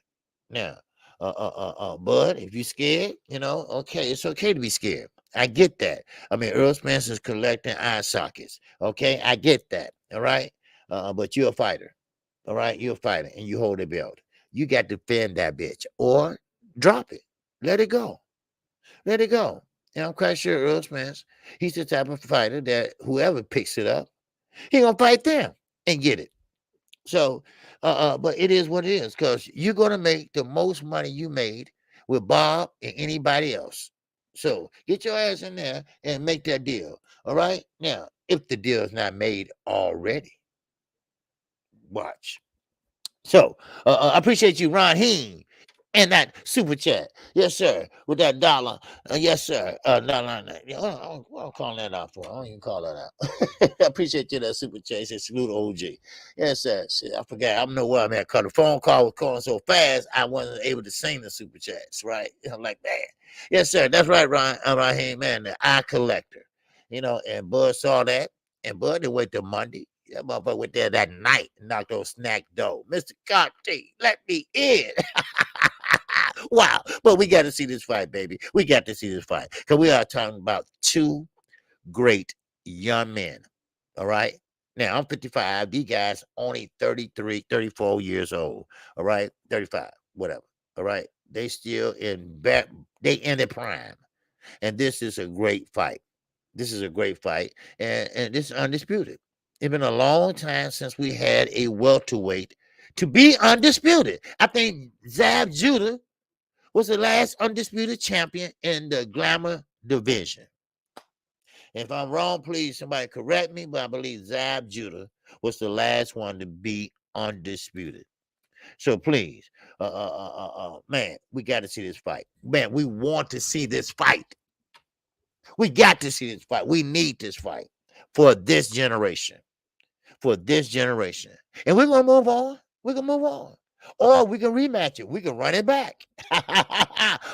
Now, Bud, if you're scared, okay, it's okay to be scared. I get that. I mean, Earl Spence is collecting eye sockets. Okay, I get that. All right, but you're a fighter. All right, you're a fighter, and you hold a belt. You got to defend that bitch or drop it. Let it go. Let it go. And I'm quite sure Earl Spence, he's the type of fighter that whoever picks it up, he gonna fight them and get it. So, but it is what it is, because you're gonna make the most money you made with Bob and anybody else. So get your ass in there and make that deal. All right. Now, if the deal is not made already, watch. So I appreciate you, Ron Heen, and that super chat. Yes, sir. With that dollar. Yes, sir. I'm calling that out for. I don't even call that out. I appreciate you, that super chat. He said, salute OG. Yes, sir. Shit, I forgot. I don't know where I'm at, because the phone call was calling so fast, I wasn't able to sing the super chats, right? I'm like, man. Yes, sir. That's right, Ron Heen, man. The eye collector. And Bud saw that. And Bud didn't wait till Monday. That motherfucker went there that night and knocked on snack door. Mr. Carty, let me in. Wow. But we got to see this fight, baby. We got to see this fight. Because we are talking about two great young men. All right. Now, I'm 55. These guys only 33, 34 years old. All right. 35, whatever. All right. They still they in their prime. And this is a great fight. This is a great fight. And this is undisputed. It's been a long time since we had a welterweight to be undisputed. I think Zab Judah was the last undisputed champion in the glamour division. If I'm wrong, please somebody correct me, but I believe Zab Judah was the last one to be undisputed. So please, man, we got to see this fight. Man, we want to see this fight. We got to see this fight. We need this fight for this generation. For this generation. And we're going to move on. We're going to move on. Or we can rematch it. We can run it back.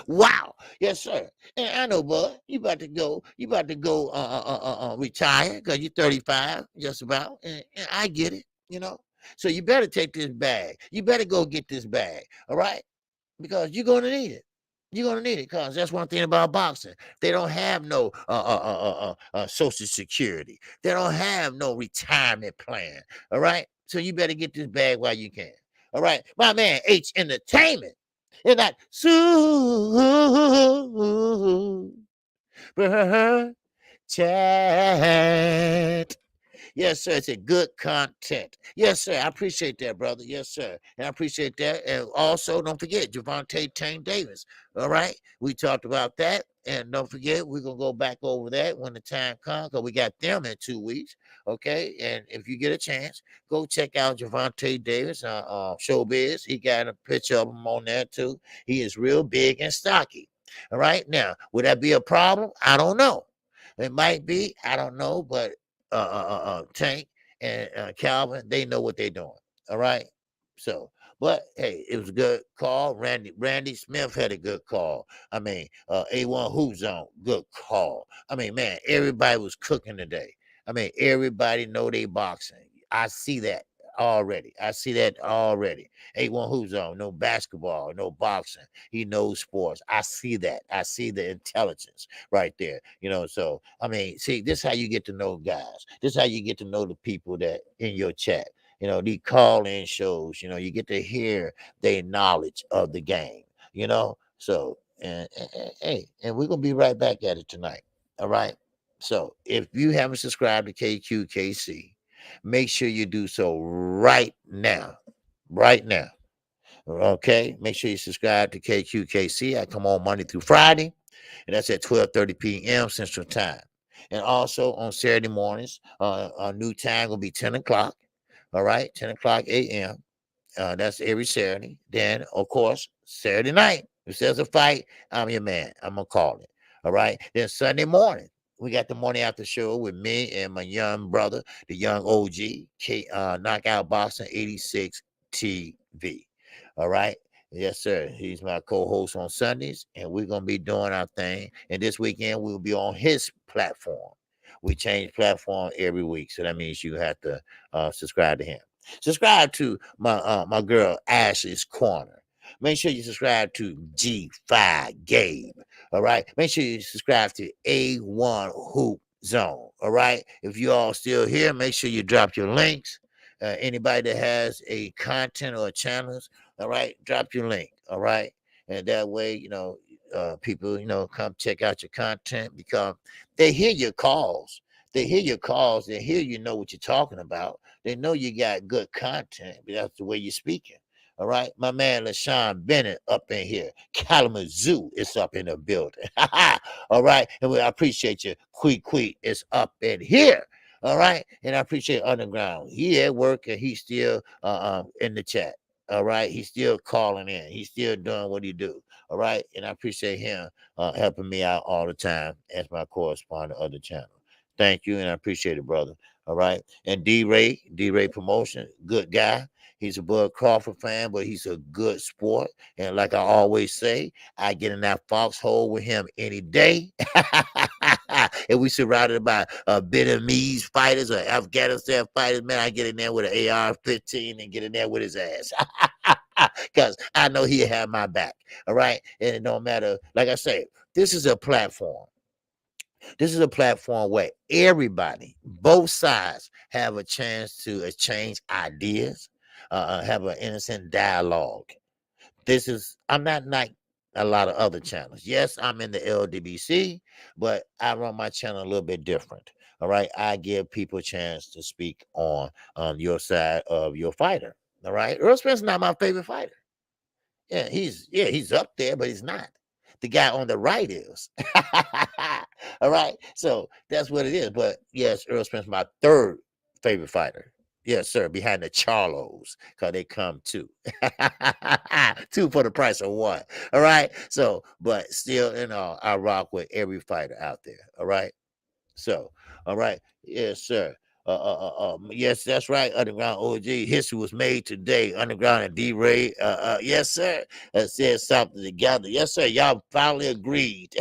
Wow. Yes, sir. And I know, bud, you about to go retire because you're 35, just about. And I get it, So you better take this bag. You better go get this bag. All right? Because you're going to need it. You're going to need it, because that's one thing about boxing. They don't have no Social Security. They don't have no retirement plan. All right? So you better get this bag while you can. All right? My man, H Entertainment. And that super chat. Yes, sir. It's a good content. Yes, sir. I appreciate that, brother. Yes, sir. And I appreciate that. And also, don't forget, Gervonta Davis. All right? We talked about that. And don't forget, we're going to go back over that when the time comes, because we got them in 2 weeks. Okay? And if you get a chance, go check out Gervonta Davis, Showbiz. He got a picture of him on there, too. He is real big and stocky. All right? Now, would that be a problem? I don't know. It might be. I don't know. But Tank and Calvin, they know what they're doing. All right. So, but hey, it was a good call. Randy Smith had a good call. I mean, A1 Hoop Zone, good call. I mean, man, everybody was cooking today. I mean, everybody know they boxing. I see that already. A1 Hoop Zone, no basketball, no boxing. He knows sports. I see that. I see the intelligence right there. So I mean, see, this is how you get to know guys. This is how you get to know the people that in your chat. These call-in shows, you get to hear their knowledge of the game, So and we're gonna be right back at it tonight. All right. So if you haven't subscribed to KQKC, make sure you do so right now. Right now. Okay. Make sure you subscribe to KQKC. I come on Monday through Friday, and that's at 12:30 p.m. Central Time. And also on Saturday mornings, our new time will be 10 o'clock. All right, 10 o'clock a.m. That's every Saturday. Then, of course, Saturday night, if there's a fight, I'm your man. I'm going to call it. All right. Then Sunday morning, we got the morning after show with me and my young brother, the young OG, Knockout Boxing 86 TV. All right. Yes, sir. He's my co-host on Sundays, and we're going to be doing our thing. And this weekend, we'll be on his platform. We change platform every week. So that means you have to subscribe to him. Subscribe to my girl Ashley's Corner. Make sure you subscribe to G5 Gabe. All right. Make sure you subscribe to A1 Hoop Zone. All right. If you all still here, make sure you drop your links. Anybody that has a content or channels, all right, drop your link. All right. And that way, people, come check out your content because they hear your calls. They hear your calls. They hear you know what you're talking about. They know you got good content, but that's the way you're speaking. All right. My man LaShawn Bennett up in here. Kalamazoo is up in the building. All right. And I appreciate you. Quee is up in here. All right. And I appreciate Underground. He at work and he's still in the chat. All right. He's still calling in. He's still doing what he do. All right. And I appreciate him helping me out all the time as my correspondent of the channel. Thank you. And I appreciate it, brother. All right. And D-Ray Promotion, good guy. He's a Bud Crawford fan, but he's a good sport. And like I always say, I get in that foxhole with him any day. And we surrounded by Vietnamese fighters or Afghanistan fighters, man, I get in there with an AR-15 and get in there with his ass. Because I know he'll have my back. All right. And it don't matter. Like I say, this is a platform. This is a platform where everybody, both sides, have a chance to exchange ideas, have an innocent dialogue. I'm not like a lot of other channels. Yes, I'm in the LDBC, but I run my channel a little bit different. All right. I give people a chance to speak on your side of your fighter. All right. Earl Spence is not my favorite fighter. Yeah, he's up there, but he's not. The guy on the right is. All right. So that's what it is. But yes, Earl Spence is my third favorite fighter. Yes, sir. Behind the Charlos, because they come two. Two for the price of one. All right. So, but still, I rock with every fighter out there. All right. So, all right. Yes, sir. Yes, that's right. Underground OG. History was made today. Underground and D-Ray. Yes, sir. Said something together. Yes, sir. Y'all finally agreed.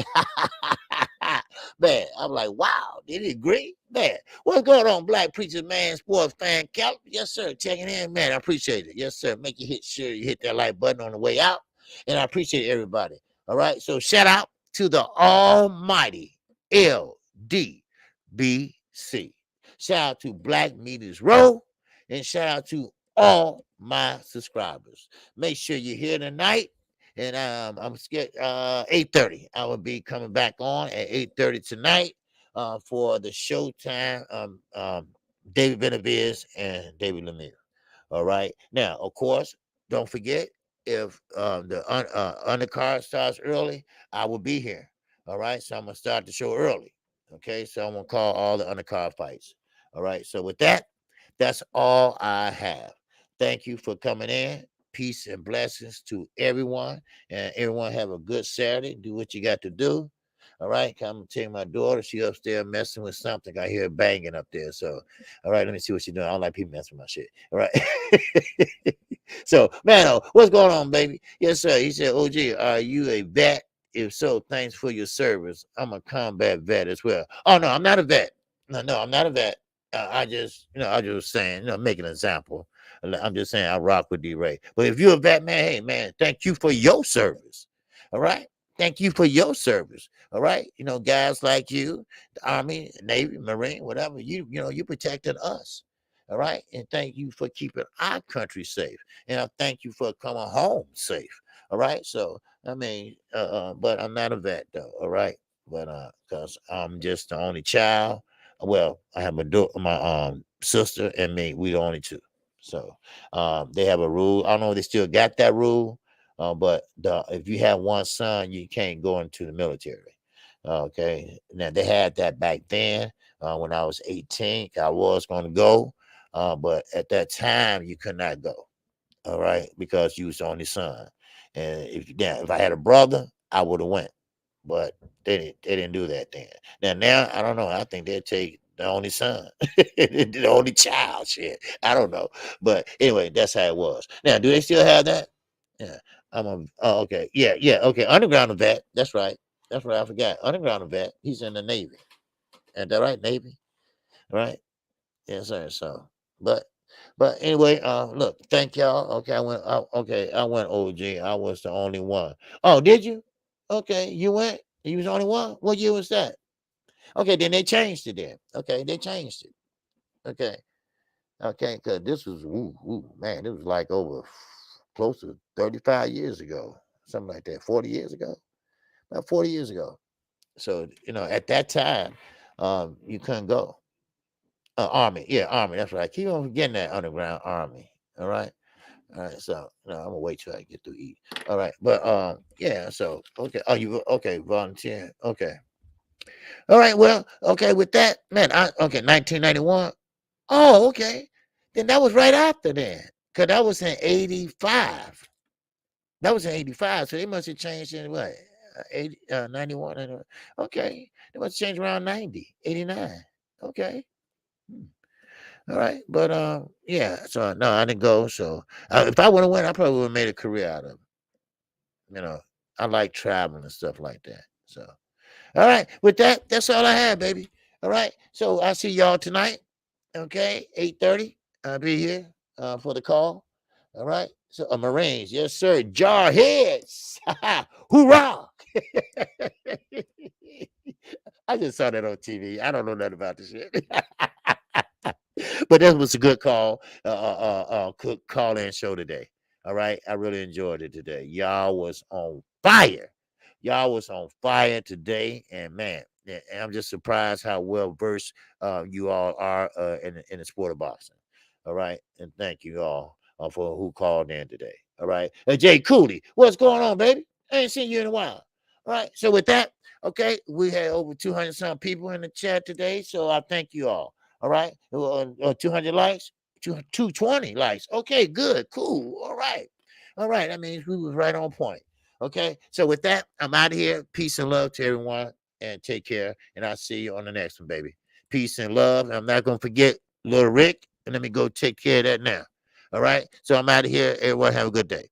Man, I'm like, wow, did he agree? Man, what's going on, Black Preacher Man, Sports Fan Cal? Yes, sir. Checking in, man. I appreciate it. Yes, sir. Make sure you hit that like button on the way out. And I appreciate everybody. All right. So shout out to the almighty LDBC. Shout out to Black Meters Row, and shout out to all my subscribers. Make sure you're here tonight. And I'm scared 8:30. I will be coming back on at 8:30 tonight for the Showtime David Benavides and David Lemieux. All right. Now, of course, don't forget if the undercard starts early, I will be here. All right. So I'm gonna start the show early. Okay. So I'm gonna call all the undercard fights. All right. So with that, that's all I have. Thank you for coming in. Peace and blessings to everyone. And everyone have a good Saturday. Do what you got to do. All right. Come take my daughter. She upstairs messing with something. I hear her banging up there. So, all right, let me see what she's doing. I don't like people messing with my shit. All right. So, man, what's going on, baby? Yes, sir. He said, OG, are you a vet? If so, thanks for your service. I'm a combat vet as well. Oh, no, I'm not a vet. No, I'm not a vet. I just saying, make an example. I'm just saying I rock with D-Ray. But if you're a vet, man, hey, man, thank you for your service. All right? Thank you for your service. All right? Guys like you, the Army, Navy, Marine, whatever, you protected us. All right? And thank you for keeping our country safe. And I thank you for coming home safe. All right? So, but I'm not a vet, though. All right? But because I'm just the only child. Well, I have my sister and me. We the only two. So they have a rule. I don't know if they still got that rule, but if you have one son, you can't go into the military. Okay, now they had that back then when I was 18. I was going to go, but at that time you could not go. All right, because you was the only son, and if I had a brother, I would have went, but they didn't do that then. Now I don't know. I think they'd take the only son, the only child. Shit, I don't know, but anyway, that's how it was. Now, do they still have that? Yeah, oh, okay, yeah, okay. Underground vet. That's right. That's right. I forgot. Underground vet. He's in the Navy. Is that right? Navy. Right. Yes, sir. So, but anyway, look, thank y'all. Okay, I went OG. I was the only one. Oh, did you? Okay, you went. You was the only one. What year was that? Okay, then they changed it. Then okay, they changed it. Okay, because this was man, it was like over close to 35 years ago, something like that. 40 years ago, about 40 years ago. So at that time, you couldn't go. Army, yeah, Army. That's right. I keep on forgetting that underground Army. All right. So I'm gonna wait till I get to eat. All right, but yeah. So okay. Oh, you okay? Volunteer. Okay. All right. Well, okay. With that, man. 1991. Oh, okay. Then that was right after then, cause that was in '85. That was in '85. So they must have changed in what? 91. Okay. They must have changed around 90, 89. Okay. All right, but yeah. So no, I didn't go. So if I would have went, I probably would have made a career out of it. I like traveling and stuff like that. So, all right, with that, that's all I have, baby. All right, so I'll see y'all tonight. Okay, 8:30. I'll be here for the call. All right, so Marines, yes sir. Jar heads, hoorah! I just saw that on TV. I don't know nothing about this shit. But that was a good call in show today. All right, I really enjoyed it today. Y'all was on fire. Y'all was on fire today, and man, I'm just surprised how well versed you all are in the sport of boxing. All right, and thank you all for who called in today. All right, Jay Cooley, what's going on, baby? I ain't seen you in a while. All right, so with that, okay, we had over 200 some people in the chat today, so I thank you all. All right, 200 likes, 220 likes. Okay, good, cool. All right. That means we was right on point. Okay, so with that, I'm out of here. Peace and love to everyone, and take care. And I'll see you on the next one, baby. Peace and love. I'm not gonna forget Little Rick, and let me go take care of that now. All right, so I'm out of here. Everyone have a good day.